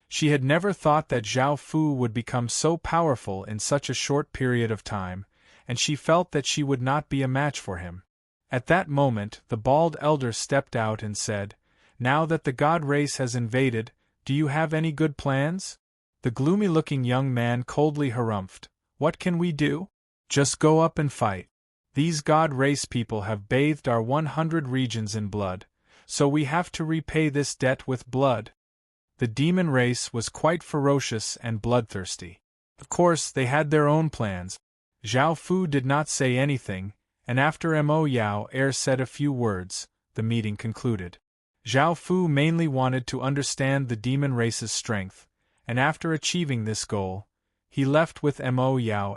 She had never thought that Zhao Fu would become so powerful in such a short period of time, and she felt that she would not be a match for him. At that moment, the bald elder stepped out and said, "Now that the god race has invaded, do you have any good plans?" The gloomy-looking young man coldly harumphed, "What can we do? Just go up and fight. These god race people have bathed our 100 regions in blood, so we have to repay this debt with blood." The demon race was quite ferocious and bloodthirsty. Of course, they had their own plans. Zhao Fu did not say anything, and after Mo Yao said a few words, the meeting concluded. Zhao Fu mainly wanted to understand the demon race's strength, and after achieving this goal, he left with Mo Yao.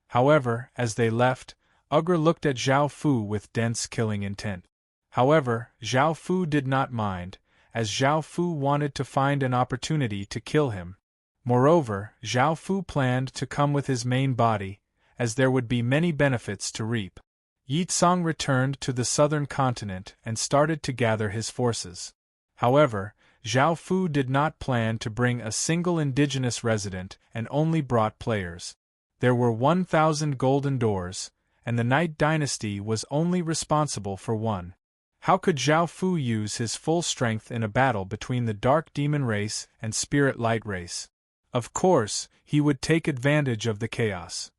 However, as they left, Ugur looked at Zhao Fu with dense killing intent. However, Zhao Fu did not mind, as Zhao Fu wanted to find an opportunity to kill him. Moreover, Zhao Fu planned to come with his main body, as there would be many benefits to reap. Yi Tsang returned to the southern continent and started to gather his forces. However, Zhao Fu did not plan to bring a single indigenous resident and only brought players. There were 1,000 golden doors, and the Night Dynasty was only responsible for one. How could Zhao Fu use his full strength in a battle between the Dark Demon race and Spirit Light race? Of course, he would take advantage of the chaos.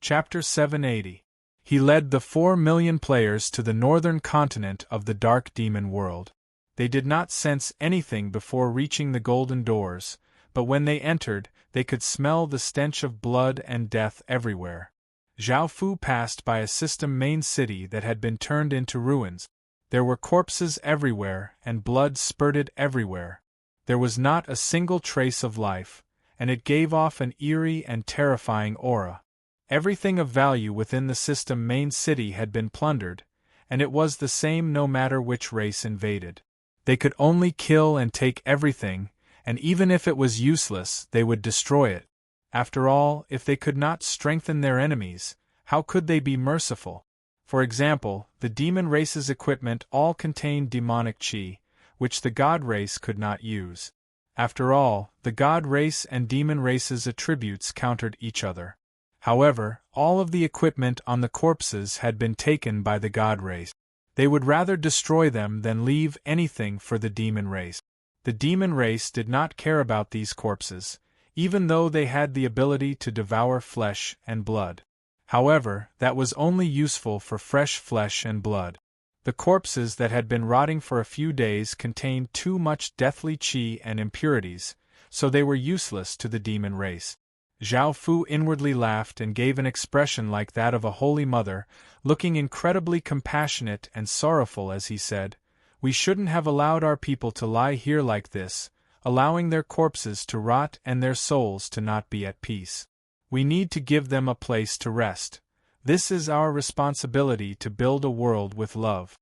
Chapter 780. He led the 4 million players to the northern continent of the Dark Demon world. They did not sense anything before reaching the golden doors, but when they entered, they could smell the stench of blood and death everywhere. Zhao Fu passed by a system main city that had been turned into ruins. There were corpses everywhere and blood spurted everywhere. There was not a single trace of life, and it gave off an eerie and terrifying aura. Everything of value within the system main city had been plundered, and it was the same no matter which race invaded. They could only kill and take everything, and even if it was useless, they would destroy it. After all, if they could not strengthen their enemies, how could they be merciful? For example, the demon race's equipment all contained demonic chi, which the god race could not use. After all, the god race and demon race's attributes countered each other. However, all of the equipment on the corpses had been taken by the god race. They would rather destroy them than leave anything for the demon race. The demon race did not care about these corpses, even though they had the ability to devour flesh and blood. However, that was only useful for fresh flesh and blood. The corpses that had been rotting for a few days contained too much deathly chi and impurities, so they were useless to the demon race. Zhao Fu inwardly laughed and gave an expression like that of a holy mother, looking incredibly compassionate and sorrowful as he said, "We shouldn't have allowed our people to lie here like this, allowing their corpses to rot and their souls to not be at peace. We need to give them a place to rest. This is our responsibility to build a world with love.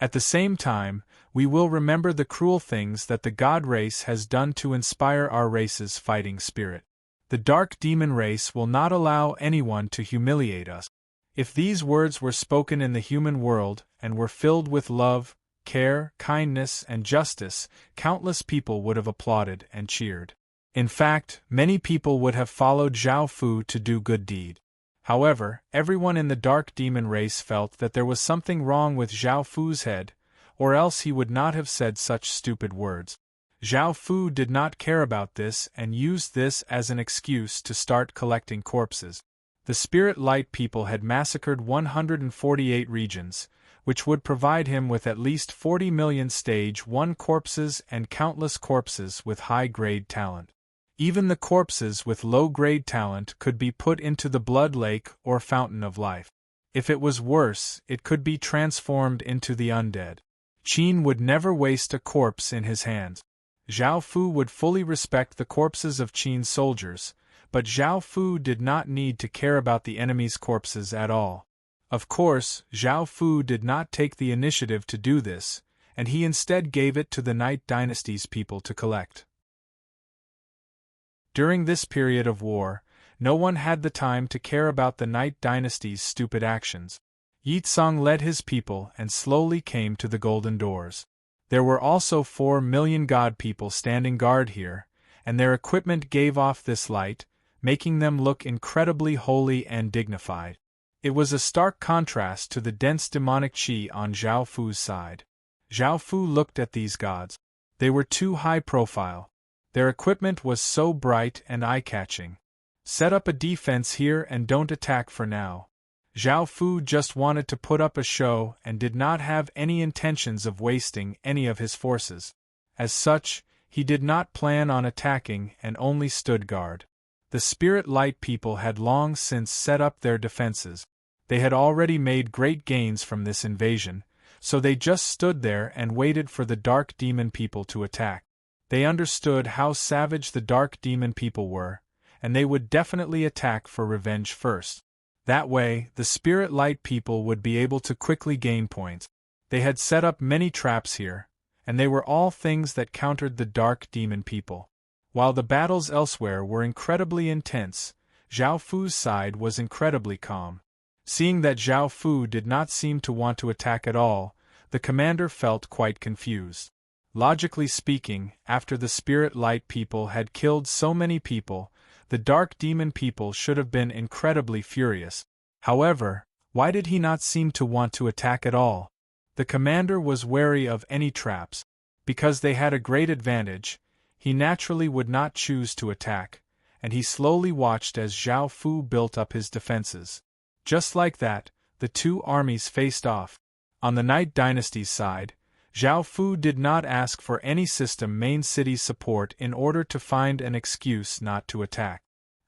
At the same time, we will remember the cruel things that the god race has done to inspire our race's fighting spirit. The dark demon race will not allow anyone to humiliate us." If these words were spoken in the human world and were filled with love, care, kindness, and justice, countless people would have applauded and cheered. In fact, many people would have followed Zhao Fu to do good deed. However, everyone in the dark demon race felt that there was something wrong with Zhao Fu's head, or else he would not have said such stupid words. Zhao Fu did not care about this and used this as an excuse to start collecting corpses. The Spirit Light people had massacred 148 regions, which would provide him with at least 40 million Stage 1 corpses and countless corpses with high-grade talent. Even the corpses with low-grade talent could be put into the Blood Lake or Fountain of Life. If it was worse, it could be transformed into the undead. Qin would never waste a corpse in his hands. Zhao Fu would fully respect the corpses of Qin's soldiers, but Zhao Fu did not need to care about the enemy's corpses at all. Of course, Zhao Fu did not take the initiative to do this, and he instead gave it to the Night Dynasty's people to collect. During this period of war, no one had the time to care about the Night Dynasty's stupid actions. Yizong led his people and slowly came to the golden doors. There were also 4 million god people standing guard here, and their equipment gave off this light, making them look incredibly holy and dignified. It was a stark contrast to the dense demonic qi on Zhao Fu's side. Zhao Fu looked at these gods. They were too high profile. Their equipment was so bright and eye-catching. Set up a defense here and don't attack for now. Zhao Fu just wanted to put up a show and did not have any intentions of wasting any of his forces. As such, he did not plan on attacking and only stood guard. The Spirit Light people had long since set up their defenses. They had already made great gains from this invasion, so they just stood there and waited for the Dark Demon people to attack. They understood how savage the Dark Demon people were, and they would definitely attack for revenge first. That way, the Spirit Light people would be able to quickly gain points. They had set up many traps here, and they were all things that countered the Dark Demon people. While the battles elsewhere were incredibly intense, Zhao Fu's side was incredibly calm. Seeing that Zhao Fu did not seem to want to attack at all, the commander felt quite confused. Logically speaking, after the Spirit Light people had killed so many people, the Dark Demon people should have been incredibly furious. However, why did he not seem to want to attack at all? The commander was wary of any traps. Because they had a great advantage, he naturally would not choose to attack, and he slowly watched as Zhao Fu built up his defenses. Just like that, the two armies faced off. On the Night Dynasty's side, Zhao Fu did not ask for any system main city support in order to find an excuse not to attack.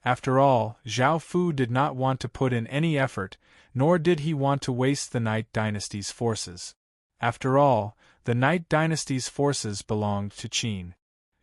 After all, Zhao Fu did not want to put in any effort, nor did he want to waste the Night Dynasty's forces. After all, the Night Dynasty's forces belonged to Qin.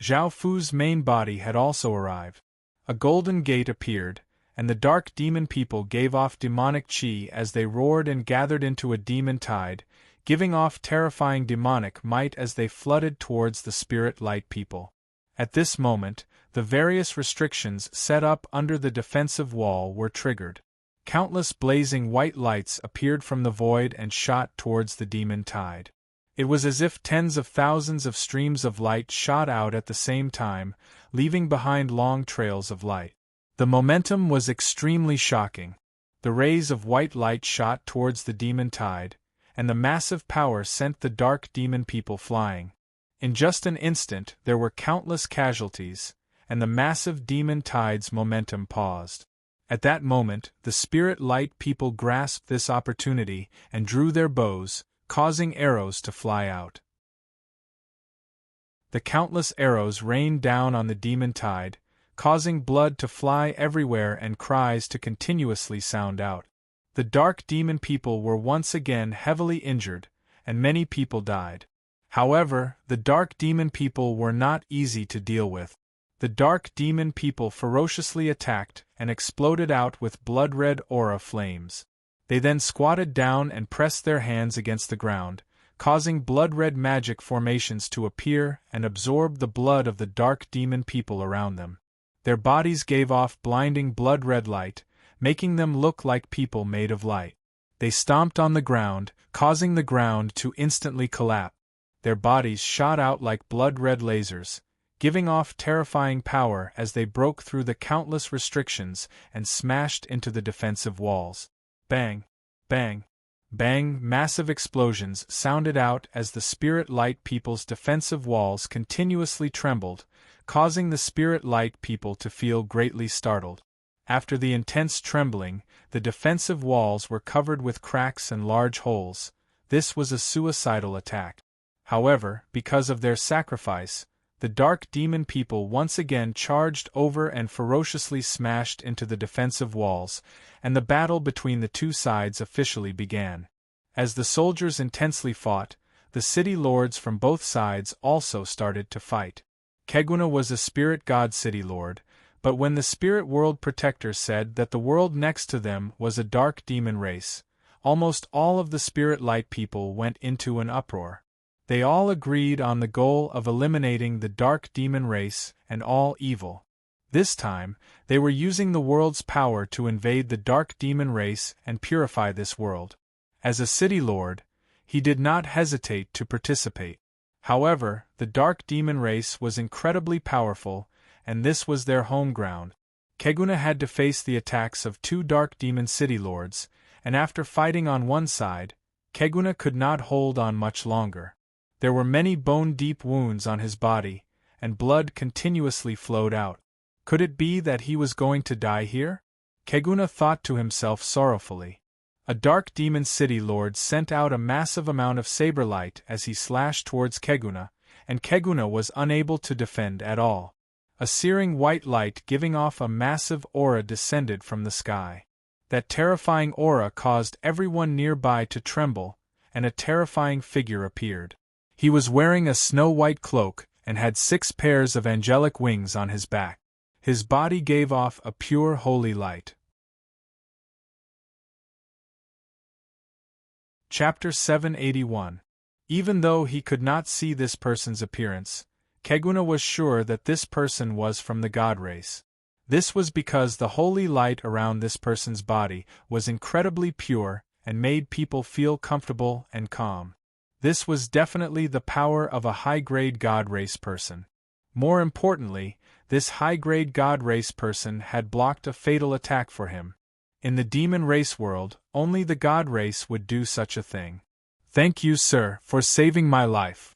Zhao Fu's main body had also arrived. A golden gate appeared, and the Dark Demon people gave off demonic qi as they roared and gathered into a demon tide, giving off terrifying demonic might as they flooded towards the Spirit Light people. At this moment, the various restrictions set up under the defensive wall were triggered. Countless blazing white lights appeared from the void and shot towards the demon tide. It was as if tens of thousands of streams of light shot out at the same time, leaving behind long trails of light. The momentum was extremely shocking. The rays of white light shot towards the demon tide, and the massive power sent the Dark Demon people flying. In just an instant there were countless casualties, and the massive demon tide's momentum paused. At that moment, the Spirit Light people grasped this opportunity and drew their bows, causing arrows to fly out. The countless arrows rained down on the demon tide, causing blood to fly everywhere and cries to continuously sound out. The Dark Demon people were once again heavily injured, and many people died. However, the Dark Demon people were not easy to deal with. The Dark Demon people ferociously attacked and exploded out with blood-red aura flames. They then squatted down and pressed their hands against the ground, causing blood-red magic formations to appear and absorb the blood of the Dark Demon people around them. Their bodies gave off blinding blood-red light, making them look like people made of light. They stomped on the ground, causing the ground to instantly collapse. Their bodies shot out like blood-red lasers, giving off terrifying power as they broke through the countless restrictions and smashed into the defensive walls. Bang! Bang! Bang! Massive explosions sounded out as the Spirit Light People's defensive walls continuously trembled, causing the Spirit Light People to feel greatly startled. After the intense trembling, the defensive walls were covered with cracks and large holes. This was a suicidal attack. However, because of their sacrifice, the Dark Demon People once again charged over and ferociously smashed into the defensive walls, and the battle between the two sides officially began. As the soldiers intensely fought, the city lords from both sides also started to fight. Keguna was a spirit god city lord, but when the Spirit World Protector said that the world next to them was a dark demon race, almost all of the Spirit Light People went into an uproar. They all agreed on the goal of eliminating the dark demon race and all evil. This time, they were using the world's power to invade the dark demon race and purify this world. As a city lord, he did not hesitate to participate. However, the dark demon race was incredibly powerful, and this was their home ground. Keguna had to face the attacks of two dark demon city lords, and after fighting on one side, Keguna could not hold on much longer. There were many bone-deep wounds on his body, and blood continuously flowed out. Could it be that he was going to die here? Keguna thought to himself sorrowfully. A dark demon city lord sent out a massive amount of saber light as he slashed towards Keguna, and Keguna was unable to defend at all. A searing white light giving off a massive aura descended from the sky. That terrifying aura caused everyone nearby to tremble, and a terrifying figure appeared. He was wearing a snow-white cloak and had 6 pairs of angelic wings on his back. His body gave off a pure holy light. Chapter 781. Even though he could not see this person's appearance, Keguna was sure that this person was from the god race. This was because the holy light around this person's body was incredibly pure and made people feel comfortable and calm. This was definitely the power of a high-grade god race person. More importantly, this high-grade god race person had blocked a fatal attack for him. In the demon race world, only the god race would do such a thing. "Thank you, sir, for saving my life."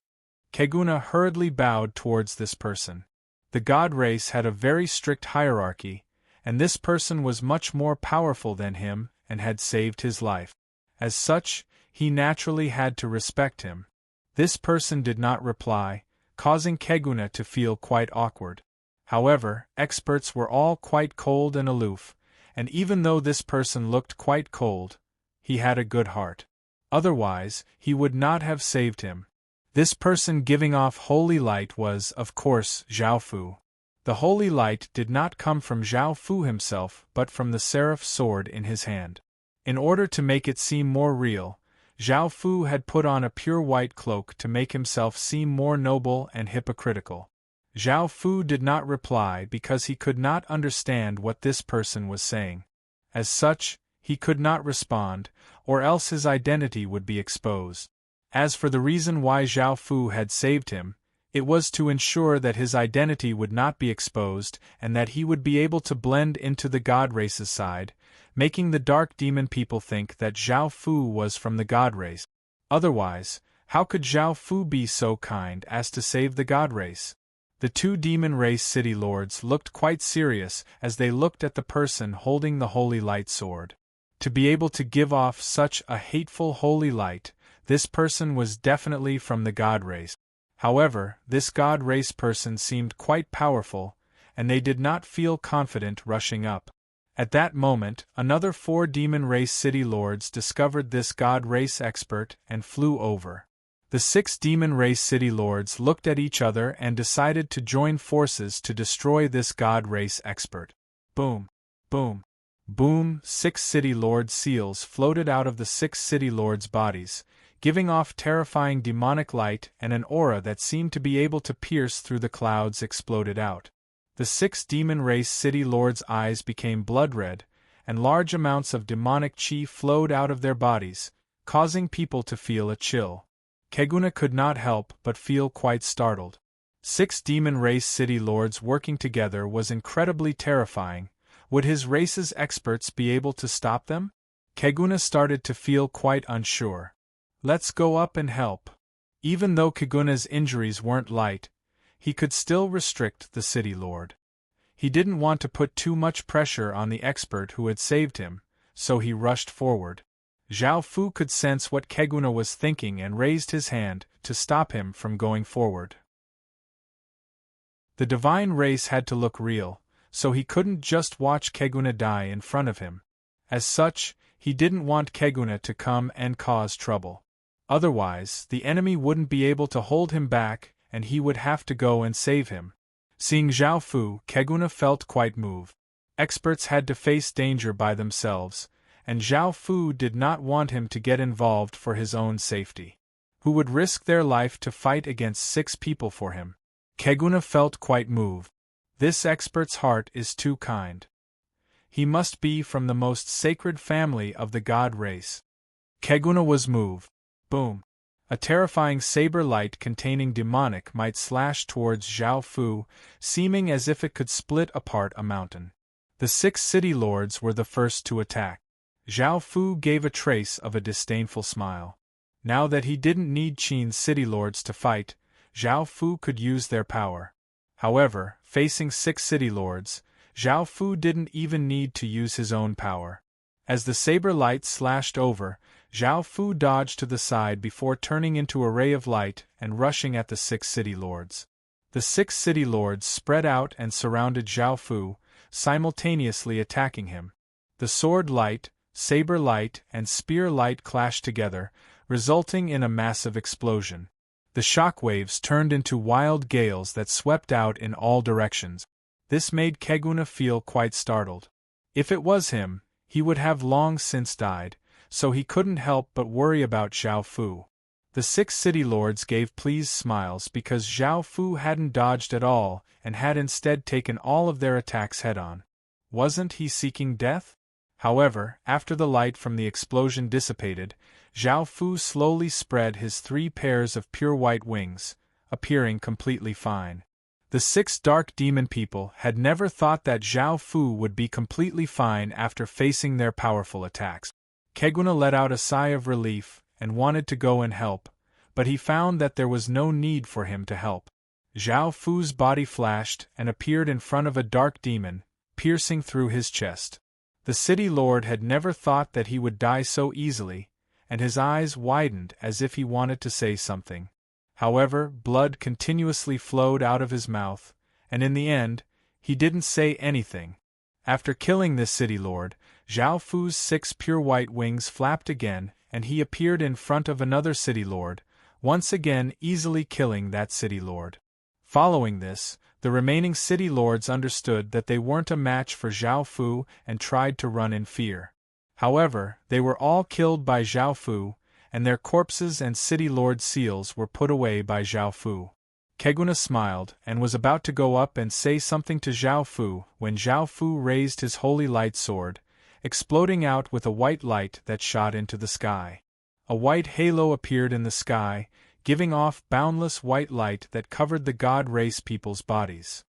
Keguna hurriedly bowed towards this person. The god race had a very strict hierarchy, and this person was much more powerful than him and had saved his life. As such, he naturally had to respect him. This person did not reply, causing Keguna to feel quite awkward. However, experts were all quite cold and aloof, and even though this person looked quite cold, he had a good heart. Otherwise, he would not have saved him. This person giving off holy light was, of course, Zhao Fu. The holy light did not come from Zhao Fu himself but from the seraph sword in his hand. In order to make it seem more real, Zhao Fu had put on a pure white cloak to make himself seem more noble and hypocritical. Zhao Fu did not reply because he could not understand what this person was saying. As such, he could not respond, or else his identity would be exposed. As for the reason why Zhao Fu had saved him, it was to ensure that his identity would not be exposed and that he would be able to blend into the god race's side, making the dark demon people think that Zhao Fu was from the god race. Otherwise, how could Zhao Fu be so kind as to save the god race? The two demon race city lords looked quite serious as they looked at the person holding the holy light sword. To be able to give off such a hateful holy light, this person was definitely from the god race. However, this god race person seemed quite powerful, and they did not feel confident rushing up. At that moment, another 4 demon race city lords discovered this god race expert and flew over. The 6 demon race city lords looked at each other and decided to join forces to destroy this god race expert. Boom! Boom! Boom! 6 city lord seals floated out of the 6 city lords' bodies, giving off terrifying demonic light, and an aura that seemed to be able to pierce through the clouds exploded out. The 6 demon race city lords' eyes became blood-red, and large amounts of demonic chi flowed out of their bodies, causing people to feel a chill. Keguna could not help but feel quite startled. 6 demon race city lords working together was incredibly terrifying. Would his race's experts be able to stop them? Keguna started to feel quite unsure. Let's go up and help. Even though Keguna's injuries weren't light, he could still restrict the city lord. He didn't want to put too much pressure on the expert who had saved him, so he rushed forward. Zhao Fu could sense what Keguna was thinking and raised his hand to stop him from going forward. The divine race had to look real, so he couldn't just watch Keguna die in front of him. As such, he didn't want Keguna to come and cause trouble. Otherwise, the enemy wouldn't be able to hold him back and he would have to go and save him. Seeing Zhao Fu, Keguna felt quite moved. Experts had to face danger by themselves, and Zhao Fu did not want him to get involved for his own safety. Who would risk their life to fight against 6 people for him? Keguna felt quite moved. This expert's heart is too kind. He must be from the most sacred family of the god race. Keguna was moved. Boom! A terrifying saber light containing demonic might slashed towards Zhao Fu, seeming as if it could split apart a mountain. The 6 city lords were the first to attack. Zhao Fu gave a trace of a disdainful smile. Now that he didn't need Qin's city lords to fight, Zhao Fu could use their power. However, facing 6 city lords, Zhao Fu didn't even need to use his own power. As the saber light slashed over, Zhao Fu dodged to the side before turning into a ray of light and rushing at the 6 city lords. The 6 city lords spread out and surrounded Zhao Fu, simultaneously attacking him. The sword light, saber light, and spear light clashed together, resulting in a massive explosion. The shockwaves turned into wild gales that swept out in all directions. This made Keguna feel quite startled. If it was him, he would have long since died, so he couldn't help but worry about Zhao Fu. The 6 city lords gave pleased smiles because Zhao Fu hadn't dodged at all and had instead taken all of their attacks head-on. Wasn't he seeking death? However, after the light from the explosion dissipated, Zhao Fu slowly spread his 3 pairs of pure white wings, appearing completely fine. The 6 dark demon people had never thought that Zhao Fu would be completely fine after facing their powerful attacks. Keguna let out a sigh of relief and wanted to go and help, but he found that there was no need for him to help. Zhao Fu's body flashed and appeared in front of a dark demon, piercing through his chest. The city lord had never thought that he would die so easily, and his eyes widened as if he wanted to say something. However, blood continuously flowed out of his mouth, and in the end, he didn't say anything. After killing this city lord, Zhao Fu's 6 pure white wings flapped again, and he appeared in front of another city lord, once again easily killing that city lord. Following this, the remaining city lords understood that they weren't a match for Zhao Fu and tried to run in fear. However, they were all killed by Zhao Fu, and their corpses and city lord seals were put away by Zhao Fu. Keguna smiled and was about to go up and say something to Zhao Fu when Zhao Fu raised his holy light sword, exploding out with a white light that shot into the sky. A white halo appeared in the sky, giving off boundless white light that covered the god race people's bodies.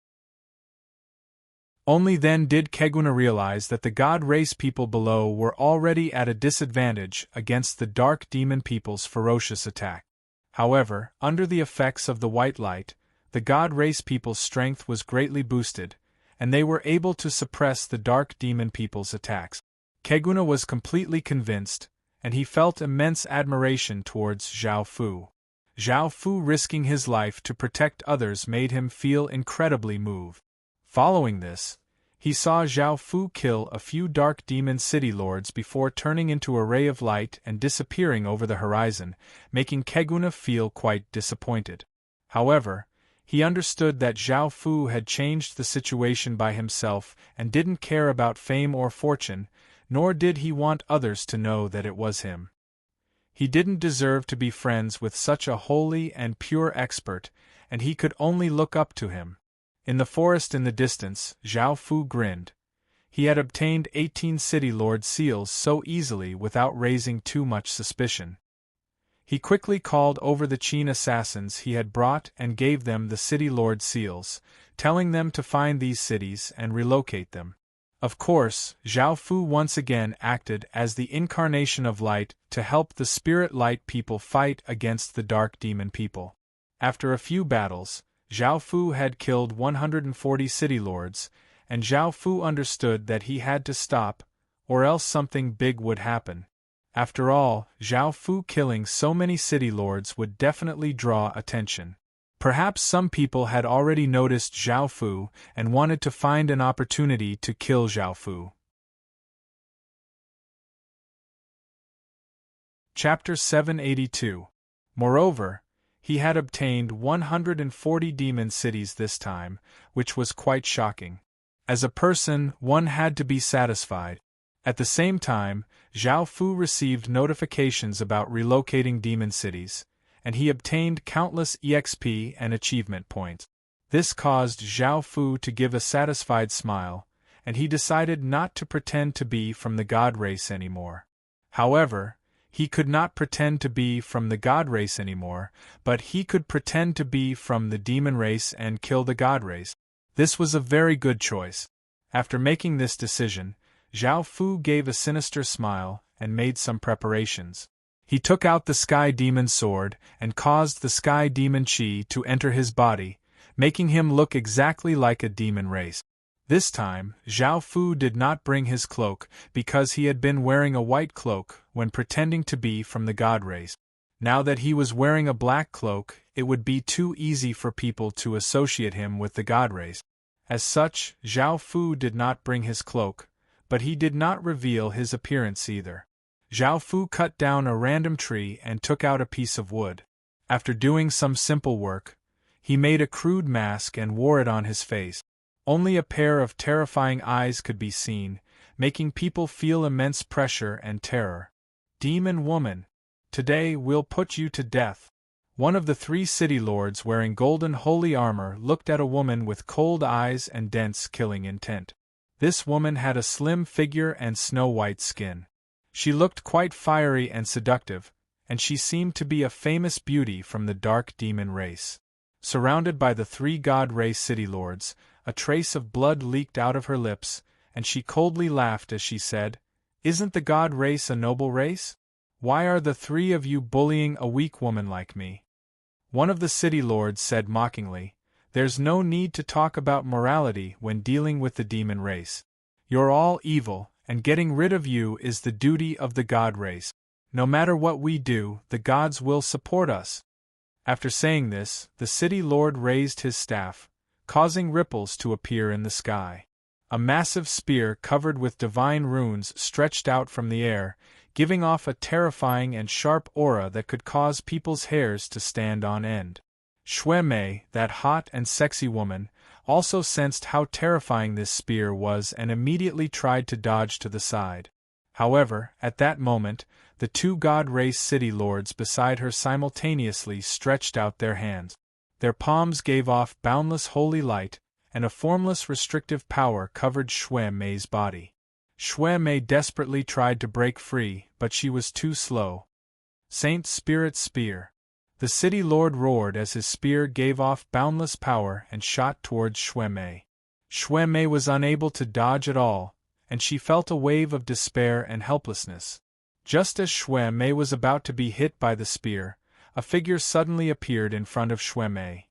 Only then did Keguna realize that the god race people below were already at a disadvantage against the dark demon people's ferocious attack. However, under the effects of the white light, the god race people's strength was greatly boosted, and they were able to suppress the dark demon people's attacks. Keguna was completely convinced, and he felt immense admiration towards Zhao Fu. Zhao Fu risking his life to protect others made him feel incredibly moved. Following this, he saw Zhao Fu kill a few dark demon city lords before turning into a ray of light and disappearing over the horizon, making Keguna feel quite disappointed. However, he understood that Zhao Fu had changed the situation by himself and didn't care about fame or fortune, nor did he want others to know that it was him. He didn't deserve to be friends with such a holy and pure expert, and he could only look up to him. In the forest in the distance, Zhao Fu grinned. He had obtained 18 city lord seals so easily without raising too much suspicion. He quickly called over the Qin assassins he had brought and gave them the city lord seals, telling them to find these cities and relocate them. Of course, Zhao Fu once again acted as the incarnation of light to help the spirit light people fight against the dark demon people. After a few battles, Zhao Fu had killed 140 city lords, and Zhao Fu understood that he had to stop, or else something big would happen. After all, Zhao Fu killing so many city lords would definitely draw attention. Perhaps some people had already noticed Zhao Fu and wanted to find an opportunity to kill Zhao Fu. Chapter 782. Moreover, he had obtained 140 demon cities this time, which was quite shocking. As a person, one had to be satisfied. At the same time, Zhao Fu received notifications about relocating demon cities, and he obtained countless EXP and achievement points. This caused Zhao Fu to give a satisfied smile, and he decided not to pretend to be from the god race anymore. However, he could not pretend to be from the god race anymore, but he could pretend to be from the demon race and kill the god race. This was a very good choice. After making this decision, Zhao Fu gave a sinister smile and made some preparations. He took out the Sky Demon sword and caused the Sky Demon Chi to enter his body, making him look exactly like a demon race. This time, Zhao Fu did not bring his cloak because he had been wearing a white cloak when pretending to be from the god race. Now that he was wearing a black cloak, it would be too easy for people to associate him with the god race. As such, Zhao Fu did not bring his cloak, but he did not reveal his appearance either. Zhao Fu cut down a random tree and took out a piece of wood. After doing some simple work, he made a crude mask and wore it on his face. Only a pair of terrifying eyes could be seen, making people feel immense pressure and terror. Demon woman, today we'll put you to death. One of the 3 city lords wearing golden holy armor looked at a woman with cold eyes and dense killing intent. This woman had a slim figure and snow-white skin. She looked quite fiery and seductive, and she seemed to be a famous beauty from the dark demon race. Surrounded by the 3 god race city lords, a trace of blood leaked out of her lips, and she coldly laughed as she said, "Isn't the god race a noble race? Why are the 3 of you bullying a weak woman like me?" One of the city lords said mockingly, "There's no need to talk about morality when dealing with the demon race. You're all evil, and getting rid of you is the duty of the god race. No matter what we do, the gods will support us." After saying this, the city lord raised his staff, causing ripples to appear in the sky. A massive spear covered with divine runes stretched out from the air, giving off a terrifying and sharp aura that could cause people's hairs to stand on end. Xue Mei, that hot and sexy woman, also sensed how terrifying this spear was and immediately tried to dodge to the side. However, at that moment, the 2 god race city lords beside her simultaneously stretched out their hands. Their palms gave off boundless holy light, and a formless restrictive power covered Xue Mei's body. Xue Mei desperately tried to break free, but she was too slow. Saint Spirit Spear. The city lord roared as his spear gave off boundless power and shot towards Xue Mei. Xue Mei was unable to dodge at all, and she felt a wave of despair and helplessness. Just as Xue Mei was about to be hit by the spear, a figure suddenly appeared in front of Xue Mei.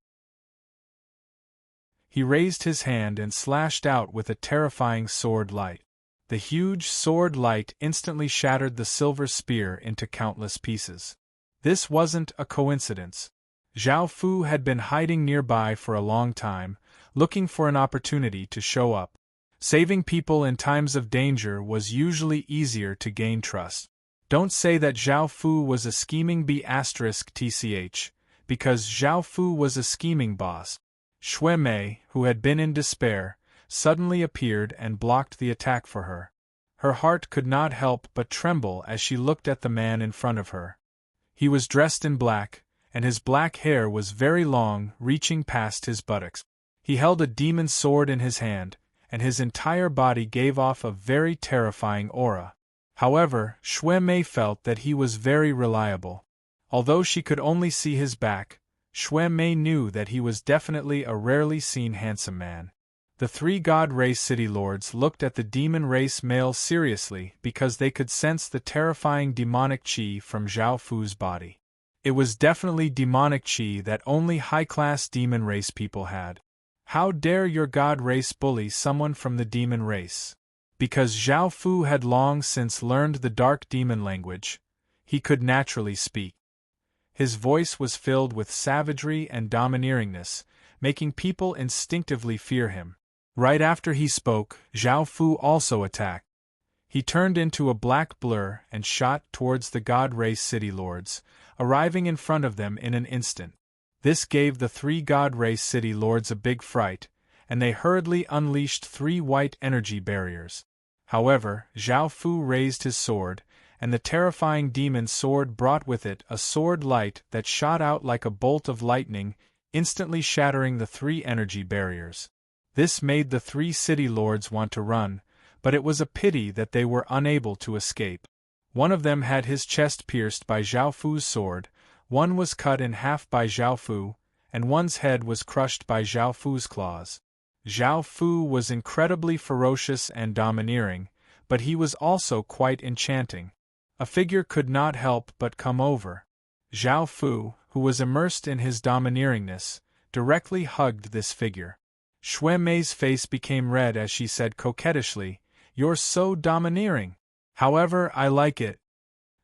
He raised his hand and slashed out with a terrifying sword light. The huge sword light instantly shattered the silver spear into countless pieces. This wasn't a coincidence. Zhao Fu had been hiding nearby for a long time, looking for an opportunity to show up. Saving people in times of danger was usually easier to gain trust. Don't say that Zhao Fu was a scheming B***tch, because Zhao Fu was a scheming boss. Xue Mei, who had been in despair, suddenly appeared and blocked the attack for her. Her heart could not help but tremble as she looked at the man in front of her. He was dressed in black, and his black hair was very long, reaching past his buttocks. He held a demon sword in his hand, and his entire body gave off a very terrifying aura. However, Xue Mei felt that he was very reliable. Although she could only see his back, Xue Mei knew that he was definitely a rarely seen handsome man. The three god race city lords looked at the demon race male seriously because they could sense the terrifying demonic chi from Zhao Fu's body. It was definitely demonic chi that only high-class demon race people had. How dare your god race bully someone from the demon race? Because Zhao Fu had long since learned the dark demon language, he could naturally speak. His voice was filled with savagery and domineeringness, making people instinctively fear him. Right after he spoke, Zhao Fu also attacked. He turned into a black blur and shot towards the god race city lords, arriving in front of them in an instant. This gave the three god race city lords a big fright, and they hurriedly unleashed three white energy barriers. However, Zhao Fu raised his sword, and the terrifying demon sword brought with it a sword light that shot out like a bolt of lightning, instantly shattering the three energy barriers. This made the three city lords want to run, but it was a pity that they were unable to escape. One of them had his chest pierced by Zhao Fu's sword, one was cut in half by Zhao Fu, and one's head was crushed by Zhao Fu's claws. Zhao Fu was incredibly ferocious and domineering, but he was also quite enchanting. A figure could not help but come over. Zhao Fu, who was immersed in his domineeringness, directly hugged this figure. Xue Mei's face became red as she said coquettishly, "You're so domineering. However, I like it."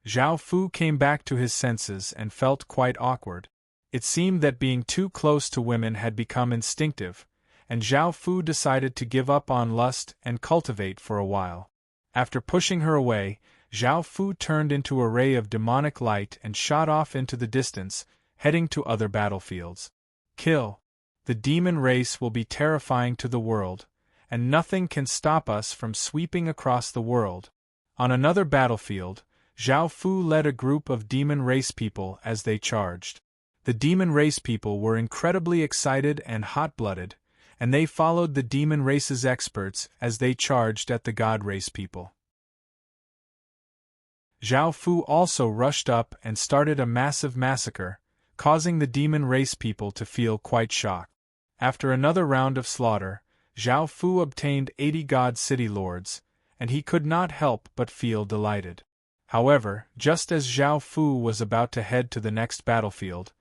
Zhao Fu came back to his senses and felt quite awkward. It seemed that being too close to women had become instinctive, and Zhao Fu decided to give up on lust and cultivate for a while. After pushing her away, Zhao Fu turned into a ray of demonic light and shot off into the distance, heading to other battlefields. Kill. The demon race will be terrifying to the world, and nothing can stop us from sweeping across the world. On another battlefield, Zhao Fu led a group of demon race people as they charged. The demon race people were incredibly excited and hot-blooded, and they followed the demon race's experts as they charged at the god race people. Zhao Fu also rushed up and started a massive massacre, causing the demon race people to feel quite shocked. After another round of slaughter, Zhao Fu obtained 80 god city lords, and he could not help but feel delighted. However, just as Zhao Fu was about to head to the next battlefield,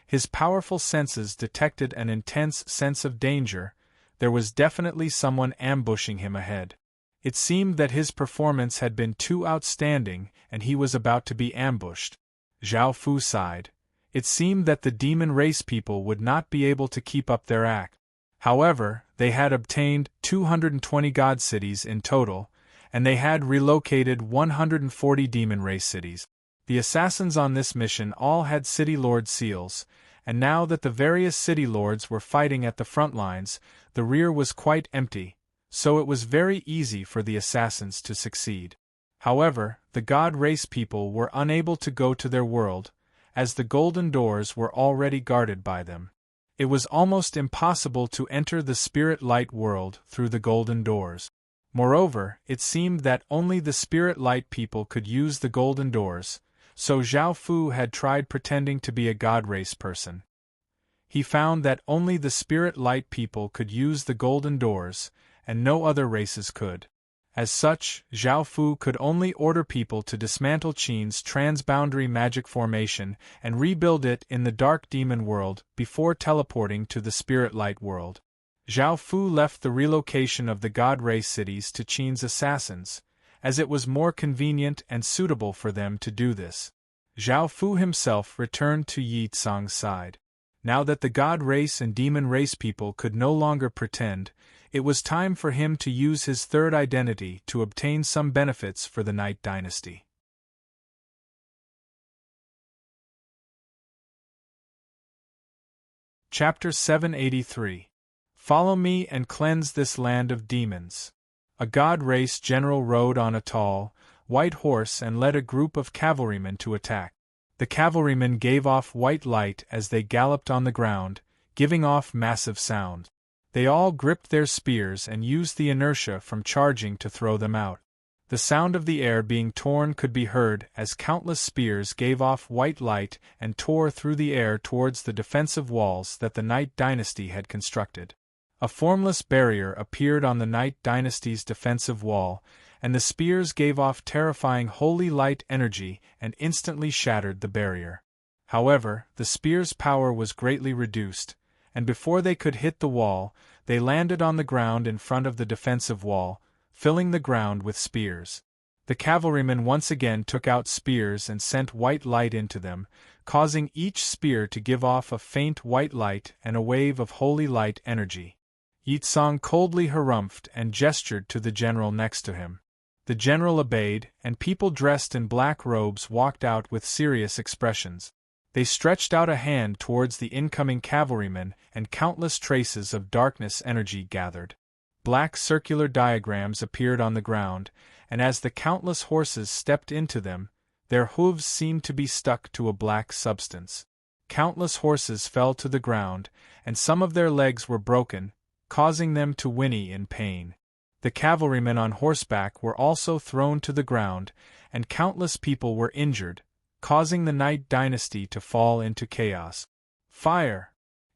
his powerful senses detected an intense sense of danger. There was definitely someone ambushing him ahead. It seemed that his performance had been too outstanding and he was about to be ambushed. Zhao Fu sighed. It seemed that the demon race people would not be able to keep up their act. However, they had obtained 220 god cities in total, and they had relocated 140 demon race cities. The assassins on this mission all had city lord seals, and now that the various city lords were fighting at the front lines, the rear was quite empty, so it was very easy for the assassins to succeed. However, the god race people were unable to go to their world, as the golden doors were already guarded by them. It was almost impossible to enter the spirit light world through the golden doors. Moreover, it seemed that only the spirit light people could use the golden doors, so Zhao Fu had tried pretending to be a god race person. He found that only the spirit light people could use the golden doors, and no other races could. As such, Zhao Fu could only order people to dismantle Qin's transboundary magic formation and rebuild it in the dark demon world before teleporting to the spirit light world. Zhao Fu left the relocation of the god race cities to Qin's assassins, as it was more convenient and suitable for them to do this. Zhao Fu himself returned to Yi Tsang's side. Now that the god race and demon race people could no longer pretend, it was time for him to use his third identity to obtain some benefits for the Night Dynasty. Chapter 783. Follow me and cleanse this land of demons. A god race general rode on a tall, white horse and led a group of cavalrymen to attack. The cavalrymen gave off white light as they galloped on the ground, giving off massive sound. They all gripped their spears and used the inertia from charging to throw them out. The sound of the air being torn could be heard as countless spears gave off white light and tore through the air towards the defensive walls that the Night Dynasty had constructed. A formless barrier appeared on the Night Dynasty's defensive wall, and the spears gave off terrifying holy light energy and instantly shattered the barrier. However, the spears' power was greatly reduced, and before they could hit the wall, they landed on the ground in front of the defensive wall, filling the ground with spears. The cavalrymen once again took out spears and sent white light into them, causing each spear to give off a faint white light and a wave of holy light energy. Yitsong coldly harumphed and gestured to the general next to him. The general obeyed, and people dressed in black robes walked out with serious expressions. They stretched out a hand towards the incoming cavalrymen, and countless traces of darkness energy gathered. Black circular diagrams appeared on the ground, and as the countless horses stepped into them, their hooves seemed to be stuck to a black substance. Countless horses fell to the ground, and some of their legs were broken, causing them to whinny in pain. The cavalrymen on horseback were also thrown to the ground, and countless people were injured, causing the Night Dynasty to fall into chaos. Fire!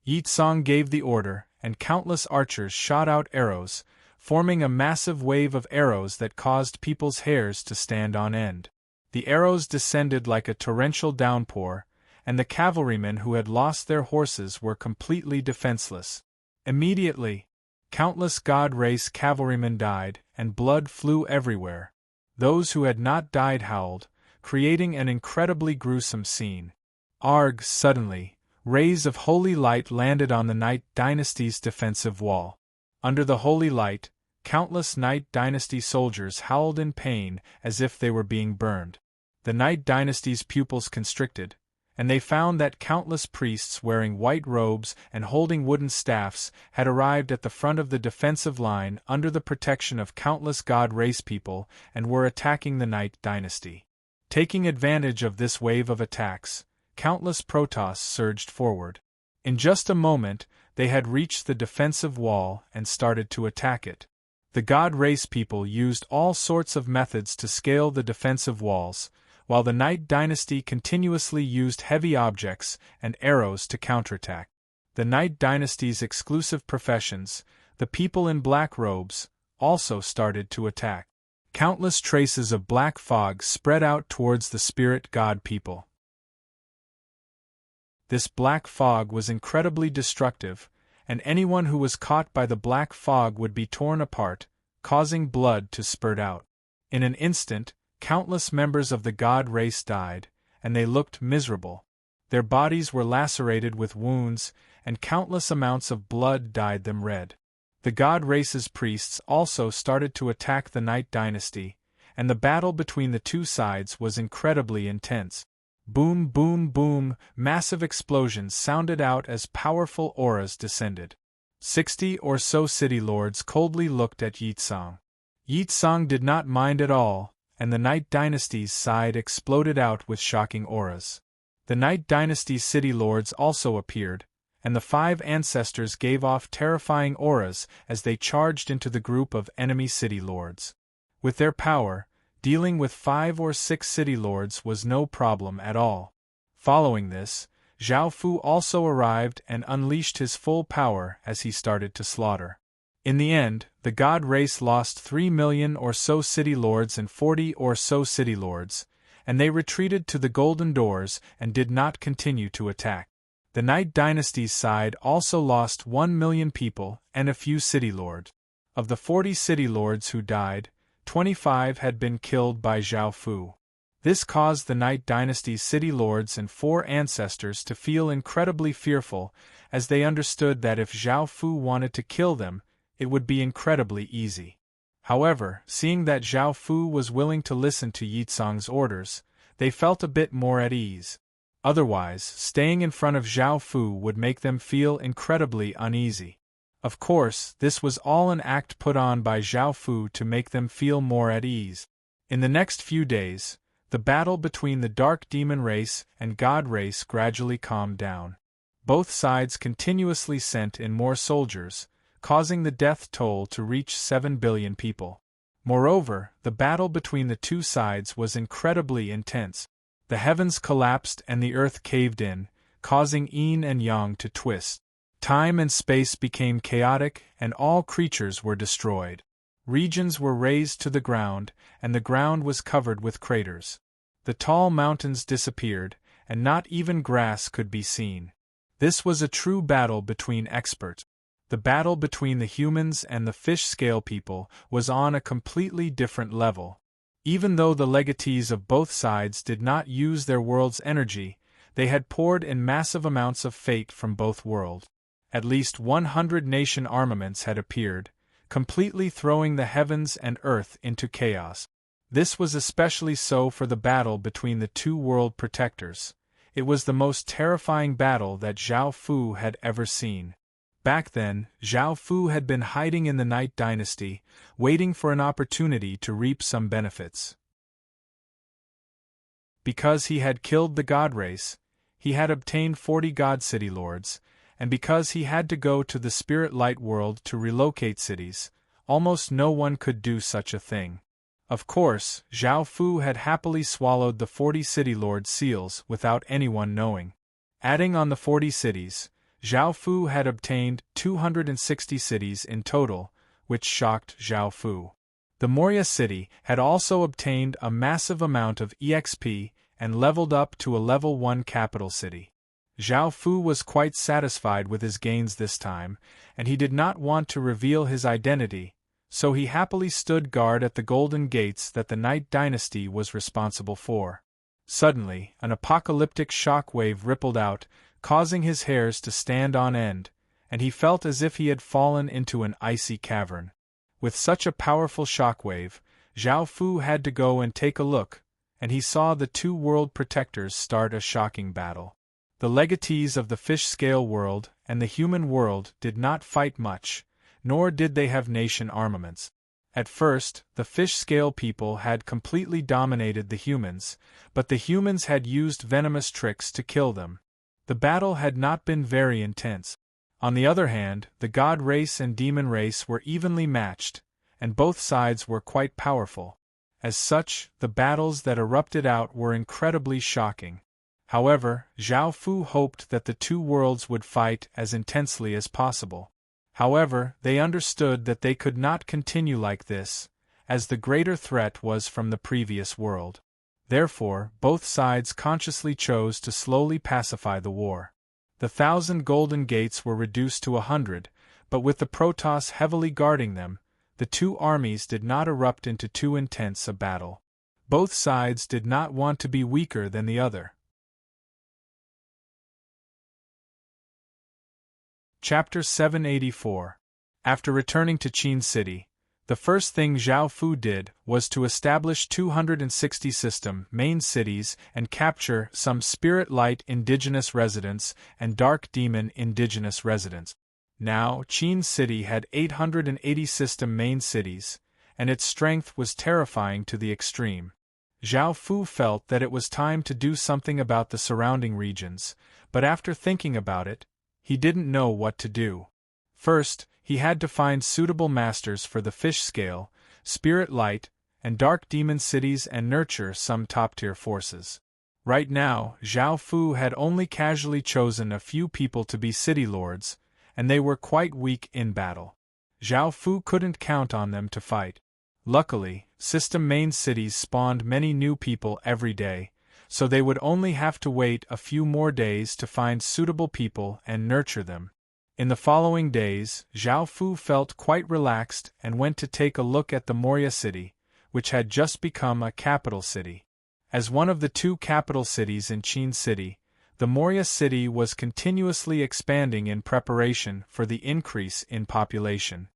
Yitsong gave the order, and countless archers shot out arrows, forming a massive wave of arrows that caused people's hairs to stand on end. The arrows descended like a torrential downpour, and the cavalrymen who had lost their horses were completely defenseless. Immediately, countless God Race cavalrymen died, and blood flew everywhere. Those who had not died howled, creating an incredibly gruesome scene. Arg! Suddenly, rays of holy light landed on the Night Dynasty's defensive wall. Under the holy light, countless Night Dynasty soldiers howled in pain as if they were being burned. The Night Dynasty's pupils constricted, and they found that countless priests wearing white robes and holding wooden staffs had arrived at the front of the defensive line under the protection of countless God Race people and were attacking the Night Dynasty. Taking advantage of this wave of attacks, countless Protoss surged forward. In just a moment, they had reached the defensive wall and started to attack it. The God Race people used all sorts of methods to scale the defensive walls, while the Night Dynasty continuously used heavy objects and arrows to counterattack. The Night Dynasty's exclusive professions, the people in black robes, also started to attack. Countless traces of black fog spread out towards the spirit god people. This black fog was incredibly destructive, and anyone who was caught by the black fog would be torn apart, causing blood to spurt out. In an instant, countless members of the God Race died, and they looked miserable. Their bodies were lacerated with wounds, and countless amounts of blood dyed them red. The God Race's priests also started to attack the Night Dynasty, and the battle between the two sides was incredibly intense. Boom, boom, boom, massive explosions sounded out as powerful auras descended. 60 or so city lords coldly looked at Yitsong. Yitsong did not mind at all, and the Night Dynasty's side exploded out with shocking auras. The Night Dynasty's city lords also appeared, and the 5 ancestors gave off terrifying auras as they charged into the group of enemy city lords. With their power, dealing with 5 or 6 city lords was no problem at all. Following this, Zhao Fu also arrived and unleashed his full power as he started to slaughter. In the end, the God Race lost 3 million or so city lords and 40 or so city lords, and they retreated to the Golden Doors and did not continue to attack. The Night Dynasty's side also lost 1 million people and a few city lords. Of the 40 city lords who died, 25 had been killed by Zhao Fu. This caused the Night Dynasty's city lords and 4 ancestors to feel incredibly fearful, as they understood that if Zhao Fu wanted to kill them, it would be incredibly easy. However, seeing that Zhao Fu was willing to listen to Yitsong's orders, they felt a bit more at ease. Otherwise, staying in front of Zhao Fu would make them feel incredibly uneasy. Of course, this was all an act put on by Zhao Fu to make them feel more at ease. In the next few days, the battle between the Dark Demon Race and God Race gradually calmed down. Both sides continuously sent in more soldiers, causing the death toll to reach 7 billion people. Moreover, the battle between the two sides was incredibly intense. The heavens collapsed and the earth caved in, causing yin and yang to twist. Time and space became chaotic, and all creatures were destroyed. Regions were razed to the ground, and the ground was covered with craters. The tall mountains disappeared, and not even grass could be seen. This was a true battle between experts. The battle between the humans and the fish-scale people was on a completely different level. Even though the legatees of both sides did not use their world's energy, they had poured in massive amounts of fate from both worlds. At least 100 nation armaments had appeared, completely throwing the heavens and earth into chaos. This was especially so for the battle between the two world protectors. It was the most terrifying battle that Zhao Fu had ever seen. Back then, Zhao Fu had been hiding in the Night Dynasty, waiting for an opportunity to reap some benefits. Because he had killed the God race, he had obtained 40 God City Lords, and because he had to go to the Spirit Light world to relocate cities, almost no one could do such a thing. Of course, Zhao Fu had happily swallowed the 40 City Lord seals without anyone knowing. Adding on the 40 cities, Zhao Fu had obtained 260 cities in total, which shocked Zhao Fu. The Moria city had also obtained a massive amount of EXP and leveled up to a level 1 capital city. Zhao Fu was quite satisfied with his gains this time, and he did not want to reveal his identity, so he happily stood guard at the golden gates that the Night Dynasty was responsible for. Suddenly, an apocalyptic shock wave rippled out, causing his hairs to stand on end, and he felt as if he had fallen into an icy cavern. With such a powerful shock wave, Zhao Fu had to go and take a look, and he saw the two world protectors start a shocking battle. The legatees of the fish-scale world and the human world did not fight much, nor did they have nation armaments. At first, the fish-scale people had completely dominated the humans, but the humans had used venomous tricks to kill them. The battle had not been very intense. On the other hand, the god race and demon race were evenly matched, and both sides were quite powerful. As such, the battles that erupted out were incredibly shocking. However, Zhao Fu hoped that the two worlds would fight as intensely as possible. However, they understood that they could not continue like this, as the greater threat was from the previous world. Therefore, both sides consciously chose to slowly pacify the war. The 1,000 golden gates were reduced to 100, but with the Protoss heavily guarding them, the two armies did not erupt into too intense a battle. Both sides did not want to be weaker than the other. Chapter 784. After returning to Qin City, the first thing Zhao Fu did was to establish 260 system main cities and capture some Spirit Light indigenous residents and Dark Demon indigenous residents. Now, Qin City had 880 system main cities, and its strength was terrifying to the extreme. Zhao Fu felt that it was time to do something about the surrounding regions, but after thinking about it, he didn't know what to do. First, he had to find suitable masters for the fish scale, Spirit Light, and Dark Demon cities and nurture some top-tier forces. Right now, Zhao Fu had only casually chosen a few people to be city lords, and they were quite weak in battle. Zhao Fu couldn't count on them to fight. Luckily, system main cities spawned many new people every day, so they would only have to wait a few more days to find suitable people and nurture them. In the following days, Zhao Fu felt quite relaxed and went to take a look at the Moria city, which had just become a capital city. As one of the two capital cities in Qin City, the Moria city was continuously expanding in preparation for the increase in population.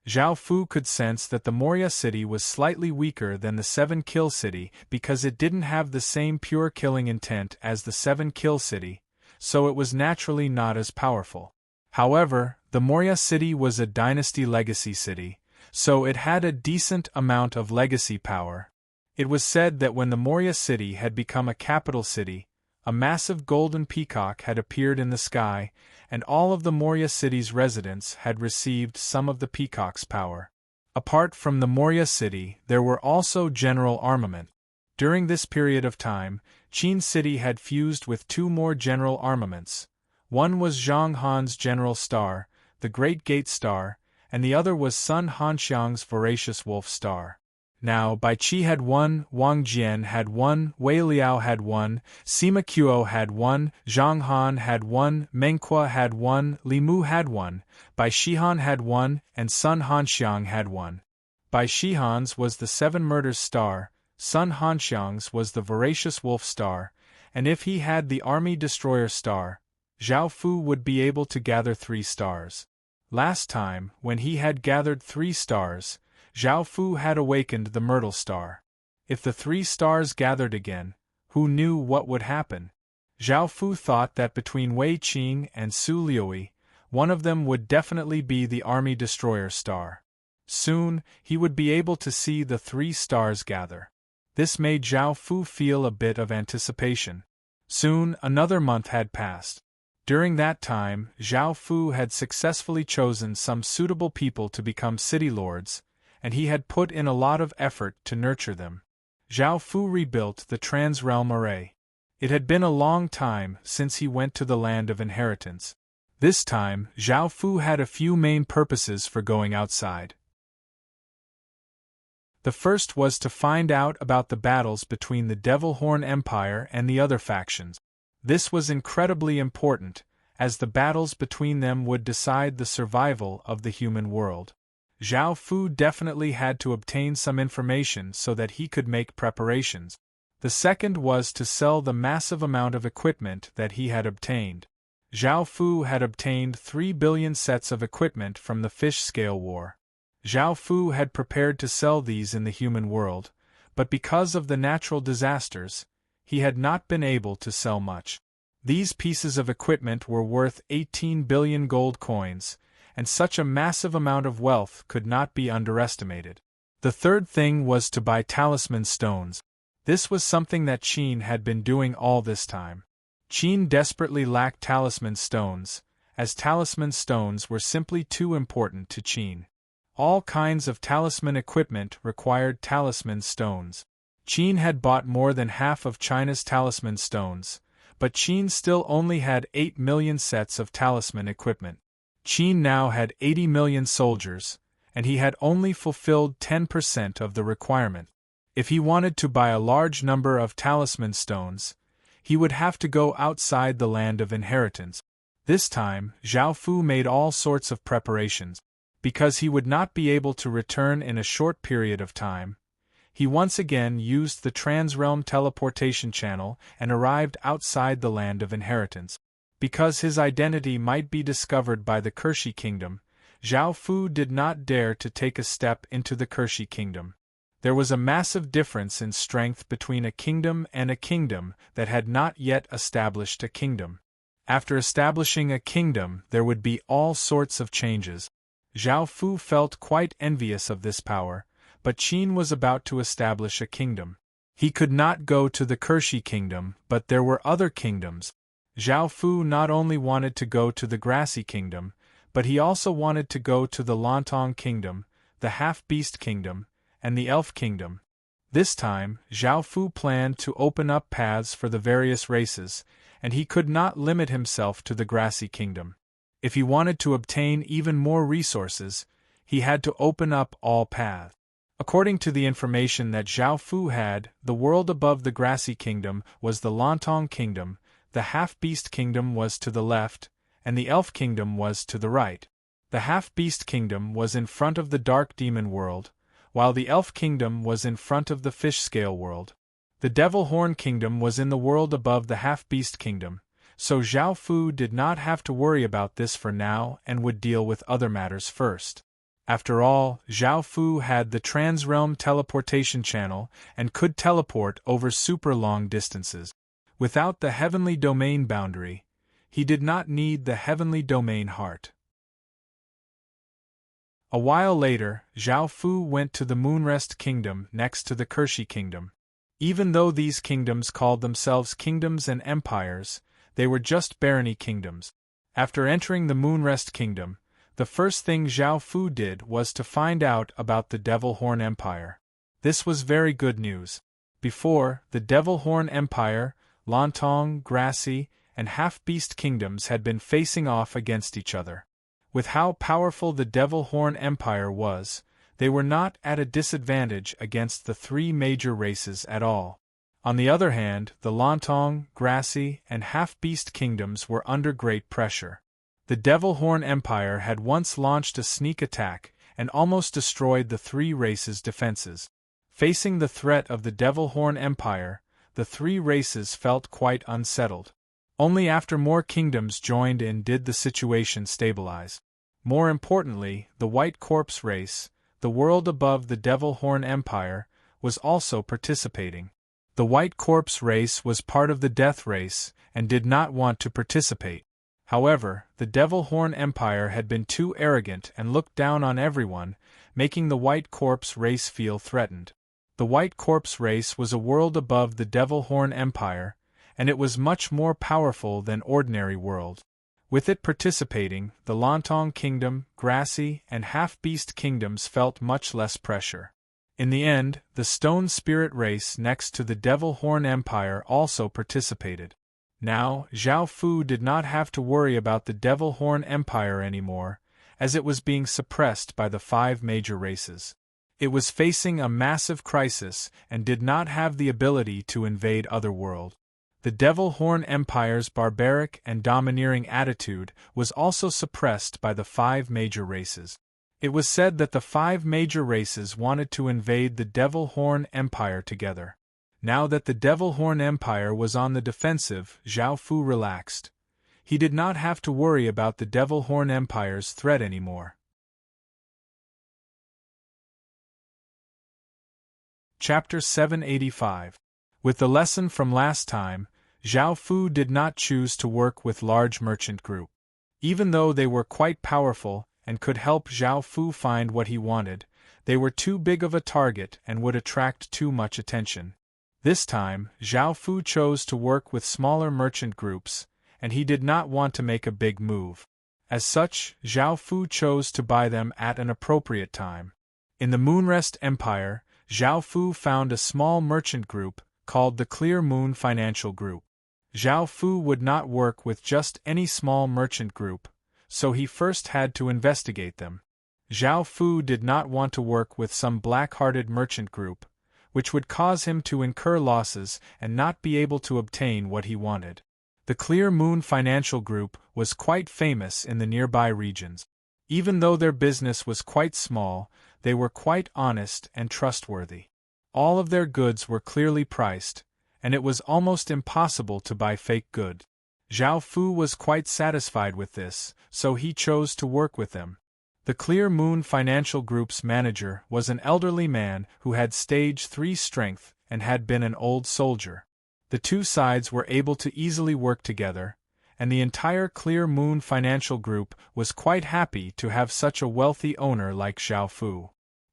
Zhao Fu could sense that the Moria city was slightly weaker than the 7-kill city because it didn't have the same pure killing intent as the 7-kill city, so it was naturally not as powerful. However, the Moria city was a dynasty legacy city, so it had a decent amount of legacy power. It was said that when the Moria city had become a capital city, a massive golden peacock had appeared in the sky, and all of the Moria city's residents had received some of the peacock's power. Apart from the Moria city, there were also general armament. During this period of time, Qin City had fused with two more general armaments, One was Zhang Han's general star, the Great Gate Star, and the other was Sun Hanxiang's voracious wolf star. Now, Bai Qi had one, Wang Jian had one, Wei Liao had one, Sima Qiuo had one, Zhang Han had one, Meng Kuo had one, Li Mu had one, Bai Shihan had one, and Sun Hanxiang had one. Bai Shihan's was the Seven Murders star, Sun Hanxiang's was the voracious wolf star, and if he had the army destroyer star, Zhao Fu would be able to gather 3 stars. Last time, when he had gathered 3 stars, Zhao Fu had awakened the Myrtle Star. If the 3 stars gathered again, who knew what would happen? Zhao Fu thought that between Wei Qing and Su Liui, one of them would definitely be the army destroyer star. Soon, he would be able to see the 3 stars gather. This made Zhao Fu feel a bit of anticipation. Soon, another month had passed. During that time, Zhao Fu had successfully chosen some suitable people to become city lords, and he had put in a lot of effort to nurture them. Zhao Fu rebuilt the Trans-Realm Array. It had been a long time since he went to the Land of Inheritance. This time, Zhao Fu had a few main purposes for going outside. The first was to find out about the battles between the Devil Horn Empire and the other factions. This was incredibly important, as the battles between them would decide the survival of the human world. Zhao Fu definitely had to obtain some information so that he could make preparations. The second was to sell the massive amount of equipment that he had obtained. Zhao Fu had obtained 3 billion sets of equipment from the Fish Scale War. Zhao Fu had prepared to sell these in the human world, but because of the natural disasters, he had not been able to sell much. These pieces of equipment were worth 18 billion gold coins, and such a massive amount of wealth could not be underestimated. The third thing was to buy talisman stones. This was something that Qin had been doing all this time. Qin desperately lacked talisman stones, as talisman stones were simply too important to Qin. All kinds of talisman equipment required talisman stones. Qin had bought more than half of China's talisman stones, but Qin still only had 8 million sets of talisman equipment. Qin now had 80 million soldiers, and he had only fulfilled 10% of the requirement. If he wanted to buy a large number of talisman stones, he would have to go outside the Land of Inheritance. This time, Zhao Fu made all sorts of preparations. Because he would not be able to return in a short period of time, he once again used the Trans-Realm teleportation channel and arrived outside the Land of Inheritance. Because his identity might be discovered by the Kershi Kingdom, Zhao Fu did not dare to take a step into the Kershi Kingdom. There was a massive difference in strength between a kingdom and a kingdom that had not yet established a kingdom. After establishing a kingdom, there would be all sorts of changes. Zhao Fu felt quite envious of this power, but Qin was about to establish a kingdom. He could not go to the Kershi Kingdom, but there were other kingdoms. Zhao Fu not only wanted to go to the Grassy Kingdom, but he also wanted to go to the Lontong Kingdom, the Half-Beast Kingdom, and the Elf Kingdom. This time, Zhao Fu planned to open up paths for the various races, and he could not limit himself to the Grassy Kingdom. If he wanted to obtain even more resources, he had to open up all paths. According to the information that Zhao Fu had, the world above the Grassy Kingdom was the Lontong Kingdom, the Half-Beast Kingdom was to the left, and the Elf Kingdom was to the right. The Half-Beast Kingdom was in front of the Dark Demon world, while the Elf Kingdom was in front of the Fish Scale world. The Devil Horn Kingdom was in the world above the Half-Beast Kingdom, so Zhao Fu did not have to worry about this for now and would deal with other matters first. After all, Zhao Fu had the Trans-Realm teleportation channel and could teleport over super long distances. Without the Heavenly Domain boundary, he did not need the Heavenly Domain heart. A while later, Zhao Fu went to the Moonrest Kingdom next to the Kershi Kingdom. Even though these kingdoms called themselves kingdoms and empires, they were just barony kingdoms. After entering the Moonrest Kingdom, the first thing Zhao Fu did was to find out about the Devil Horn Empire. This was very good news. Before, the Devil Horn Empire, Lontong, Grassy, and half-beast kingdoms had been facing off against each other. With how powerful the Devil Horn Empire was, they were not at a disadvantage against the three major races at all. On the other hand, the Lontong, Grassy, and half-beast kingdoms were under great pressure. The Devil Horn Empire had once launched a sneak attack and almost destroyed the three races' defenses. Facing the threat of the Devil Horn Empire, the three races felt quite unsettled. Only after more kingdoms joined in did the situation stabilize. More importantly, the White Corpse race, the world above the Devil Horn Empire, was also participating. The White Corpse race was part of the Death race and did not want to participate. However, the Devil Horn Empire had been too arrogant and looked down on everyone, making the White Corpse race feel threatened. The White Corpse race was a world above the Devil Horn Empire, and it was much more powerful than ordinary world. With it participating, the Lontong Kingdom, Grassy, and Half-Beast Kingdoms felt much less pressure. In the end, the Stone Spirit race next to the Devil Horn Empire also participated. Now, Zhao Fu did not have to worry about the Devil Horn Empire anymore, as it was being suppressed by the five major races. It was facing a massive crisis and did not have the ability to invade other world. The Devil Horn Empire's barbaric and domineering attitude was also suppressed by the five major races. It was said that the five major races wanted to invade the Devil Horn Empire together. Now that the Devil Horn Empire was on the defensive, Zhao Fu relaxed. He did not have to worry about the Devil Horn Empire's threat anymore. Chapter 785. With the lesson from last time, Zhao Fu did not choose to work with large merchant group. Even though they were quite powerful and could help Zhao Fu find what he wanted, they were too big of a target and would attract too much attention. This time, Zhao Fu chose to work with smaller merchant groups, and he did not want to make a big move. As such, Zhao Fu chose to buy them at an appropriate time. In the Moonrest Empire, Zhao Fu found a small merchant group called the Clear Moon Financial Group. Zhao Fu would not work with just any small merchant group, so he first had to investigate them. Zhao Fu did not want to work with some black-hearted merchant group, which would cause him to incur losses and not be able to obtain what he wanted. The Clear Moon Financial Group was quite famous in the nearby regions. Even though their business was quite small, they were quite honest and trustworthy. All of their goods were clearly priced, and it was almost impossible to buy fake goods. Zhao Fu was quite satisfied with this, so he chose to work with them. The Clear Moon Financial Group's manager was an elderly man who had stage 3 strength and had been an old soldier. The two sides were able to easily work together, and the entire Clear Moon Financial Group was quite happy to have such a wealthy owner like Zhao Fu.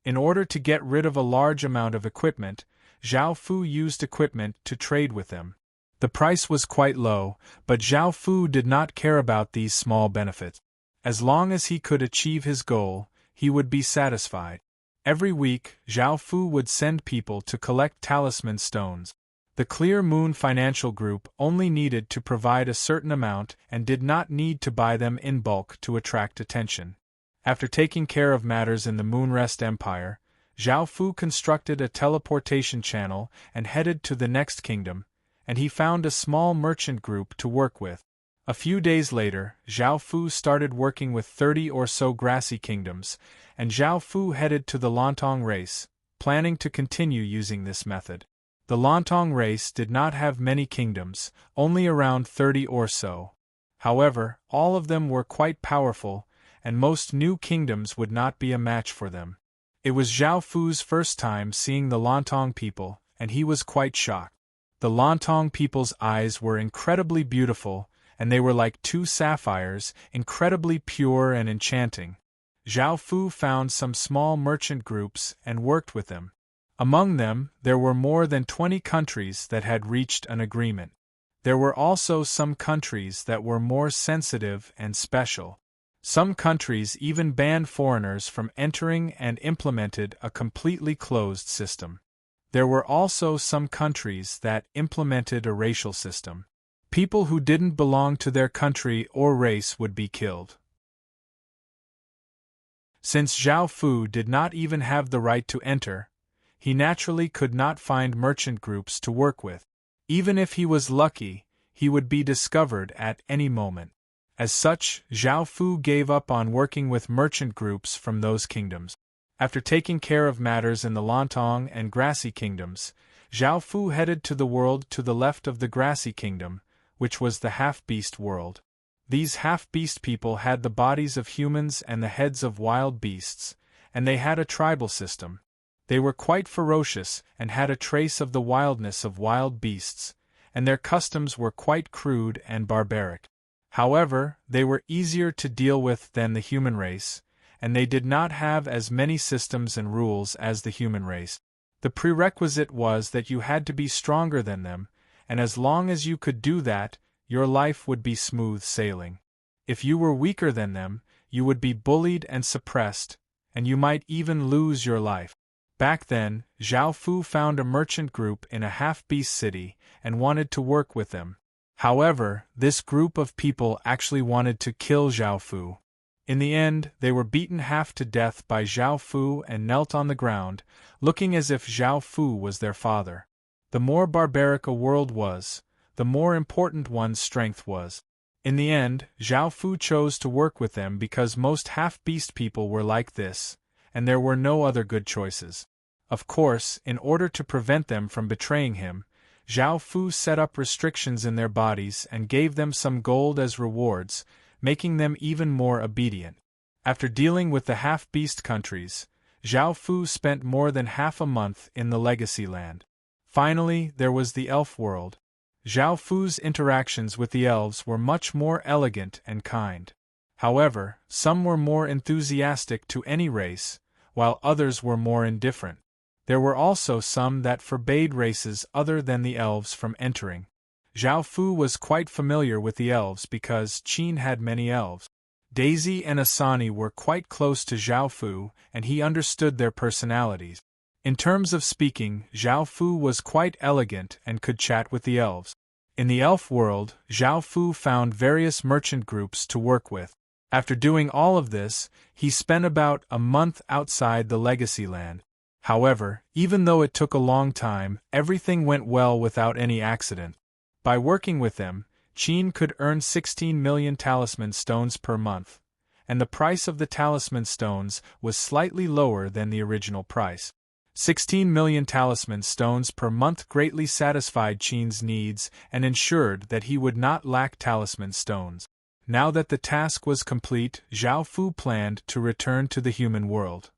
In order to get rid of a large amount of equipment, Zhao Fu used equipment to trade with them. The price was quite low, but Zhao Fu did not care about these small benefits. As long as he could achieve his goal, he would be satisfied. Every week, Zhao Fu would send people to collect talisman stones. The Clear Moon Financial Group only needed to provide a certain amount and did not need to buy them in bulk to attract attention. After taking care of matters in the Moonrest Empire, Zhao Fu constructed a teleportation channel and headed to the next kingdom, and he found a small merchant group to work with. A few days later, Zhao Fu started working with 30 or so grassy kingdoms, and Zhao Fu headed to the Lontong race, planning to continue using this method. The Lontong race did not have many kingdoms, only around 30 or so. However, all of them were quite powerful, and most new kingdoms would not be a match for them. It was Zhao Fu's first time seeing the Lontong people, and he was quite shocked. The Lontong people's eyes were incredibly beautiful, and they were like two sapphires, incredibly pure and enchanting. Zhao Fu found some small merchant groups and worked with them. Among them, there were more than 20 countries that had reached an agreement. There were also some countries that were more sensitive and special. Some countries even banned foreigners from entering and implemented a completely closed system. There were also some countries that implemented a racial system. People who didn't belong to their country or race would be killed. Since Zhao Fu did not even have the right to enter, he naturally could not find merchant groups to work with. Even if he was lucky, he would be discovered at any moment. As such, Zhao Fu gave up on working with merchant groups from those kingdoms. After taking care of matters in the Lontong and Grassy kingdoms, Zhao Fu headed to the world to the left of the Grassy kingdom, which was the half-beast world. These half-beast people had the bodies of humans and the heads of wild beasts, and they had a tribal system. They were quite ferocious and had a trace of the wildness of wild beasts, and their customs were quite crude and barbaric. However, they were easier to deal with than the human race, and they did not have as many systems and rules as the human race. The prerequisite was that you had to be stronger than them, and as long as you could do that, your life would be smooth sailing. If you were weaker than them, you would be bullied and suppressed, and you might even lose your life. Back then, Zhao Fu found a merchant group in a half-beast city and wanted to work with them. However, this group of people actually wanted to kill Zhao Fu. In the end, they were beaten half to death by Zhao Fu and knelt on the ground, looking as if Zhao Fu was their father. The more barbaric a world was, the more important one's strength was. In the end, Zhao Fu chose to work with them because most half-beast people were like this, and there were no other good choices. Of course, in order to prevent them from betraying him, Zhao Fu set up restrictions in their bodies and gave them some gold as rewards, making them even more obedient. After dealing with the half-beast countries, Zhao Fu spent more than half a month in the Legacy Land. Finally, there was the elf world. Zhao Fu's interactions with the elves were much more elegant and kind. However, some were more enthusiastic to any race, while others were more indifferent. There were also some that forbade races other than the elves from entering. Zhao Fu was quite familiar with the elves because Qin had many elves. Daisy and Asani were quite close to Zhao Fu, and he understood their personalities. In terms of speaking, Zhao Fu was quite elegant and could chat with the elves. In the elf world, Zhao Fu found various merchant groups to work with. After doing all of this, he spent about a month outside the Legacy Land. However, even though it took a long time, everything went well without any accident. By working with them, Qin could earn 16 million talisman stones per month, and the price of the talisman stones was slightly lower than the original price. 16 million talisman stones per month greatly satisfied Qin's needs and ensured that he would not lack talisman stones. Now that the task was complete, Zhao Fu planned to return to the human world.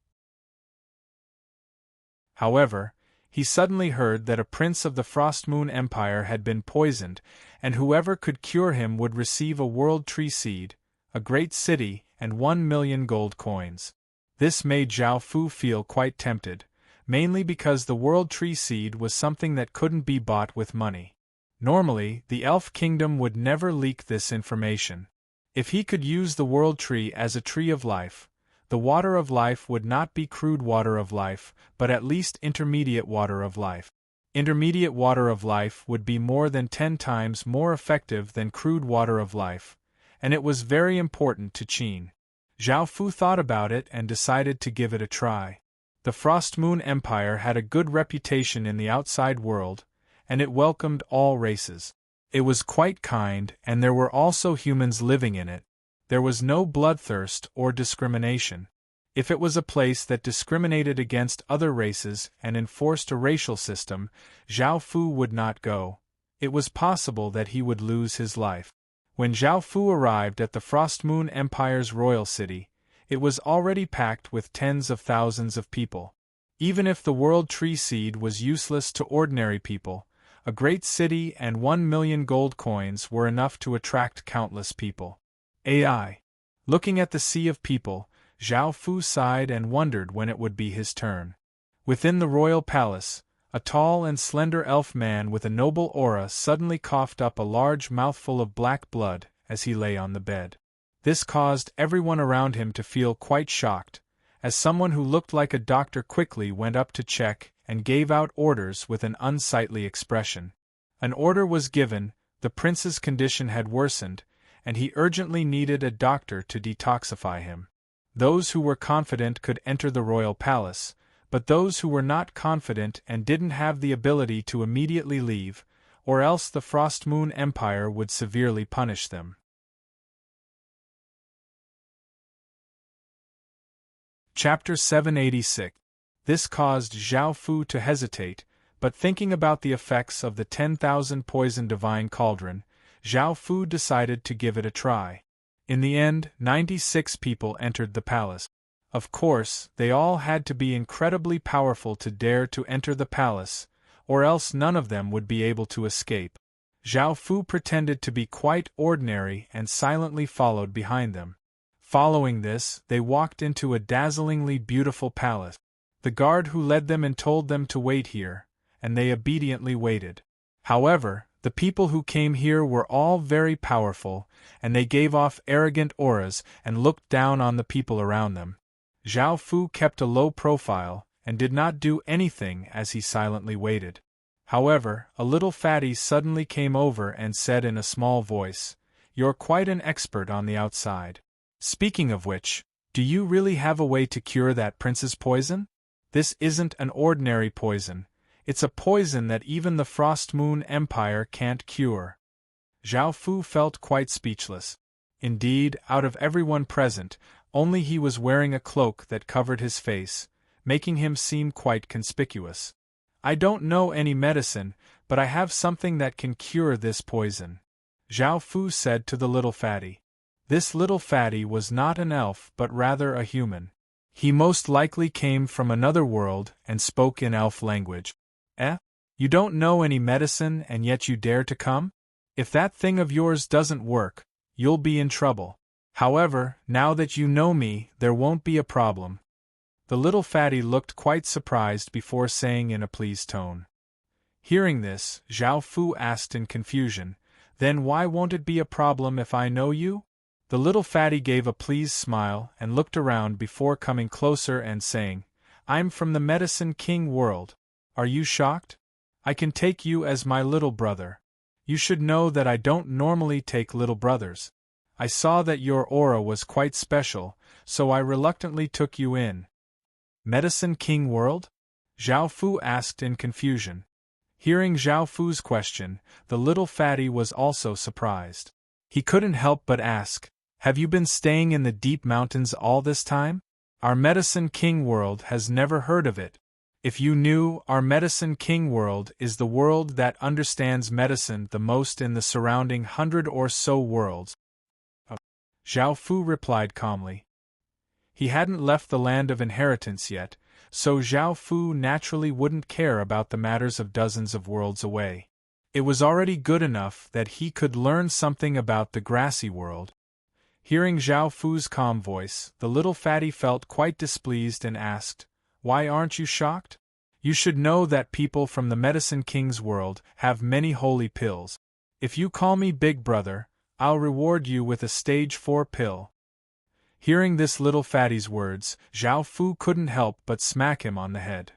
However, he suddenly heard that a prince of the Frost Moon Empire had been poisoned, and whoever could cure him would receive a world tree seed, a great city, and 1 million gold coins. This made Zhao Fu feel quite tempted, mainly because the world tree seed was something that couldn't be bought with money. Normally, the elf kingdom would never leak this information. If he could use the world tree as a tree of life, the water of life would not be crude water of life, but at least intermediate water of life. Intermediate water of life would be more than 10 times more effective than crude water of life, and it was very important to Qin. Zhao Fu thought about it and decided to give it a try. The Frost Moon Empire had a good reputation in the outside world, and it welcomed all races. It was quite kind, and there were also humans living in it. There was no bloodthirst or discrimination. If it was a place that discriminated against other races and enforced a racial system, Zhao Fu would not go. It was possible that he would lose his life. When Zhao Fu arrived at the Frost Moon Empire's royal city, it was already packed with tens of thousands of people. Even if the world tree seed was useless to ordinary people, a great city and 1 million gold coins were enough to attract countless people. AI. Looking at the sea of people, Zhao Fu sighed and wondered when it would be his turn. Within the royal palace, a tall and slender elf man with a noble aura suddenly coughed up a large mouthful of black blood as he lay on the bed. This caused everyone around him to feel quite shocked, as someone who looked like a doctor quickly went up to check and gave out orders with an unsightly expression. An order was given, The prince's condition had worsened, and he urgently needed a doctor to detoxify him. Those who were confident could enter the royal palace, but those who were not confident and didn't have the ability to immediately leave, or else the Frost Moon Empire would severely punish them. Chapter 786. This caused Zhao Fu to hesitate, but thinking about the effects of the 10,000 poison divine cauldron, Zhao Fu decided to give it a try. In the end, 96 people entered the palace. Of course, they all had to be incredibly powerful to dare to enter the palace, or else none of them would be able to escape. Zhao Fu pretended to be quite ordinary and silently followed behind them. Following this, they walked into a dazzlingly beautiful palace. The guard who led them and told them to wait here, and they obediently waited. However, the people who came here were all very powerful, and they gave off arrogant auras and looked down on the people around them. Zhao Fu kept a low profile and did not do anything as he silently waited. However, a little fatty suddenly came over and said in a small voice, "You're quite an expert on the outside. Speaking of which, do you really have a way to cure that prince's poison? This isn't an ordinary poison. It's a poison that even the Frost Moon Empire can't cure." Zhao Fu felt quite speechless. Indeed, out of everyone present, only he was wearing a cloak that covered his face, making him seem quite conspicuous. "I don't know any medicine, but I have something that can cure this poison," Zhao Fu said to the little fatty. This little fatty was not an elf but rather a human. He most likely came from another world and spoke in elf language. You don't know any medicine and yet you dare to come? If that thing of yours doesn't work, you'll be in trouble. However, now that you know me, there won't be a problem." The little fatty looked quite surprised before saying in a pleased tone. Hearing this, Zhao Fu asked in confusion, "Then why won't it be a problem if I know you?" The little fatty gave a pleased smile and looked around before coming closer and saying, "I'm from the Medicine King world. Are you shocked? I can take you as my little brother. You should know that I don't normally take little brothers. I saw that your aura was quite special, so I reluctantly took you in." "Medicine King world?" Zhao Fu asked in confusion. Hearing Zhao Fu's question, the little fatty was also surprised. He couldn't help but ask, "Have you been staying in the deep mountains all this time? Our Medicine King world has never heard of it. If you knew, our Medicine King world is the world that understands medicine the most in the surrounding 100 or so worlds." Zhao Fu replied calmly. He hadn't left the land of inheritance yet, so Zhao Fu naturally wouldn't care about the matters of dozens of worlds away. It was already good enough that he could learn something about the grassy world. Hearing Zhao Fu's calm voice, the little fatty felt quite displeased and asked, "Why aren't you shocked? You should know that people from the Medicine King's world have many holy pills. If you call me Big Brother, I'll reward you with a stage 4 pill." Hearing this little fatty's words, Zhao Fu couldn't help but smack him on the head.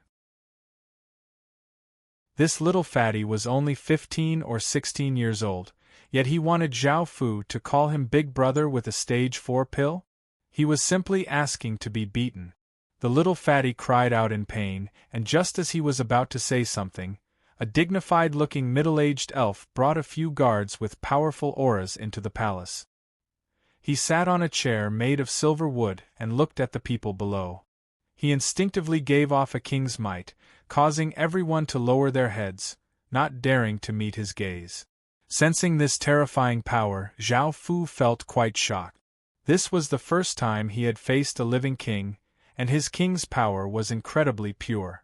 This little fatty was only 15 or 16 years old, yet he wanted Zhao Fu to call him Big Brother with a stage 4 pill? He was simply asking to be beaten. The little fatty cried out in pain, and just as he was about to say something, a dignified-looking middle-aged elf brought a few guards with powerful auras into the palace. He sat on a chair made of silver wood and looked at the people below. He instinctively gave off a king's might, causing everyone to lower their heads, not daring to meet his gaze. Sensing this terrifying power, Zhao Fu felt quite shocked. This was the first time he had faced a living king, and his king's power was incredibly pure.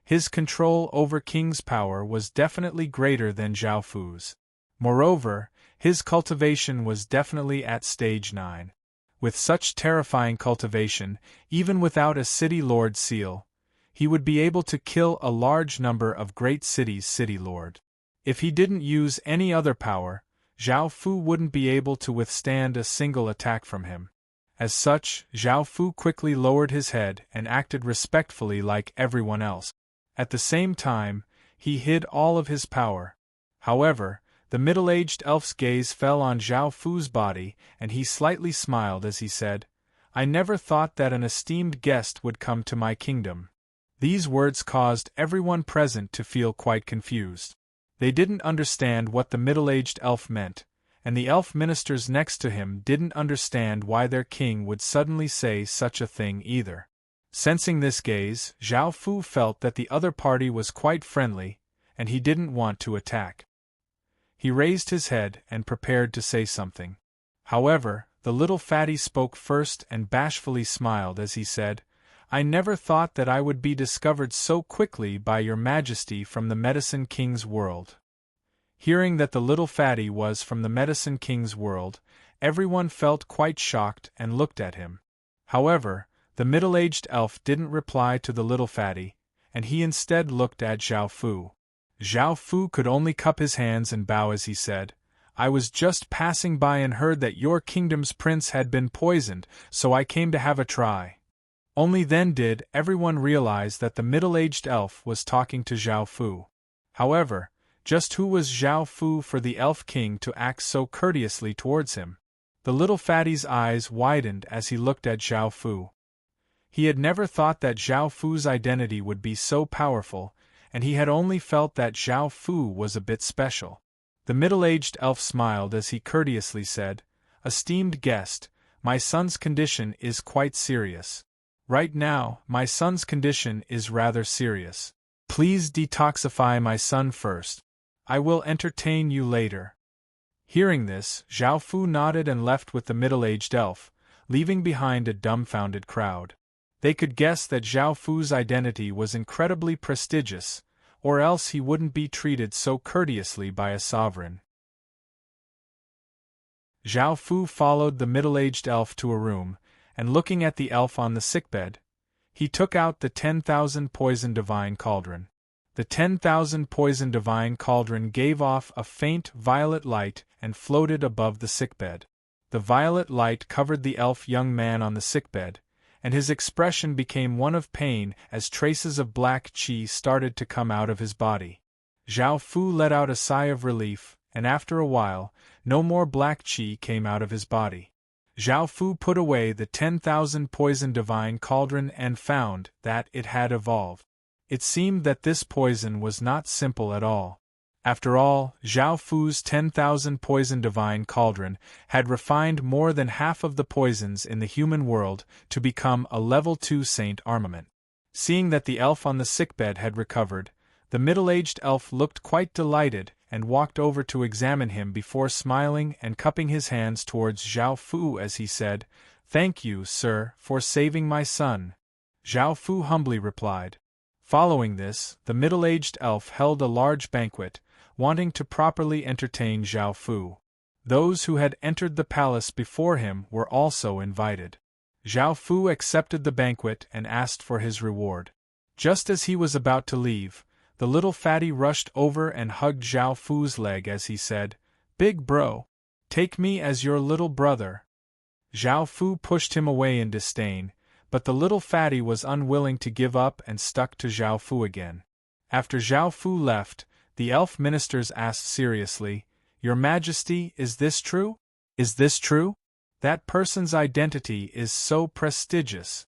His control over king's power was definitely greater than Zhao Fu's. Moreover, his cultivation was definitely at stage 9. With such terrifying cultivation, even without a city lord seal, he would be able to kill a large number of great cities' city lord. If he didn't use any other power, Zhao Fu wouldn't be able to withstand a single attack from him. As such, Zhao Fu quickly lowered his head and acted respectfully like everyone else. At the same time, he hid all of his power. However, The middle-aged elf's gaze fell on Zhao Fu's body, and he slightly smiled as he said, "I never thought that an esteemed guest would come to my kingdom." These words caused everyone present to feel quite confused. They didn't understand what the middle-aged elf meant, and the elf ministers next to him didn't understand why their king would suddenly say such a thing either. Sensing this gaze, Zhao Fu felt that the other party was quite friendly, and he didn't want to attack. He raised his head and prepared to say something. However, the little fatty spoke first and bashfully smiled as he said, "I never thought that I would be discovered so quickly by your majesty from the Medicine King's world." Hearing that the little fatty was from the Medicine King's world, everyone felt quite shocked and looked at him. However, the middle-aged elf didn't reply to the little fatty, and he instead looked at Zhao Fu. Zhao Fu could only cup his hands and bow as he said, "I was just passing by and heard that your kingdom's prince had been poisoned, so I came to have a try." Only then did everyone realize that the middle-aged elf was talking to Zhao Fu. However, just who was Zhao Fu for the elf king to act so courteously towards him? The little fatty's eyes widened as he looked at Zhao Fu. He had never thought that Zhao Fu's identity would be so powerful, and he had only felt that Zhao Fu was a bit special. The middle-aged elf smiled as he courteously said, "Esteemed guest, my son's condition is quite serious. Right now, my son's condition is rather serious. Please detoxify my son first. I will entertain you later." Hearing this, Zhao Fu nodded and left with the middle-aged elf, leaving behind a dumbfounded crowd. They could guess that Zhao Fu's identity was incredibly prestigious, or else he wouldn't be treated so courteously by a sovereign. Zhao Fu followed the middle-aged elf to a room, and looking at the elf on the sickbed, he took out the 10,000 poison divine cauldron. The 10,000 poison divine cauldron gave off a faint violet light and floated above the sickbed. The violet light covered the elf young man on the sickbed, and his expression became one of pain as traces of black qi started to come out of his body. Zhao Fu let out a sigh of relief, and after a while, no more black qi came out of his body. Zhao Fu put away the 10,000 poison divine cauldron and found that it had evolved. It seemed that this poison was not simple at all. After all, Zhao Fu's 10,000 poison divine cauldron had refined more than half of the poisons in the human world to become a level 2 saint armament. Seeing that the elf on the sickbed had recovered, the middle-aged elf looked quite delighted and walked over to examine him before smiling and cupping his hands towards Zhao Fu as he said, "Thank you, sir, for saving my son." Zhao Fu humbly replied. Following this, the middle-aged elf held a large banquet, wanting to properly entertain Zhao Fu. Those who had entered the palace before him were also invited. Zhao Fu accepted the banquet and asked for his reward. Just as he was about to leave, the little fatty rushed over and hugged Zhao Fu's leg as he said, "Big bro, take me as your little brother." Zhao Fu pushed him away in disdain, but the little fatty was unwilling to give up and stuck to Zhao Fu again. After Zhao Fu left, the elf ministers asked seriously, "Your Majesty, is this true? Is this true? That person's identity is so prestigious."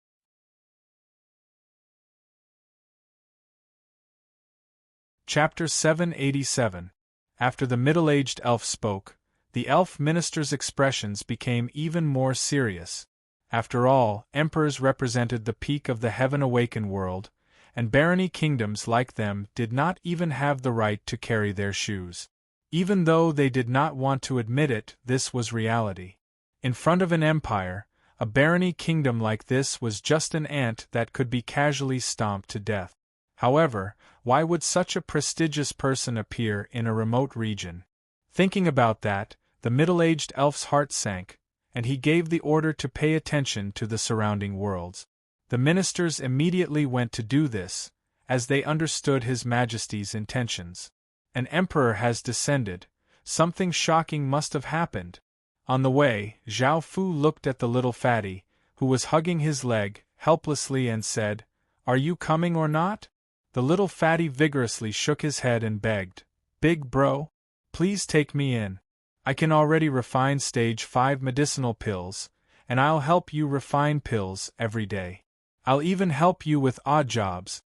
Chapter 787. After the middle-aged elf spoke, the elf minister's expressions became even more serious. After all, emperors represented the peak of the heaven-awakened world, and barony kingdoms like them did not even have the right to carry their shoes. Even though they did not want to admit it, this was reality. In front of an empire, a barony kingdom like this was just an ant that could be casually stomped to death. However, why would such a prestigious person appear in a remote region? Thinking about that, the middle-aged elf's heart sank, and he gave the order to pay attention to the surrounding worlds. The ministers immediately went to do this, as they understood His Majesty's intentions. An emperor has descended. Something shocking must have happened. On the way, Zhao Fu looked at the little fatty, who was hugging his leg, helplessly and said, "Are you coming or not?" The little fatty vigorously shook his head and begged, "Big bro, Please take me in. I can already refine stage 5 medicinal pills, and I'll help you refine pills every day. I'll even help you with odd jobs."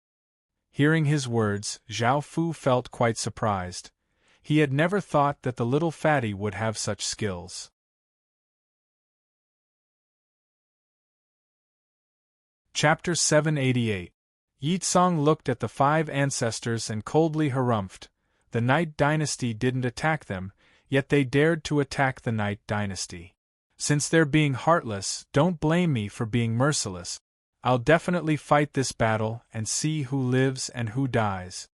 Hearing his words, Zhao Fu felt quite surprised. He had never thought that the little fatty would have such skills. Chapter 788. Yitsong looked at the 5 ancestors and coldly harumphed. The Night Dynasty didn't attack them, yet they dared to attack the Night Dynasty. Since they're being heartless, don't blame me for being merciless. I'll definitely fight this battle and see who lives and who dies.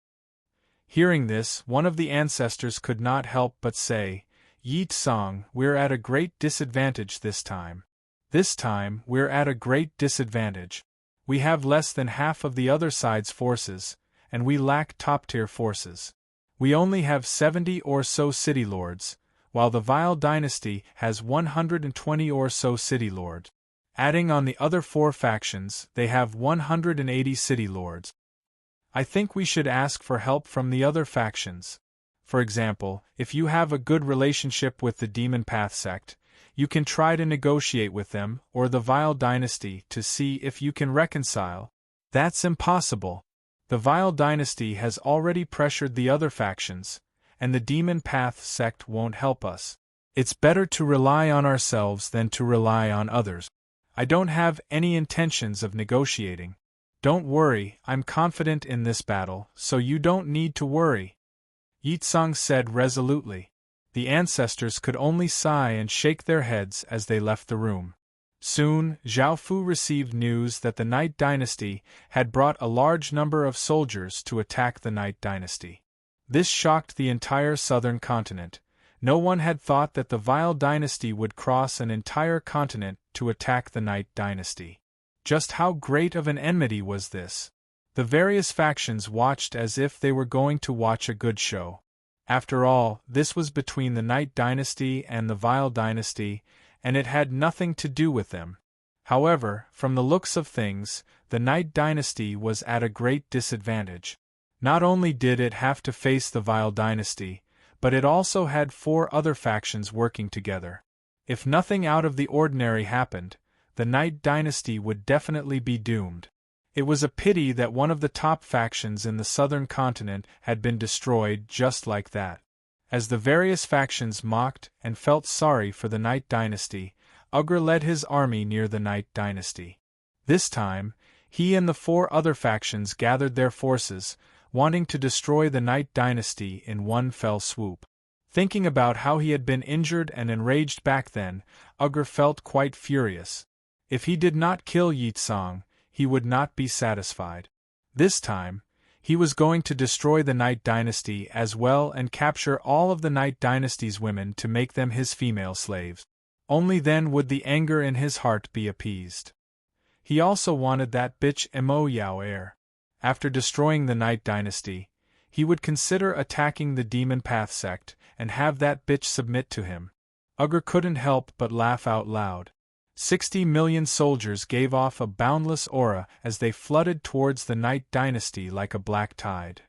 Hearing this, one of the ancestors could not help but say, "Yitsong, we're at a great disadvantage this time. This time, we're at a great disadvantage. We have less than half of the other side's forces, and we lack top-tier forces. We only have 70 or so city lords, while the Vile Dynasty has 120 or so city lords. Adding on the other 4 factions, they have 180 city lords. I think we should ask for help from the other factions. For example, if you have a good relationship with the Demon Path sect, you can try to negotiate with them or the Vile Dynasty to see if you can reconcile." "That's impossible. The Vile Dynasty has already pressured the other factions, and the Demon Path sect won't help us. It's better to rely on ourselves than to rely on others. I don't have any intentions of negotiating. Don't worry, I'm confident in this battle, so you don't need to worry," Yitsong said resolutely. The ancestors could only sigh and shake their heads as they left the room. Soon, Zhao Fu received news that the Night Dynasty had brought a large number of soldiers to attack the Night Dynasty. This shocked the entire southern continent. No one had thought that the Vile Dynasty would cross an entire continent to attack the Night Dynasty. Just how great of an enmity was this? The various factions watched as if they were going to watch a good show. After all, this was between the Night Dynasty and the Vile Dynasty, and it had nothing to do with them. However, from the looks of things, the Night Dynasty was at a great disadvantage. Not only did it have to face the Vile Dynasty, but it also had 4 other factions working together. If nothing out of the ordinary happened, the Night Dynasty would definitely be doomed. It was a pity that one of the top factions in the southern continent had been destroyed just like that. As the various factions mocked and felt sorry for the Night Dynasty, Ugur led his army near the Night Dynasty. This time, he and the 4 other factions gathered their forces, wanting to destroy the Night Dynasty in one fell swoop. Thinking about how he had been injured and enraged back then, Ugur felt quite furious. If he did not kill Yitsong, he would not be satisfied. This time, he was going to destroy the Night Dynasty as well and capture all of the Night Dynasty's women to make them his female slaves. Only then would the anger in his heart be appeased. He also wanted that bitch Emo Yao heir. After destroying the Night Dynasty, he would consider attacking the Demon Path sect and have that bitch submit to him. Ugur couldn't help but laugh out loud. 60 million soldiers gave off a boundless aura as they flooded towards the Night Dynasty like a black tide.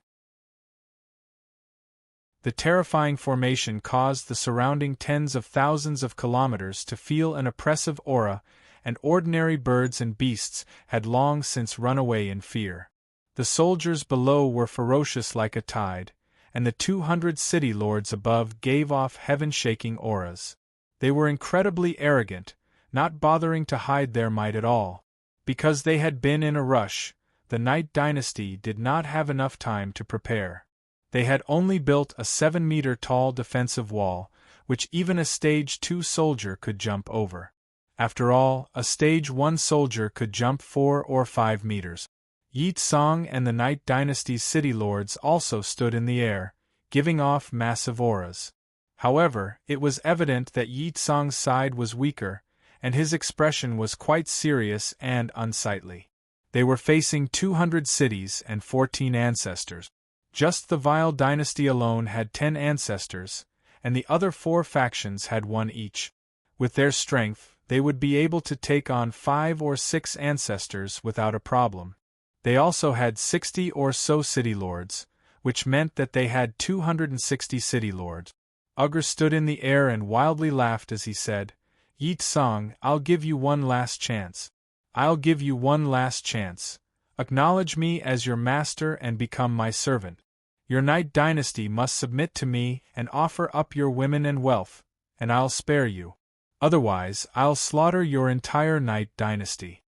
The terrifying formation caused the surrounding tens of thousands of kilometers to feel an oppressive aura, and ordinary birds and beasts had long since run away in fear. The soldiers below were ferocious like a tide, and the 200 city lords above gave off heaven-shaking auras. They were incredibly arrogant, not bothering to hide their might at all. Because they had been in a rush, the Night Dynasty did not have enough time to prepare. They had only built a 7-meter-tall defensive wall, which even a Stage 2 soldier could jump over. After all, a Stage 1 soldier could jump 4 or 5 meters. Yitsong and the Night Dynasty's city lords also stood in the air, giving off massive auras. However, it was evident that Yitsong's side was weaker, and his expression was quite serious and unsightly. They were facing 200 cities and 14 ancestors. Just the Vile Dynasty alone had 10 ancestors, and the other 4 factions had 1 each. With their strength, they would be able to take on 5 or 6 ancestors without a problem. They also had 60 or so city lords, which meant that they had 260 city lords. Ugur stood in the air and wildly laughed as he said, Yi Tsang, I'll give you one last chance. I'll give you one last chance. Acknowledge me as your master and become my servant. Your Knight dynasty must submit to me and offer up your women and wealth, and I'll spare you. Otherwise, I'll slaughter your entire Knight dynasty.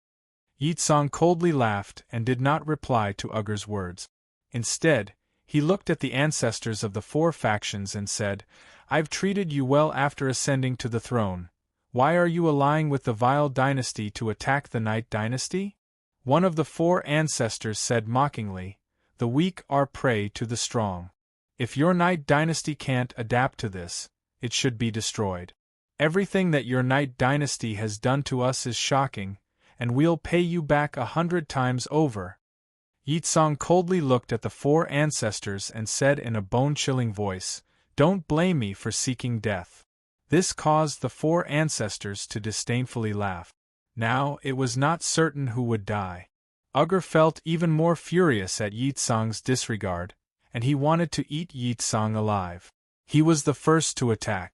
Yi Tsang coldly laughed and did not reply to Ugur's words. Instead, he looked at the ancestors of the 4 factions and said, I've treated you well after ascending to the throne. Why are you allying with the vile dynasty to attack the Knight dynasty? One of the 4 ancestors said mockingly, The weak are prey to the strong. If your Knight dynasty can't adapt to this, it should be destroyed. Everything that your Knight dynasty has done to us is shocking, and we'll pay you back 100 times over. Yi Tsang coldly looked at the 4 ancestors and said in a bone-chilling voice, Don't blame me for seeking death. This caused the 4 ancestors to disdainfully laugh. Now it was not certain who would die. Ugur felt even more furious at Yi Tsang's disregard, and he wanted to eat Yi Tsang alive. He was the first to attack.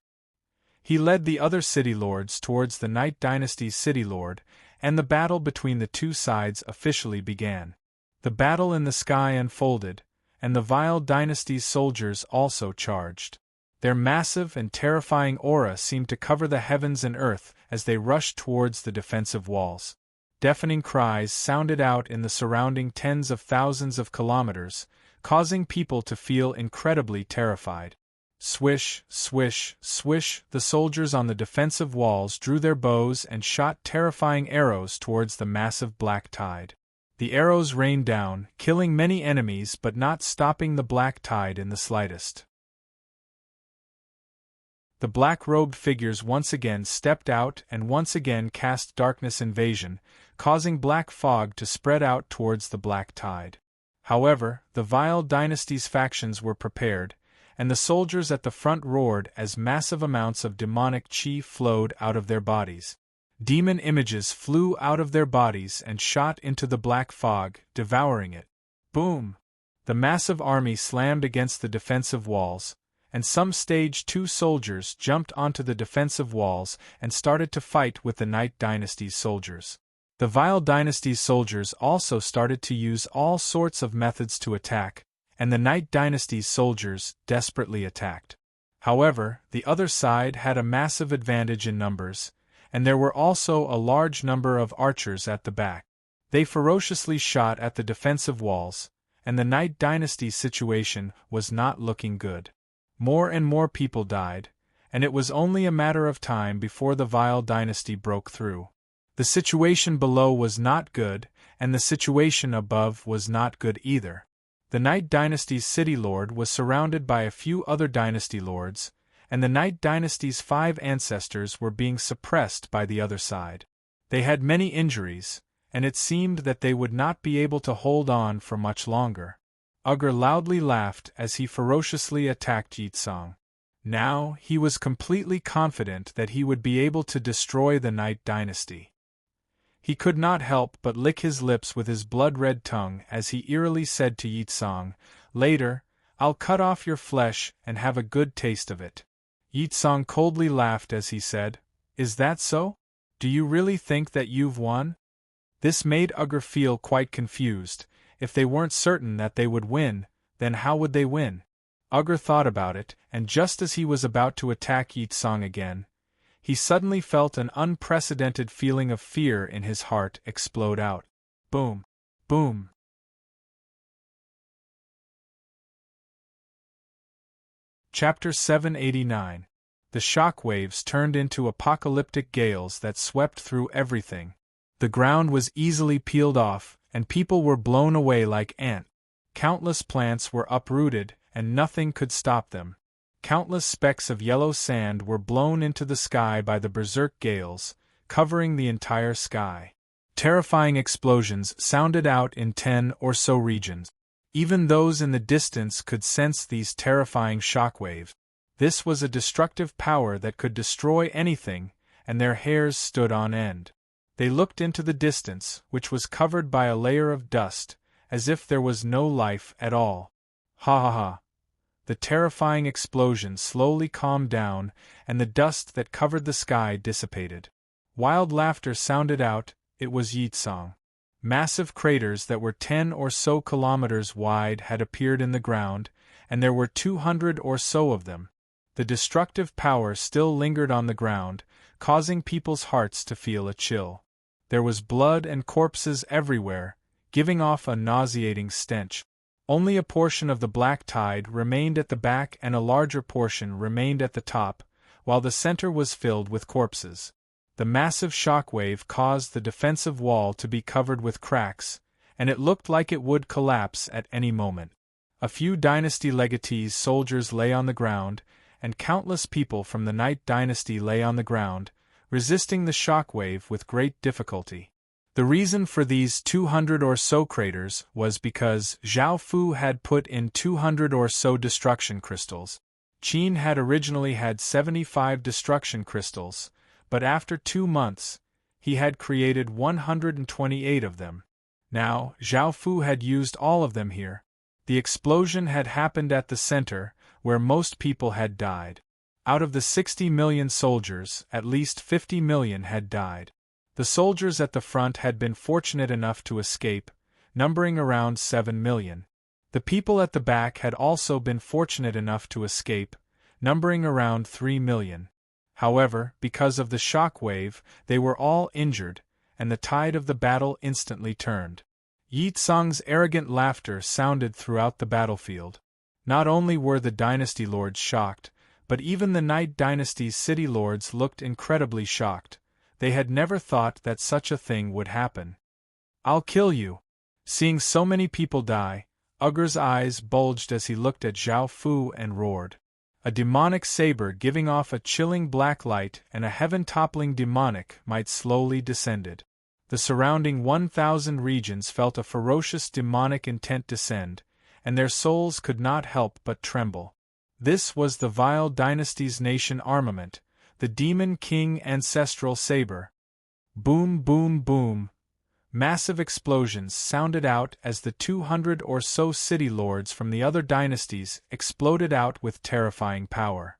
He led the other city lords towards the Knight dynasty's city lord, and the battle between the 2 sides officially began. The battle in the sky unfolded, and the vile dynasty's soldiers also charged. Their massive and terrifying aura seemed to cover the heavens and earth as they rushed towards the defensive walls. Deafening cries sounded out in the surrounding tens of thousands of kilometers, causing people to feel incredibly terrified. Swish, swish, swish, the soldiers on the defensive walls drew their bows and shot terrifying arrows towards the massive black tide. The arrows rained down, killing many enemies but not stopping the black tide in the slightest. The black-robed figures once again stepped out and once again cast darkness invasion, causing black fog to spread out towards the black tide. However, the vile dynasty's factions were prepared, and the soldiers at the front roared as massive amounts of demonic chi flowed out of their bodies. Demon images flew out of their bodies and shot into the black fog, devouring it. Boom! The massive army slammed against the defensive walls, and some Stage 2 soldiers jumped onto the defensive walls and started to fight with the Knight dynasty's soldiers. The vile dynasty's soldiers also started to use all sorts of methods to attack, and the Knight dynasty's soldiers desperately attacked. However, the other side had a massive advantage in numbers, and there were also a large number of archers at the back. They ferociously shot at the defensive walls, and the Knight dynasty's situation was not looking good. More and more people died, and it was only a matter of time before the vile dynasty broke through. The situation below was not good, and the situation above was not good either. The Knight dynasty's city lord was surrounded by a few other dynasty lords, and the Knight dynasty's 5 ancestors were being suppressed by the other side. They had many injuries, and it seemed that they would not be able to hold on for much longer. Ugur loudly laughed as he ferociously attacked Yi Tsang. Now he was completely confident that he would be able to destroy the Knight dynasty. He could not help but lick his lips with his blood-red tongue as he eerily said to Yi Tsang, Later, I'll cut off your flesh and have a good taste of it. Yi Tsang coldly laughed as he said, Is that so? Do you really think that you've won? This made Ugur feel quite confused. If they weren't certain that they would win, then how would they win? Ugur thought about it, and just as he was about to attack Yi Tsang again, he suddenly felt an unprecedented feeling of fear in his heart explode out. Boom! Boom! Chapter 789. The shock waves turned into apocalyptic gales that swept through everything. The ground was easily peeled off, and people were blown away like ants. Countless plants were uprooted, and nothing could stop them. Countless specks of yellow sand were blown into the sky by the berserk gales, covering the entire sky. Terrifying explosions sounded out in 10 or so regions. Even those in the distance could sense these terrifying shockwaves. This was a destructive power that could destroy anything, and their hairs stood on end. They looked into the distance, which was covered by a layer of dust, as if there was no life at all. Ha ha ha! the terrifying explosion slowly calmed down, and the dust that covered the sky dissipated. Wild laughter sounded out. It was Yeatsong. Massive craters that were 10 or so kilometers wide had appeared in the ground, and there were 200 or so of them. The destructive power still lingered on the ground, causing people's hearts to feel a chill. There was blood and corpses everywhere, giving off a nauseating stench. Only a portion of the black tide remained at the back and a larger portion remained at the top, while the center was filled with corpses. The massive shock wave caused the defensive wall to be covered with cracks, and it looked like it would collapse at any moment. A few dynasty legatees' soldiers lay on the ground, and countless people from the Night Dynasty lay on the ground, resisting the shock wave with great difficulty. The reason for these 200 or so craters was because Zhao Fu had put in 200 or so destruction crystals. Qin had originally had 75 destruction crystals, but after 2 months, he had created 128 of them. Now, Zhao Fu had used all of them here. The explosion had happened at the center, where most people had died. Out of the 60 million soldiers, at least 50 million had died. The soldiers at the front had been fortunate enough to escape, numbering around 7 million. The people at the back had also been fortunate enough to escape, numbering around 3 million. However, because of the shock wave, they were all injured, and the tide of the battle instantly turned. Yeatsong's arrogant laughter sounded throughout the battlefield. Not only were the dynasty lords shocked, but even the Night Dynasty's city lords looked incredibly shocked. They had never thought that such a thing would happen. "I'll kill you." Seeing so many people die, Ugr's eyes bulged as he looked at Zhao Fu and roared. A demonic saber giving off a chilling black light and a heaven-toppling demonic might slowly descended. The surrounding 1,000 regions felt a ferocious demonic intent descend, and their souls could not help but tremble. This was the vile dynasty's nation armament, the Demon King Ancestral Saber. Boom, boom, boom. Massive explosions sounded out as the 200 or so city lords from the other dynasties exploded out with terrifying power.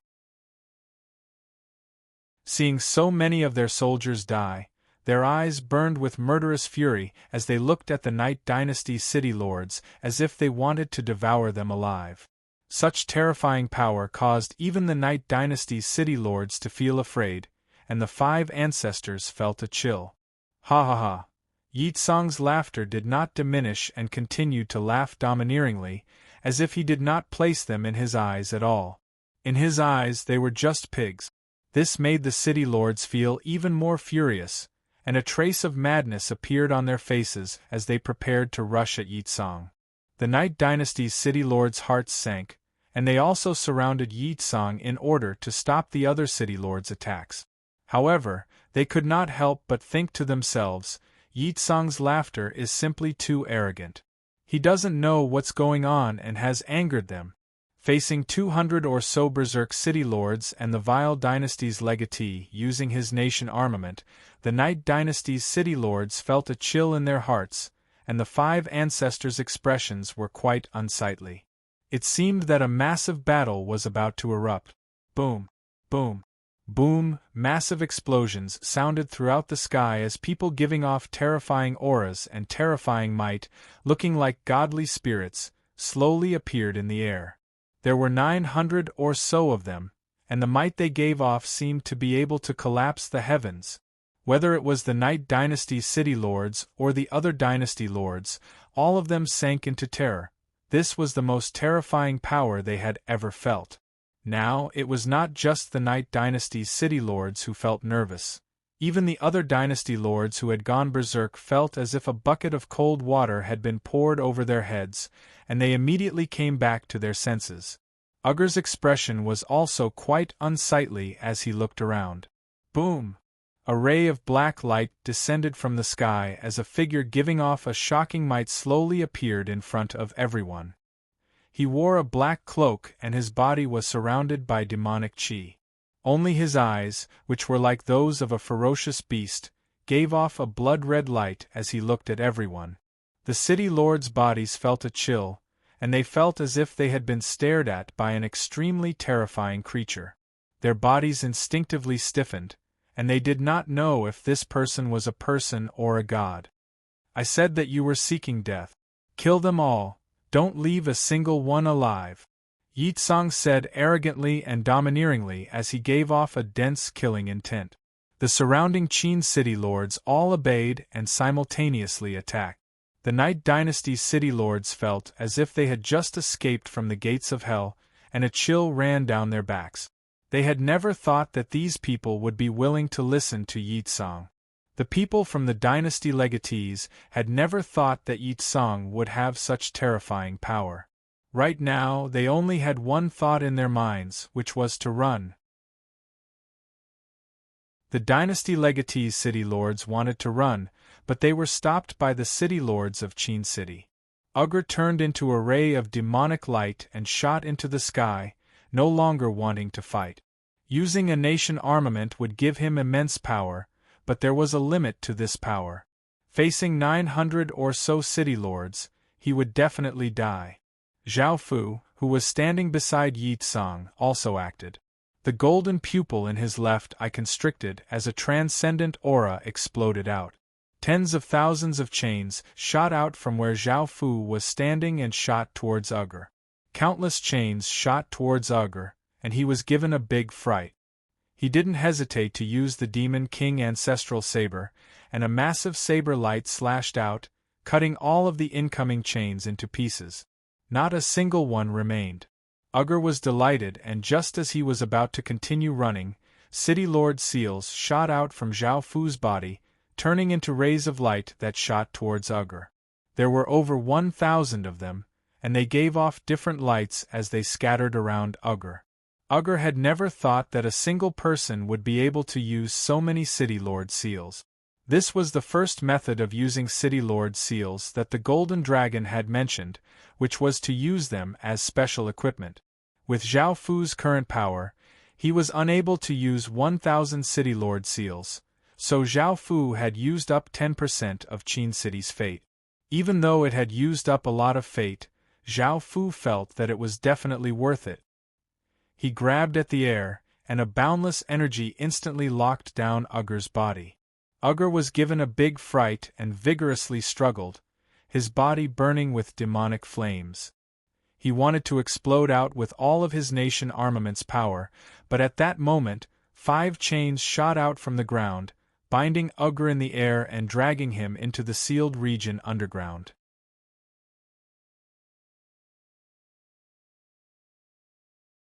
Seeing so many of their soldiers die, their eyes burned with murderous fury as they looked at the Night Dynasty's city lords as if they wanted to devour them alive. Such terrifying power caused even the Night Dynasty's city lords to feel afraid, and the 5 ancestors felt a chill. Ha ha ha! Yeatsong's laughter did not diminish and continued to laugh domineeringly, as if he did not place them in his eyes at all. In his eyes they were just pigs. This made the city lords feel even more furious, and a trace of madness appeared on their faces as they prepared to rush at Yeatsong. The Night Dynasty's city lords' hearts sank, and they also surrounded Yeatsong in order to stop the other city lords' attacks. However, they could not help but think to themselves, Yeatsong's laughter is simply too arrogant. He doesn't know what's going on and has angered them. Facing 200 or so berserk city lords and the vile dynasty's legatee using his nation armament, the Night Dynasty's city lords felt a chill in their hearts, and the 5 ancestors' expressions were quite unsightly. It seemed that a massive battle was about to erupt. Boom, boom, boom. Massive explosions sounded throughout the sky as people giving off terrifying auras and terrifying might, looking like godly spirits, slowly appeared in the air. There were 900 or so of them, and the might they gave off seemed to be able to collapse the heavens. Whether it was the Night Dynasty's city lords or the other dynasty lords, all of them sank into terror. This was the most terrifying power they had ever felt. Now, it was not just the Night Dynasty's city lords who felt nervous. Even the other dynasty lords who had gone berserk felt as if a bucket of cold water had been poured over their heads, and they immediately came back to their senses. Ugr's expression was also quite unsightly as he looked around. Boom! A ray of black light descended from the sky as a figure giving off a shocking might slowly appeared in front of everyone. He wore a black cloak and his body was surrounded by demonic chi. Only his eyes, which were like those of a ferocious beast, gave off a blood-red light as he looked at everyone. The city lords' bodies felt a chill, and they felt as if they had been stared at by an extremely terrifying creature. Their bodies instinctively stiffened, and they did not know if this person was a person or a god. I said that you were seeking death. Kill them all, don't leave a single one alive, Yi Tsang said arrogantly and domineeringly as he gave off a dense killing intent. The surrounding Qin city lords all obeyed and simultaneously attacked. The Night Dynasty's city lords felt as if they had just escaped from the gates of hell, and a chill ran down their backs. They had never thought that these people would be willing to listen to Yi Tsang. The people from the dynasty legatees had never thought that Yi Tsang would have such terrifying power. Right now, they only had one thought in their minds, which was to run. The dynasty legatees' city lords wanted to run, but they were stopped by the city lords of Qin City. Ugur turned into a ray of demonic light and shot into the sky, no longer wanting to fight. Using a nation armament would give him immense power, but there was a limit to this power. Facing 900 or so city lords, he would definitely die. Zhao Fu, who was standing beside Yi Tsang, also acted. The golden pupil in his left eye constricted as a transcendent aura exploded out. Tens of thousands of chains shot out from where Zhao Fu was standing and shot towards Ugur. Countless chains shot towards Ugur, and he was given a big fright. He didn't hesitate to use the Demon King Ancestral Saber, and a massive saber light slashed out, cutting all of the incoming chains into pieces. Not a single one remained. Ugur was delighted, and just as he was about to continue running, City Lord seals shot out from Zhao Fu's body, turning into rays of light that shot towards Ugur. There were over 1,000 of them, and they gave off different lights as they scattered around Ugur. Ugur had never thought that a single person would be able to use so many City Lord seals. This was the first method of using City Lord seals that the Golden Dragon had mentioned, which was to use them as special equipment. With Zhao Fu's current power, he was unable to use 1,000 City Lord seals, so Zhao Fu had used up 10% of Qin City's fate. Even though it had used up a lot of fate, Zhao Fu felt that it was definitely worth it. He grabbed at the air, and a boundless energy instantly locked down Ugur's body. Ugur was given a big fright and vigorously struggled, his body burning with demonic flames. He wanted to explode out with all of his nation armament's power, but at that moment, 5 chains shot out from the ground, binding Ugur in the air and dragging him into the sealed region underground.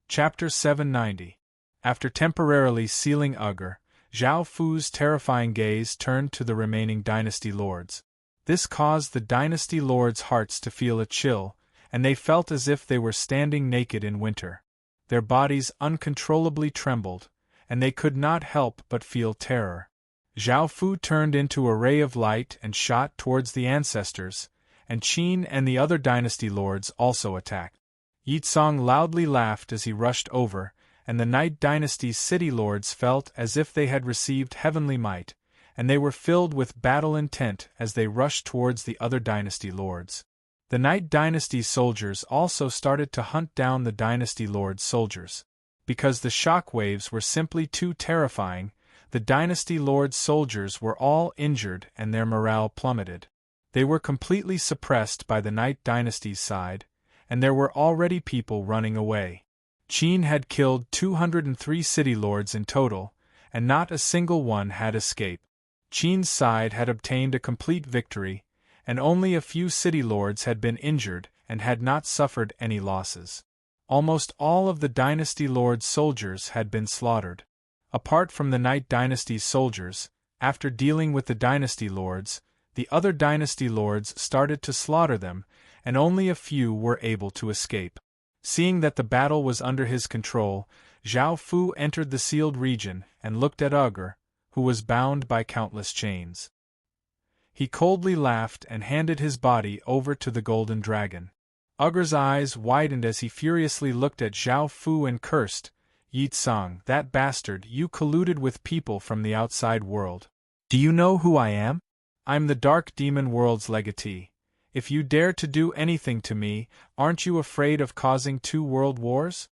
Chapter 790. After temporarily sealing Ugur, Zhao Fu's terrifying gaze turned to the remaining dynasty lords. This caused the dynasty lords' hearts to feel a chill, and they felt as if they were standing naked in winter. Their bodies uncontrollably trembled, and they could not help but feel terror. Zhao Fu turned into a ray of light and shot towards the ancestors, and Qin and the other dynasty lords also attacked. Yi Tsang loudly laughed as he rushed over, and the Night Dynasty's city lords felt as if they had received heavenly might, and they were filled with battle intent as they rushed towards the other dynasty lords. The Night Dynasty's soldiers also started to hunt down the dynasty lords' soldiers. Because the shock waves were simply too terrifying, the dynasty lords' soldiers were all injured and their morale plummeted. They were completely suppressed by the Night Dynasty's side, and there were already people running away. Qin had killed 203 city lords in total, and not a single one had escaped. Qin's side had obtained a complete victory, and only a few city lords had been injured and had not suffered any losses. Almost all of the dynasty lords' soldiers had been slaughtered. Apart from the Night Dynasty's soldiers, after dealing with the dynasty lords, the other dynasty lords started to slaughter them, and only a few were able to escape. Seeing that the battle was under his control, Zhao Fu entered the sealed region and looked at Ugur, who was bound by countless chains. He coldly laughed and handed his body over to the Golden Dragon. Ugur's eyes widened as he furiously looked at Zhao Fu and cursed, "Yi Tsang, that bastard, you colluded with people from the outside world. Do you know who I am? I'm the Dark Demon World's legatee, If you dare to do anything to me, aren't you afraid of causing 2 world wars?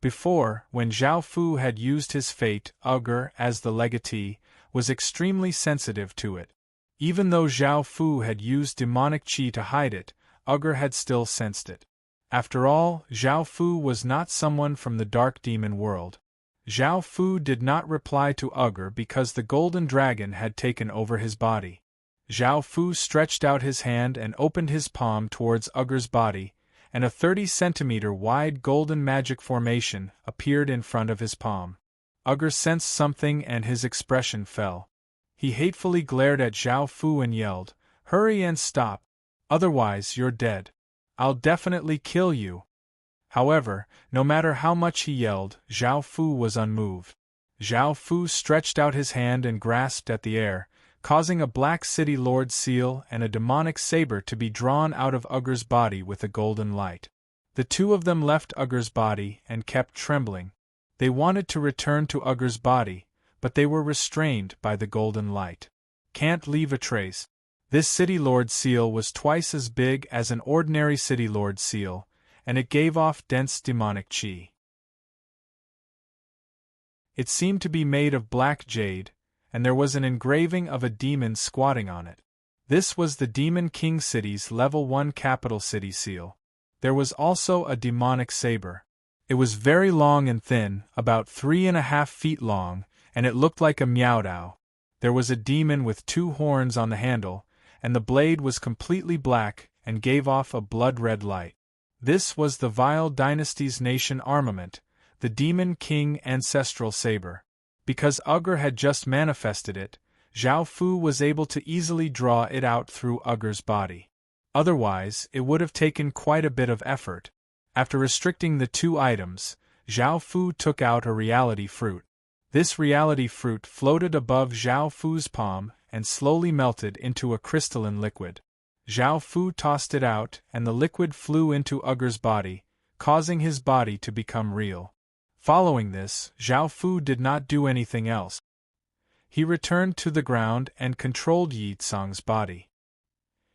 Before, when Zhao Fu had used his fate, Ugur, as the legatee, was extremely sensitive to it. Even though Zhao Fu had used demonic qi to hide it, Ugur had still sensed it. After all, Zhao Fu was not someone from the dark demon world. Zhao Fu did not reply to Ugur because the golden dragon had taken over his body. Zhao Fu stretched out his hand and opened his palm towards Ugur's body, and a 30-centimeter wide golden magic formation appeared in front of his palm. Ugur sensed something and his expression fell. He hatefully glared at Zhao Fu and yelled, "Hurry and stop! Otherwise you're dead. I'll definitely kill you!" However, no matter how much he yelled, Zhao Fu was unmoved. Zhao Fu stretched out his hand and grasped at the air, causing a black city lord seal and a demonic saber to be drawn out of Ugur's body with a golden light. The two of them left Ugur's body and kept trembling. They wanted to return to Ugur's body, but they were restrained by the golden light. Can't leave a trace. This city lord seal was twice as big as an ordinary city lord seal, and it gave off dense demonic qi. It seemed to be made of black jade, and there was an engraving of a demon squatting on it. This was the Demon King City's Level 1 capital city seal. There was also a demonic saber. It was very long and thin, about 3.5 feet long, and it looked like a Miaodao. There was a demon with 2 horns on the handle, and the blade was completely black and gave off a blood-red light. This was the Vile Dynasty's nation armament, the Demon King Ancestral Saber. Because Ugur had just manifested it, Zhao Fu was able to easily draw it out through Ugur's body. Otherwise, it would have taken quite a bit of effort. After restricting the 2 items, Zhao Fu took out a reality fruit. This reality fruit floated above Zhao Fu's palm and slowly melted into a crystalline liquid. Zhao Fu tossed it out, and the liquid flew into Ugur's body, causing his body to become real. Following this, Zhao Fu did not do anything else. He returned to the ground and controlled Yi Tsang's body.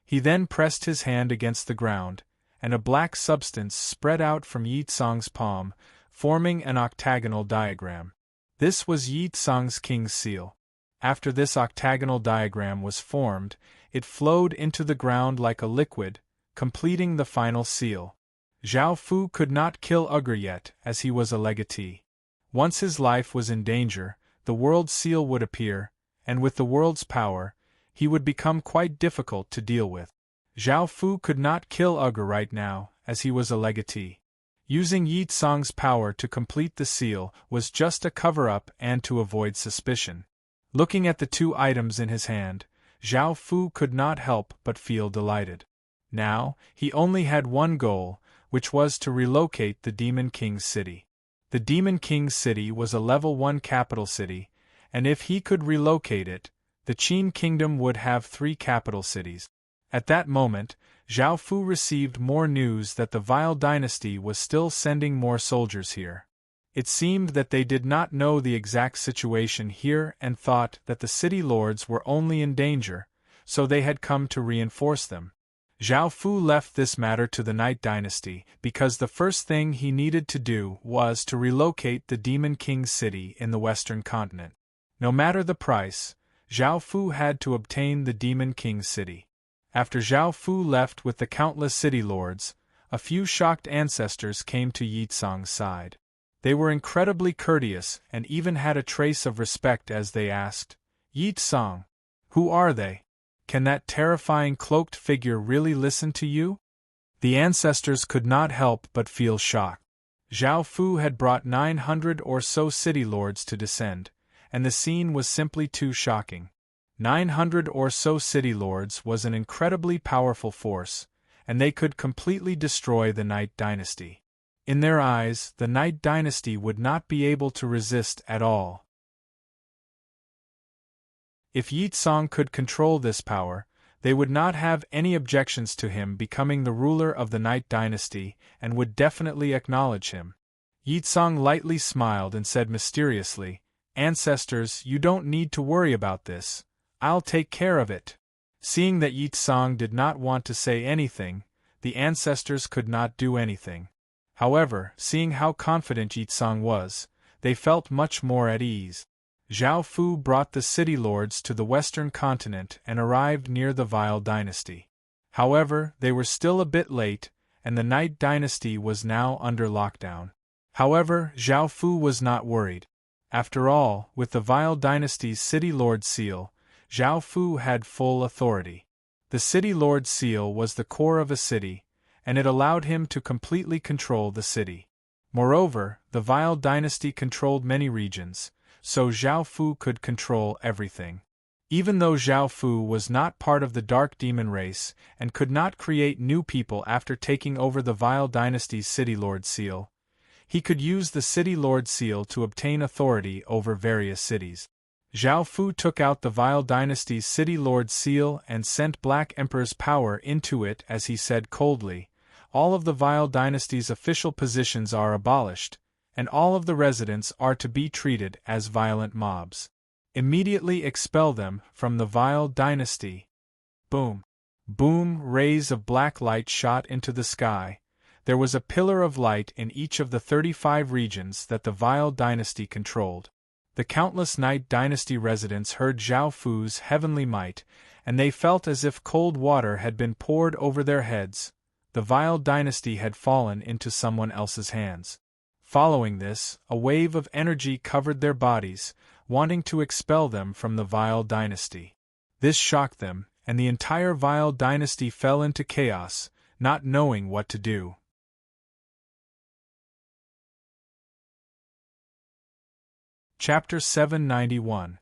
He then pressed his hand against the ground, and a black substance spread out from Yi Tsang's palm, forming an octagonal diagram. This was Yi Tsang's king's seal. After this octagonal diagram was formed, it flowed into the ground like a liquid, completing the final seal. Zhao Fu could not kill Ugur yet, as he was a legatee. Once his life was in danger, the world seal would appear, and with the world's power, he would become quite difficult to deal with. Zhao Fu could not kill Ugur right now, as he was a legatee. Using Yi Tsang's power to complete the seal was just a cover-up and to avoid suspicion. Looking at the 2 items in his hand, Zhao Fu could not help but feel delighted. Now, he only had one goal, which was to relocate the Demon King's city. The Demon King's city was a level 1 capital city, and if he could relocate it, the Qin Kingdom would have 3 capital cities. At that moment, Zhao Fu received more news that the Vile Dynasty was still sending more soldiers here. It seemed that they did not know the exact situation here and thought that the city lords were only in danger, so they had come to reinforce them. Zhao Fu left this matter to the Night Dynasty because the first thing he needed to do was to relocate the Demon King's city in the Western continent. No matter the price, Zhao Fu had to obtain the Demon King's city. After Zhao Fu left with the countless city lords, a few shocked ancestors came to Yi Tsang's side. They were incredibly courteous and even had a trace of respect as they asked, "Yi Tsang, who are they? Can that terrifying cloaked figure really listen to you?" The ancestors could not help but feel shocked. Zhao Fu had brought 900 or so city lords to descend, and the scene was simply too shocking. 900 or so city lords was an incredibly powerful force, and they could completely destroy the Night Dynasty. In their eyes, the Night Dynasty would not be able to resist at all. If Yi Tsang could control this power, they would not have any objections to him becoming the ruler of the Night Dynasty and would definitely acknowledge him. Yi Tsang lightly smiled and said mysteriously, "Ancestors, you don't need to worry about this. I'll take care of it." Seeing that Yi Tsang did not want to say anything, the ancestors could not do anything. However, seeing how confident Yi Tsang was, they felt much more at ease. Zhao Fu brought the city lords to the western continent and arrived near the Vile dynasty. However, they were still a bit late, and the Night dynasty was now under lockdown. However, Zhao Fu was not worried. After all, with the Vile dynasty's City Lord seal, Zhao Fu had full authority. The City Lord seal was the core of a city, and it allowed him to completely control the city. Moreover, the Vile dynasty controlled many regions, so Zhao Fu could control everything. Even though Zhao Fu was not part of the Dark Demon race and could not create new people after taking over the Vile dynasty's City Lord seal, he could use the City Lord seal to obtain authority over various cities. Zhao Fu took out the Vile dynasty's City Lord seal and sent Black Emperor's power into it as he said coldly, "All of the Vile dynasty's official positions are abolished, and all of the residents are to be treated as violent mobs. Immediately expel them from the Vile dynasty." Boom! Boom! Rays of black light shot into the sky. There was a pillar of light in each of the 35 regions that the Vile dynasty controlled. The countless Night dynasty residents heard Zhao Fu's heavenly might, and they felt as if cold water had been poured over their heads. The Vile dynasty had fallen into someone else's hands. Following this, a wave of energy covered their bodies, wanting to expel them from the Vile dynasty. This shocked them, and the entire Vile dynasty fell into chaos, not knowing what to do. Chapter 791.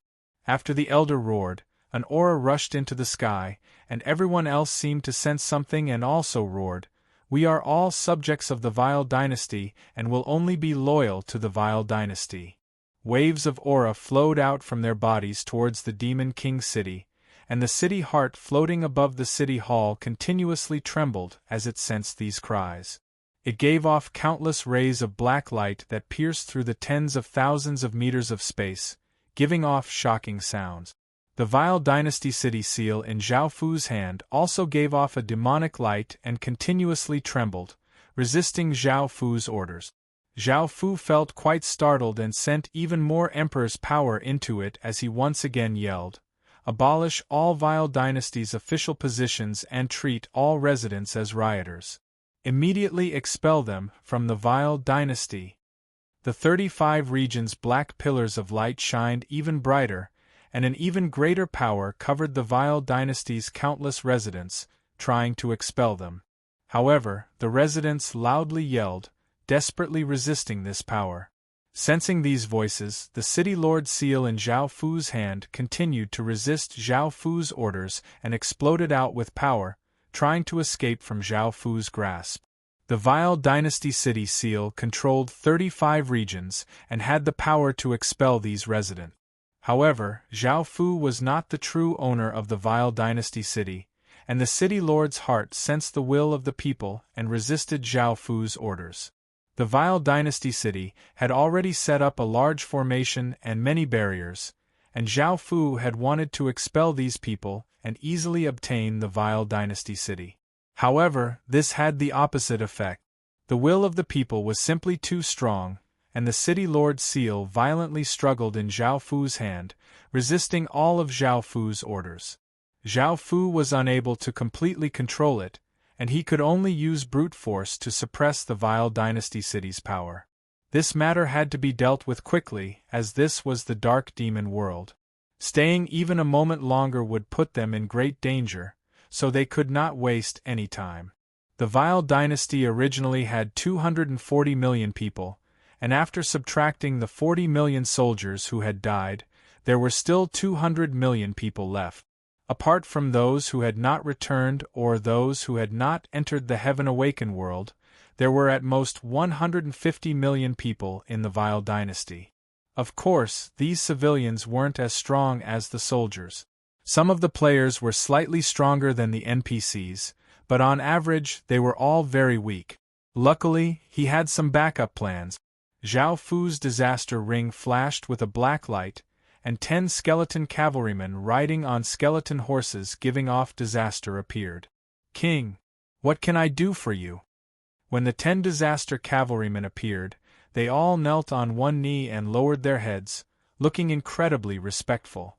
After the elder roared, an aura rushed into the sky, and everyone else seemed to sense something and also roared, "We are all subjects of the Vile dynasty and will only be loyal to the Vile dynasty." Waves of aura flowed out from their bodies towards the Demon King city, and the city heart floating above the city hall continuously trembled as it sensed these cries. It gave off countless rays of black light that pierced through the tens of thousands of meters of space, giving off shocking sounds. The Vile dynasty city seal in Zhao Fu's hand also gave off a demonic light and continuously trembled, resisting Zhao Fu's orders. Zhao Fu felt quite startled and sent even more Emperor's power into it as he once again yelled, "Abolish all Vile dynasty's official positions and treat all residents as rioters. Immediately expel them from the Vile dynasty." The 35 regions' black pillars of light shined even brighter, and an even greater power covered the Vile dynasty's countless residents, trying to expel them. However, the residents loudly yelled, desperately resisting this power. Sensing these voices, the City Lord seal in Zhao Fu's hand continued to resist Zhao Fu's orders and exploded out with power, trying to escape from Zhao Fu's grasp. The Vile dynasty city seal controlled 35 regions and had the power to expel these residents. However, Zhao Fu was not the true owner of the Vile dynasty city, and the city lord's heart sensed the will of the people and resisted Zhao Fu's orders. The Vile dynasty city had already set up a large formation and many barriers, and Zhao Fu had wanted to expel these people and easily obtain the Vile dynasty city. However, this had the opposite effect. The will of the people was simply too strong, and the City Lord's seal violently struggled in Zhao Fu's hand, resisting all of Zhao Fu's orders. Zhao Fu was unable to completely control it, and he could only use brute force to suppress the Vile dynasty city's power. This matter had to be dealt with quickly, as this was the Dark Demon world. Staying even a moment longer would put them in great danger, so they could not waste any time. The Vile dynasty originally had 240 million people, and after subtracting the 40 million soldiers who had died, there were still 200 million people left. Apart from those who had not returned or those who had not entered the Heaven Awakened world, there were at most 150 million people in the Vile dynasty. Of course, these civilians weren't as strong as the soldiers. Some of the players were slightly stronger than the NPCs, but on average they were all very weak. Luckily, he had some backup plans. Zhao Fu's disaster ring flashed with a black light, and 10 skeleton cavalrymen riding on skeleton horses giving off disaster appeared. "King, what can I do for you?" When the 10 disaster cavalrymen appeared, they all knelt on one knee and lowered their heads, looking incredibly respectful.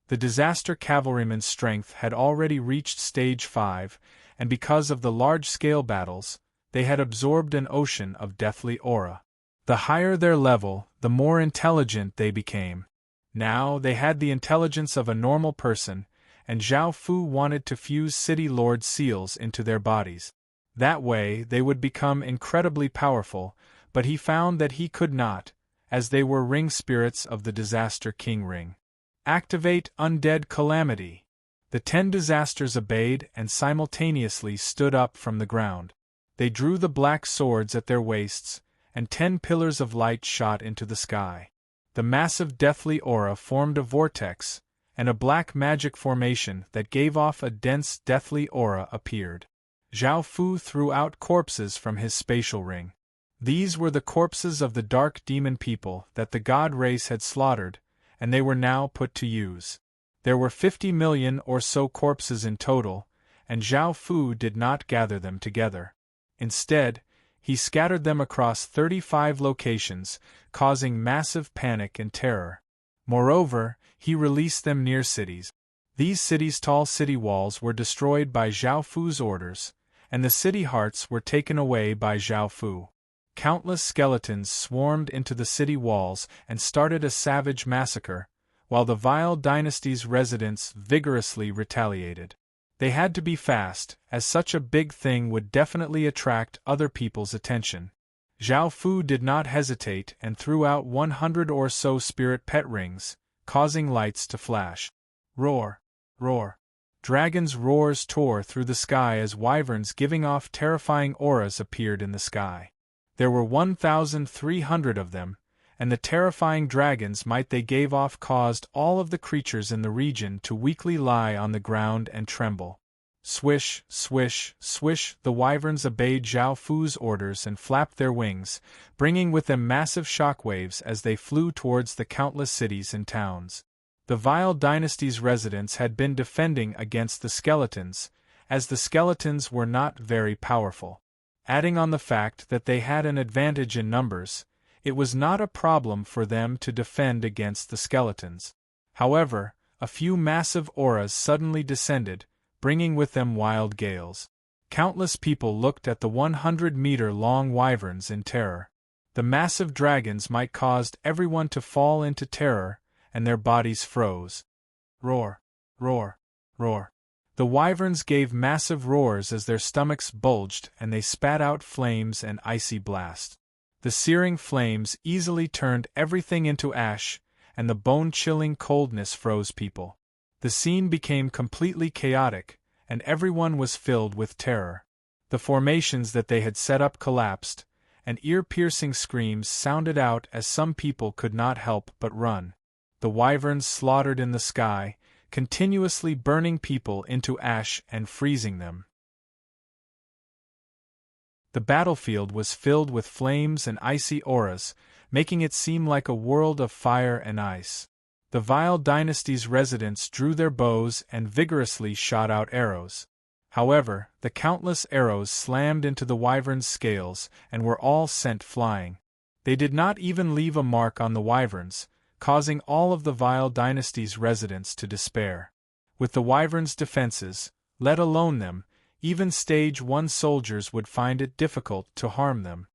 The disaster cavalrymen's strength had already reached stage 5, and because of the large-scale battles, they had absorbed an ocean of deathly aura. The higher their level, the more intelligent they became. Now they had the intelligence of a normal person, and Zhao Fu wanted to fuse City Lord seals into their bodies. That way they would become incredibly powerful, but he found that he could not, as they were ring spirits of the Disaster King ring. Activate Undead Calamity. The 10 disasters obeyed and simultaneously stood up from the ground. They drew the black swords at their waists, and 10 pillars of light shot into the sky. The massive deathly aura formed a vortex, and a black magic formation that gave off a dense deathly aura appeared. Zhao Fu threw out corpses from his spatial ring. These were the corpses of the dark demon people that the god race had slaughtered, and they were now put to use. There were 50 million or so corpses in total, and Zhao Fu did not gather them together. Instead, he scattered them across 35 locations, causing massive panic and terror. Moreover, he released them near cities. These cities' tall city walls were destroyed by Zhao Fu's orders, and the city hearts were taken away by Zhao Fu. Countless skeletons swarmed into the city walls and started a savage massacre, while the Vile Dynasty's residents vigorously retaliated. They had to be fast, as such a big thing would definitely attract other people's attention. Zhao Fu did not hesitate and threw out 100 or so spirit pet rings, causing lights to flash. Roar! Roar! Dragons' roars tore through the sky as wyverns giving off terrifying auras appeared in the sky. There were 1,300 of them, and the terrifying dragons' might they gave off caused all of the creatures in the region to weakly lie on the ground and tremble. Swish, swish, swish, the wyverns obeyed Zhao Fu's orders and flapped their wings, bringing with them massive shockwaves as they flew towards the countless cities and towns. The Vile Dynasty's residents had been defending against the skeletons, as the skeletons were not very powerful. Adding on the fact that they had an advantage in numbers, it was not a problem for them to defend against the skeletons. However, a few massive auras suddenly descended, bringing with them wild gales. Countless people looked at the 100-meter-long wyverns in terror. The massive dragons might caused everyone to fall into terror, and their bodies froze. Roar! Roar! Roar! The wyverns gave massive roars as their stomachs bulged and they spat out flames and icy blasts. The searing flames easily turned everything into ash, and the bone-chilling coldness froze people. The scene became completely chaotic, and everyone was filled with terror. The formations that they had set up collapsed, and ear-piercing screams sounded out as some people could not help but run. The wyverns slaughtered in the sky, continuously burning people into ash and freezing them. The battlefield was filled with flames and icy auras, making it seem like a world of fire and ice. The Vile Dynasty's residents drew their bows and vigorously shot out arrows. However, the countless arrows slammed into the wyverns' scales and were all sent flying. They did not even leave a mark on the wyverns, causing all of the Vile Dynasty's residents to despair. With the wyverns' defenses, let alone them, even Stage 1 soldiers would find it difficult to harm them.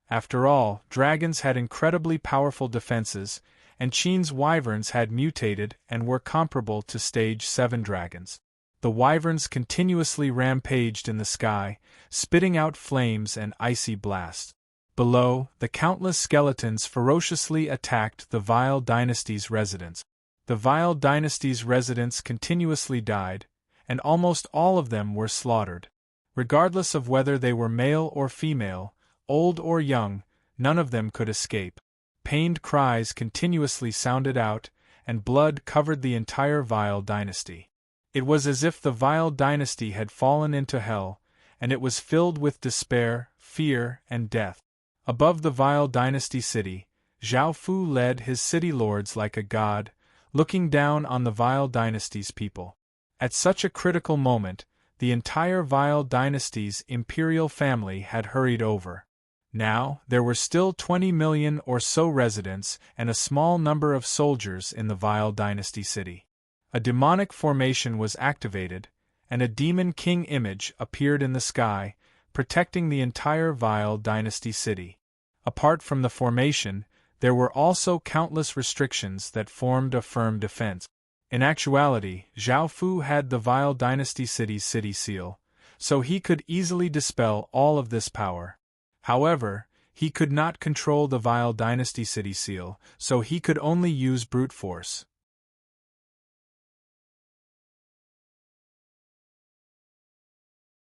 After all, dragons had incredibly powerful defenses, and Qin's wyverns had mutated and were comparable to Stage 7 dragons. The wyverns continuously rampaged in the sky, spitting out flames and icy blasts. Below, the countless skeletons ferociously attacked the Vile Dynasty's residents. The Vile Dynasty's residents continuously died, and almost all of them were slaughtered. Regardless of whether they were male or female, old or young, none of them could escape. Pained cries continuously sounded out, and blood covered the entire Vile Dynasty. It was as if the Vile Dynasty had fallen into hell, and it was filled with despair, fear, and death. Above the Vile Dynasty city, Zhao Fu led his city lords like a god, looking down on the Vile Dynasty's people. At such a critical moment, the entire Vile Dynasty's imperial family had hurried over. Now, there were still 20 million or so residents and a small number of soldiers in the Vile Dynasty city. A demonic formation was activated, and a demon king image appeared in the sky, protecting the entire Vile Dynasty city. Apart from the formation, there were also countless restrictions that formed a firm defense. In actuality, Zhao Fu had the Vile Dynasty city's city seal, so he could easily dispel all of this power. However, he could not control the Vile Dynasty city seal, so he could only use brute force.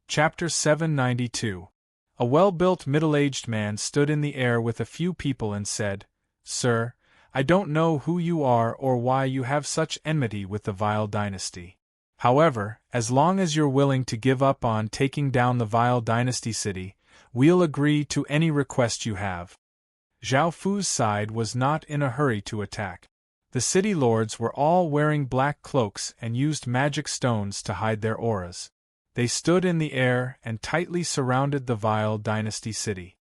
Chapter 792. A well-built middle-aged man stood in the air with a few people and said, "Sir, I don't know who you are or why you have such enmity with the Vile Dynasty. However, as long as you're willing to give up on taking down the Vile Dynasty city, we'll agree to any request you have." Zhao Fu's side was not in a hurry to attack. The city lords were all wearing black cloaks and used magic stones to hide their auras. They stood in the air and tightly surrounded the Vile Dynasty city.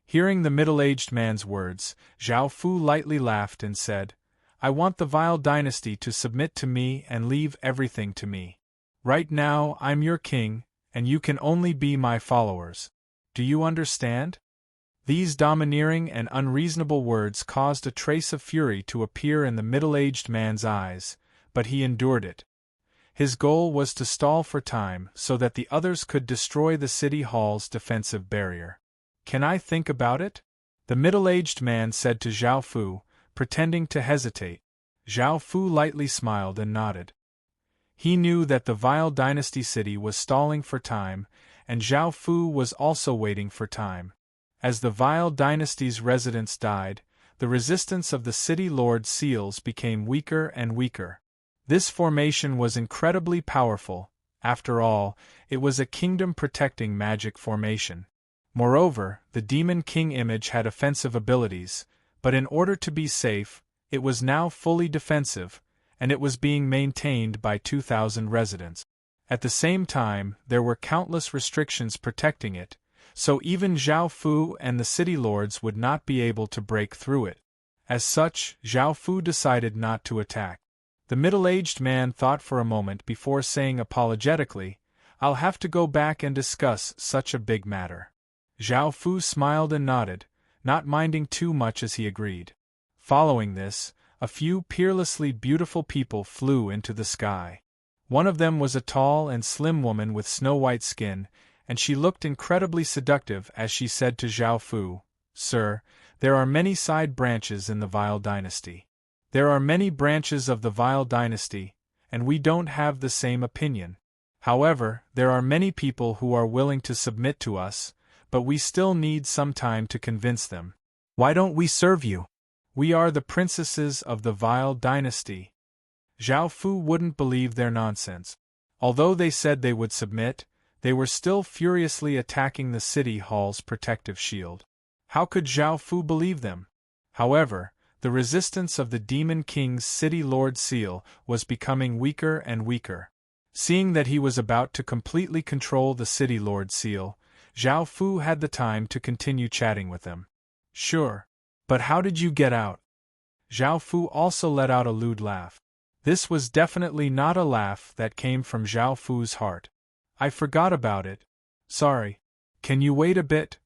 Hearing the middle-aged man's words, Zhao Fu lightly laughed and said, "I want the Vile Dynasty to submit to me and leave everything to me. Right now I'm your king, and you can only be my followers. Do you understand?" These domineering and unreasonable words caused a trace of fury to appear in the middle-aged man's eyes, but he endured it. His goal was to stall for time so that the others could destroy the city hall's defensive barrier. "Can I think about it?" the middle-aged man said to Zhao Fu, pretending to hesitate. Zhao Fu lightly smiled and nodded. He knew that the Vile Dynasty city was stalling for time, and Zhao Fu was also waiting for time. As the Vile Dynasty's residents died, the resistance of the city lord seals became weaker and weaker. This formation was incredibly powerful. After all, it was a kingdom-protecting magic formation. Moreover, the Demon King image had offensive abilities, but in order to be safe, it was now fully defensive, and it was being maintained by 2,000 residents. At the same time, there were countless restrictions protecting it, so even Zhao Fu and the city lords would not be able to break through it. As such, Zhao Fu decided not to attack. The middle-aged man thought for a moment before saying apologetically, "I'll have to go back and discuss such a big matter." Zhao Fu smiled and nodded, not minding too much as he agreed. Following this, a few peerlessly beautiful people flew into the sky. One of them was a tall and slim woman with snow-white skin, and she looked incredibly seductive as she said to Zhao Fu, "Sir, there are many side branches in the Vile Dynasty. There are many branches of the Vile Dynasty, and we don't have the same opinion. However, there are many people who are willing to submit to us, but we still need some time to convince them. Why don't we serve you? We are the princesses of the Vile Dynasty." Zhao Fu wouldn't believe their nonsense. Although they said they would submit, they were still furiously attacking the city hall's protective shield. How could Zhao Fu believe them? However, the resistance of the Demon King's city lord seal was becoming weaker and weaker. Seeing that he was about to completely control the city lord seal, Zhao Fu had the time to continue chatting with them. "Sure. But how did you get out?" Zhao Fu also let out a lewd laugh. This was definitely not a laugh that came from Zhao Fu's heart. "I forgot about it. Sorry. Can you wait a bit?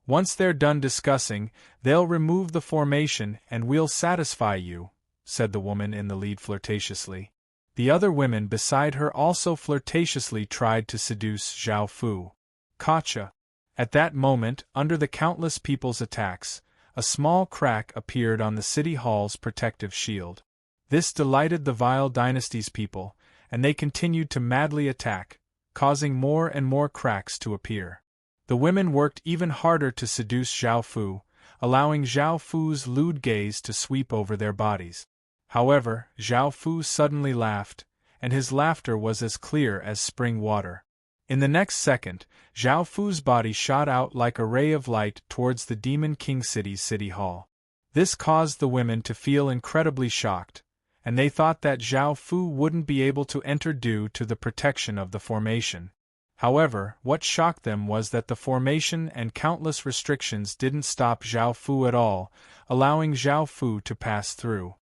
Once they're done discussing, they'll remove the formation and we'll satisfy you," said the woman in the lead flirtatiously. The other women beside her also flirtatiously tried to seduce Zhao Fu. Gotcha. At that moment, under the countless people's attacks, a small crack appeared on the city hall's protective shield. This delighted the Vile Dynasty's people, and they continued to madly attack, causing more and more cracks to appear. The women worked even harder to seduce Zhao Fu, allowing Zhao Fu's lewd gaze to sweep over their bodies. However, Zhao Fu suddenly laughed, and his laughter was as clear as spring water. In the next second, Zhao Fu's body shot out like a ray of light towards the Demon King City's city hall. This caused the women to feel incredibly shocked, and they thought that Zhao Fu wouldn't be able to enter due to the protection of the formation. However, what shocked them was that the formation and countless restrictions didn't stop Zhao Fu at all, allowing Zhao Fu to pass through.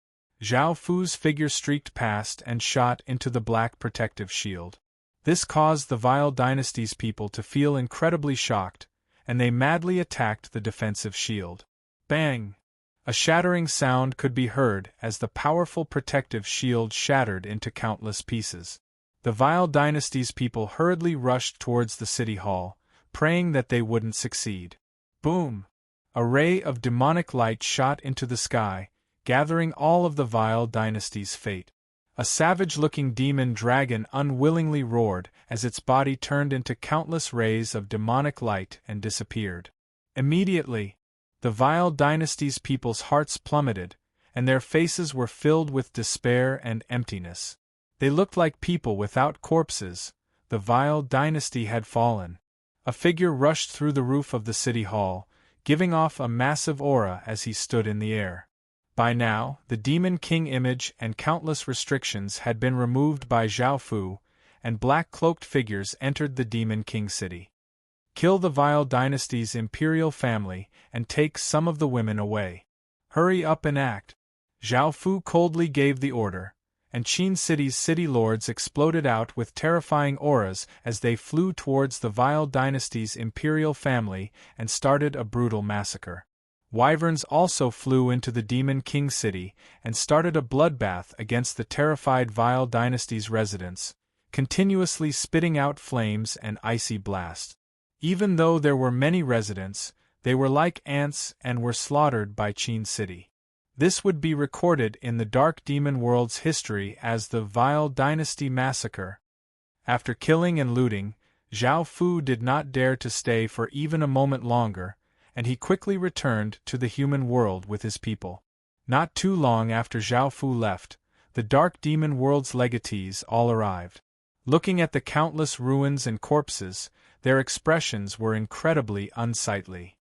Zhao Fu's figure streaked past and shot into the black protective shield. This caused the Vile Dynasty's people to feel incredibly shocked, and they madly attacked the defensive shield. Bang! A shattering sound could be heard as the powerful protective shield shattered into countless pieces. The Vile Dynasty's people hurriedly rushed towards the city hall, praying that they wouldn't succeed. Boom! A ray of demonic light shot into the sky, gathering all of the Vile Dynasty's fate. A savage-looking demon dragon unwillingly roared as its body turned into countless rays of demonic light and disappeared. Immediately, the Vile Dynasty's people's hearts plummeted, and their faces were filled with despair and emptiness. They looked like people without corpses. The Vile Dynasty had fallen. A figure rushed through the roof of the city hall, giving off a massive aura as he stood in the air. By now, the Demon King image and countless restrictions had been removed by Zhao Fu, and black-cloaked figures entered the Demon King city. Kill the Vile Dynasty's imperial family and take some of the women away. Hurry up and act. Zhao Fu coldly gave the order, and Qin City's city lords exploded out with terrifying auras as they flew towards the Vile Dynasty's imperial family and started a brutal massacre. Wyverns also flew into the Demon King City and started a bloodbath against the terrified Vile Dynasty's residents, continuously spitting out flames and icy blasts. Even though there were many residents, they were like ants and were slaughtered by Qin City. This would be recorded in the Dark Demon World's history as the Vile Dynasty Massacre. After killing and looting, Zhao Fu did not dare to stay for even a moment longer, and he quickly returned to the human world with his people. Not too long after Zhao Fu left, the Dark Demon World's legatees all arrived. Looking at the countless ruins and corpses, their expressions were incredibly unsightly.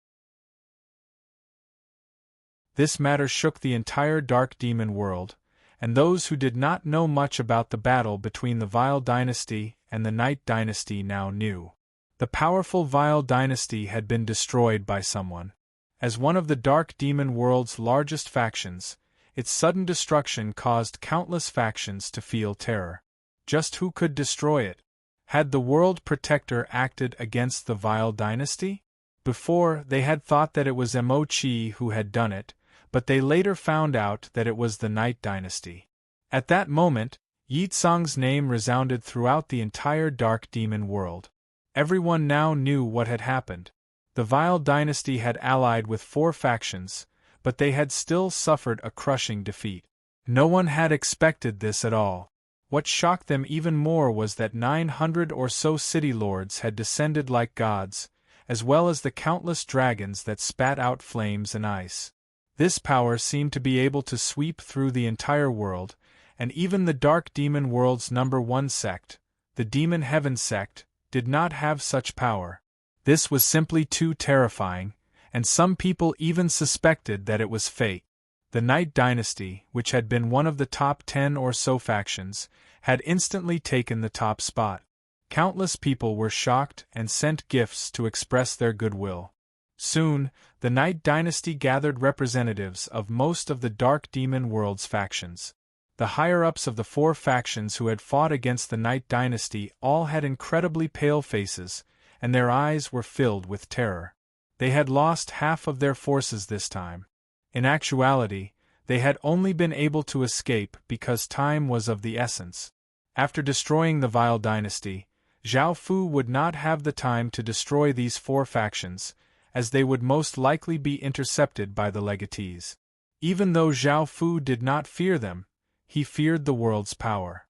This matter shook the entire Dark Demon World, and those who did not know much about the battle between the Vile Dynasty and the Night Dynasty now knew. The powerful Vile Dynasty had been destroyed by someone. As one of the Dark Demon World's largest factions, its sudden destruction caused countless factions to feel terror. Just who could destroy it? Had the World Protector acted against the Vile Dynasty? Before, they had thought that it was Mo Qi who had done it, but they later found out that it was the Night Dynasty. At that moment, Yi Tsang's name resounded throughout the entire Dark Demon World. Everyone now knew what had happened. The Vile Dynasty had allied with 4 factions, but they had still suffered a crushing defeat. No one had expected this at all. What shocked them even more was that 900 or so city lords had descended like gods, as well as the countless dragons that spat out flames and ice. This power seemed to be able to sweep through the entire world, and even the Dark Demon World's #1 sect, the Demon Heaven sect, did not have such power. This was simply too terrifying, and some people even suspected that it was fate. The Night Dynasty, which had been one of the top 10 or so factions, had instantly taken the top spot. Countless people were shocked and sent gifts to express their goodwill. Soon, the Night Dynasty gathered representatives of most of the Dark Demon World's factions. The higher-ups of the 4 factions who had fought against the Night Dynasty all had incredibly pale faces, and their eyes were filled with terror. They had lost half of their forces this time. In actuality, they had only been able to escape because time was of the essence. After destroying the Vile Dynasty, Zhao Fu would not have the time to destroy these 4 factions, as they would most likely be intercepted by the legatees. Even though Zhao Fu did not fear them, he feared the world's power.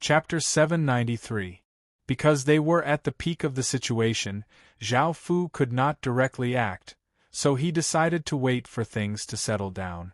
Chapter 793. Because they were at the peak of the situation, Zhao Fu could not directly act, so he decided to wait for things to settle down.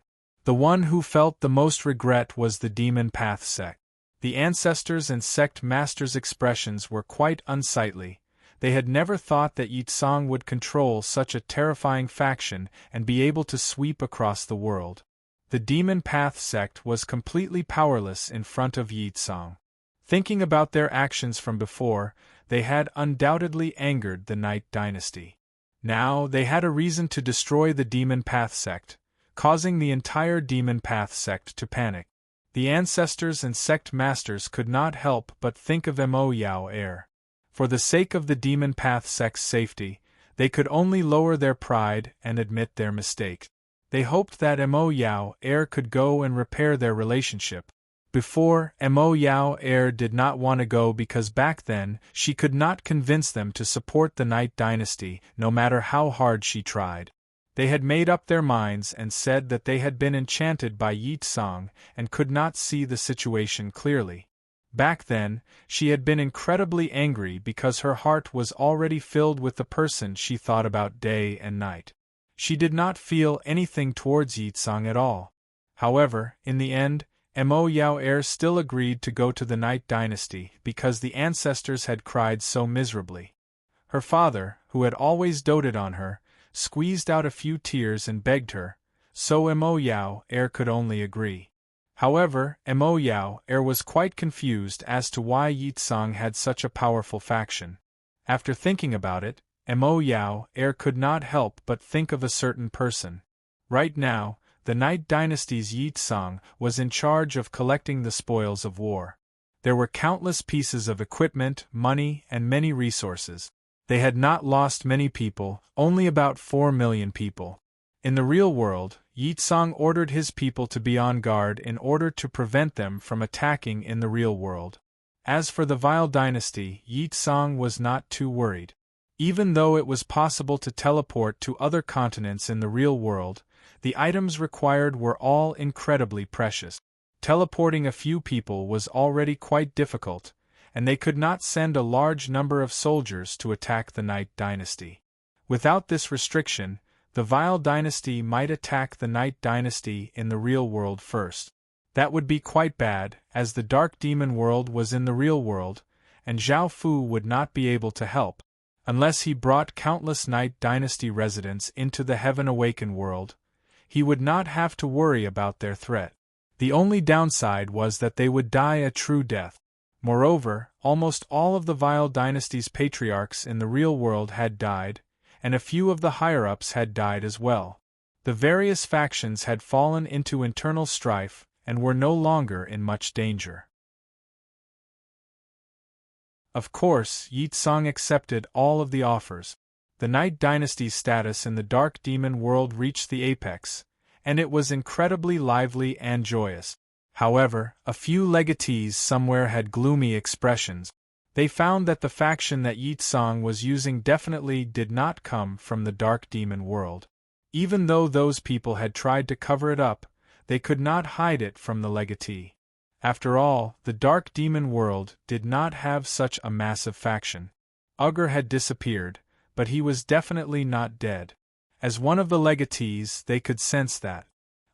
The one who felt the most regret was the demon path sect. The ancestors and sect masters' expressions were quite unsightly. They had never thought that Yitsong would control such a terrifying faction and be able to sweep across the world. The demon path sect was completely powerless in front of Yitsong. Thinking about their actions from before, they had undoubtedly angered the Night Dynasty. Now they had a reason to destroy the demon path sect, causing the entire demon path sect to panic. The ancestors and sect masters could not help but think of Mo Yao heir. For the sake of the demon path sect's safety, they could only lower their pride and admit their mistake. They hoped that Mo Yao heir could go and repair their relationship. Before, Mo Yao heir did not want to go because back then she could not convince them to support the Night Dynasty, no matter how hard she tried. They had made up their minds and said that they had been enchanted by Yitsong and could not see the situation clearly. Back then, she had been incredibly angry because her heart was already filled with the person she thought about day and night. She did not feel anything towards Yitsong at all. However, in the end, Mo Yao heir still agreed to go to the Night Dynasty because the ancestors had cried so miserably. Her father, who had always doted on her, squeezed out a few tears and begged her, so Mo Yao heir could only agree. However, Mo Yao heir was quite confused as to why Yitsong had such a powerful faction. After thinking about it, Mo Yao heir could not help but think of a certain person. Right now, the Night Dynasty's Yitsong was in charge of collecting the spoils of war. There were countless pieces of equipment, money, and many resources. They had not lost many people, only about 4 million people. In the real world, Yitsong ordered his people to be on guard in order to prevent them from attacking in the real world. As for the Vile Dynasty, Yitsong was not too worried. Even though it was possible to teleport to other continents in the real world, the items required were all incredibly precious. Teleporting a few people was already quite difficult, and they could not send a large number of soldiers to attack the Night Dynasty. Without this restriction, the Vile Dynasty might attack the Night Dynasty in the real world first. That would be quite bad, as the Dark Demon world was in the real world, and Zhao Fu would not be able to help. Unless he brought countless Night Dynasty residents into the Heaven Awakened world, he would not have to worry about their threat. The only downside was that they would die a true death. Moreover, almost all of the Vile Dynasty's patriarchs in the real world had died, and a few of the higher-ups had died as well. The various factions had fallen into internal strife and were no longer in much danger. Of course, Yitsong accepted all of the offers. The Night Dynasty's status in the Dark Demon world reached the apex, and it was incredibly lively and joyous. However, a few legatees somewhere had gloomy expressions. They found that the faction that Yitsong was using definitely did not come from the Dark Demon world. Even though those people had tried to cover it up, they could not hide it from the legatee. After all, the Dark Demon world did not have such a massive faction. Ugger had disappeared, but he was definitely not dead. As one of the legatees, they could sense that.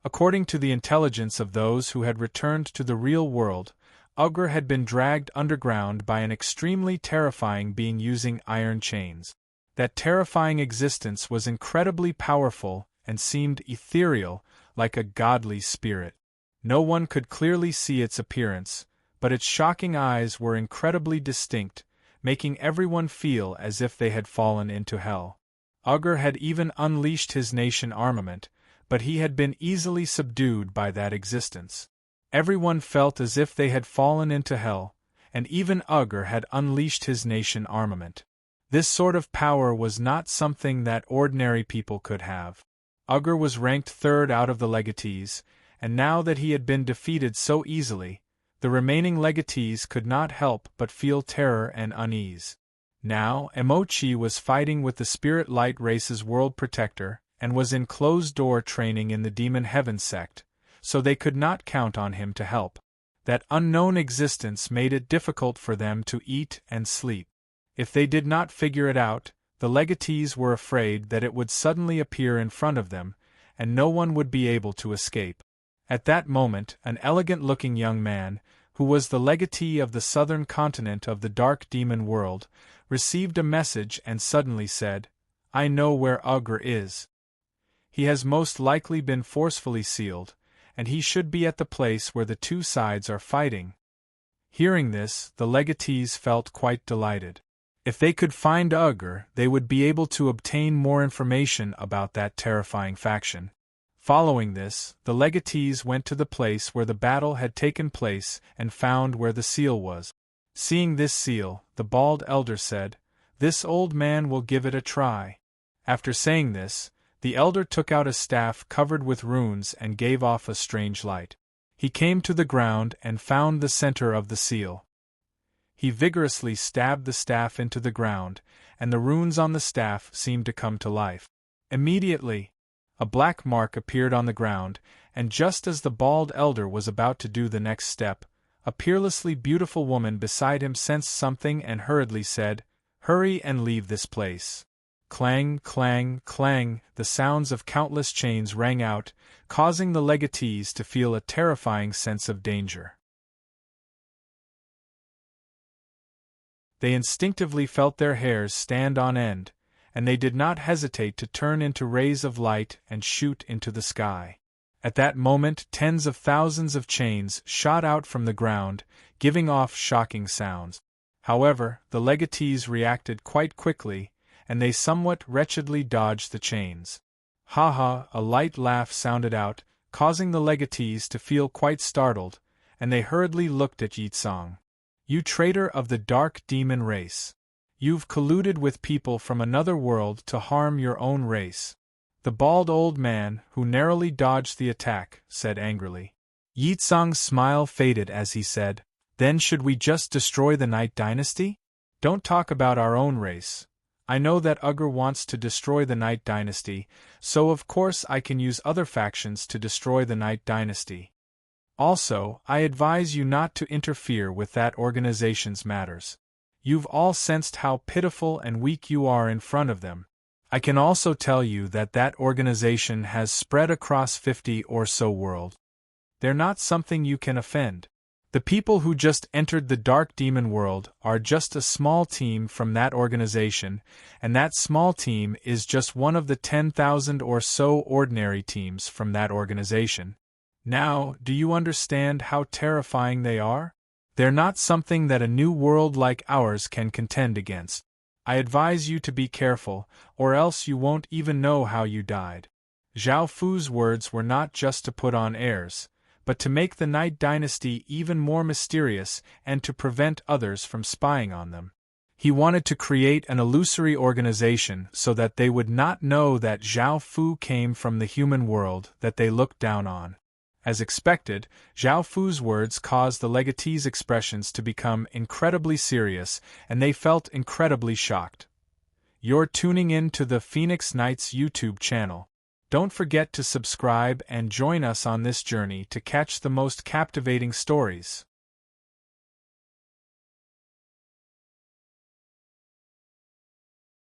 According to the intelligence of those who had returned to the real world, Ugger had been dragged underground by an extremely terrifying being using iron chains. That terrifying existence was incredibly powerful and seemed ethereal, like a godly spirit. No one could clearly see its appearance, but its shocking eyes were incredibly distinct, making everyone feel as if they had fallen into hell. Ugger had even unleashed his nation armament, but he had been easily subdued by that existence. Everyone felt as if they had fallen into hell, and even Ugger had unleashed his nation armament. This sort of power was not something that ordinary people could have. Ugger was ranked third out of the legatees, and now that he had been defeated so easily, the remaining legatees could not help but feel terror and unease. Now, Emochi was fighting with the Spirit Light Race's World Protector, and was in closed-door training in the Demon Heaven sect, so they could not count on him to help. That unknown existence made it difficult for them to eat and sleep. If they did not figure it out, the legatees were afraid that it would suddenly appear in front of them, and no one would be able to escape. At that moment, an elegant-looking young man, who was the legatee of the southern continent of the dark demon world, received a message and suddenly said, "I know where Ugr is. He has most likely been forcefully sealed, and he should be at the place where the two sides are fighting." Hearing this, the legatees felt quite delighted. If they could find Ugr, they would be able to obtain more information about that terrifying faction. Following this, the legatees went to the place where the battle had taken place and found where the seal was. Seeing this seal, the bald elder said, "This old man will give it a try." After saying this, the elder took out a staff covered with runes and gave off a strange light. He came to the ground and found the center of the seal. He vigorously stabbed the staff into the ground, and the runes on the staff seemed to come to life. Immediately, a black mark appeared on the ground, and just as the bald elder was about to do the next step, a peerlessly beautiful woman beside him sensed something and hurriedly said, "Hurry and leave this place." Clang, clang, clang, the sounds of countless chains rang out, causing the legatees to feel a terrifying sense of danger. They instinctively felt their hairs stand on end, and they did not hesitate to turn into rays of light and shoot into the sky. At that moment, tens of thousands of chains shot out from the ground, giving off shocking sounds. However, the legatees reacted quite quickly, and they somewhat wretchedly dodged the chains. "Ha ha!" A light laugh sounded out, causing the legatees to feel quite startled, and they hurriedly looked at Yitsong. "You traitor of the dark demon race! You've colluded with people from another world to harm your own race." The bald old man, who narrowly dodged the attack, said angrily. Yitsong's smile faded as he said, "Then should we just destroy the Night Dynasty? Don't talk about our own race. I know that Ugr wants to destroy the Night Dynasty, so of course I can use other factions to destroy the Night Dynasty. Also, I advise you not to interfere with that organization's matters. You've all sensed how pitiful and weak you are in front of them. I can also tell you that that organization has spread across 50 or so worlds. They're not something you can offend. The people who just entered the dark demon world are just a small team from that organization, and that small team is just one of the 10,000 or so ordinary teams from that organization. Now, do you understand how terrifying they are? They're not something that a new world like ours can contend against. I advise you to be careful, or else you won't even know how you died." Zhao Fu's words were not just to put on airs, but to make the Night Dynasty even more mysterious and to prevent others from spying on them. He wanted to create an illusory organization so that they would not know that Zhao Fu came from the human world that they looked down on. As expected, Zhao Fu's words caused the legatees' expressions to become incredibly serious, and they felt incredibly shocked. You're tuning in to the Phoenix Knights YouTube channel. Don't forget to subscribe and join us on this journey to catch the most captivating stories.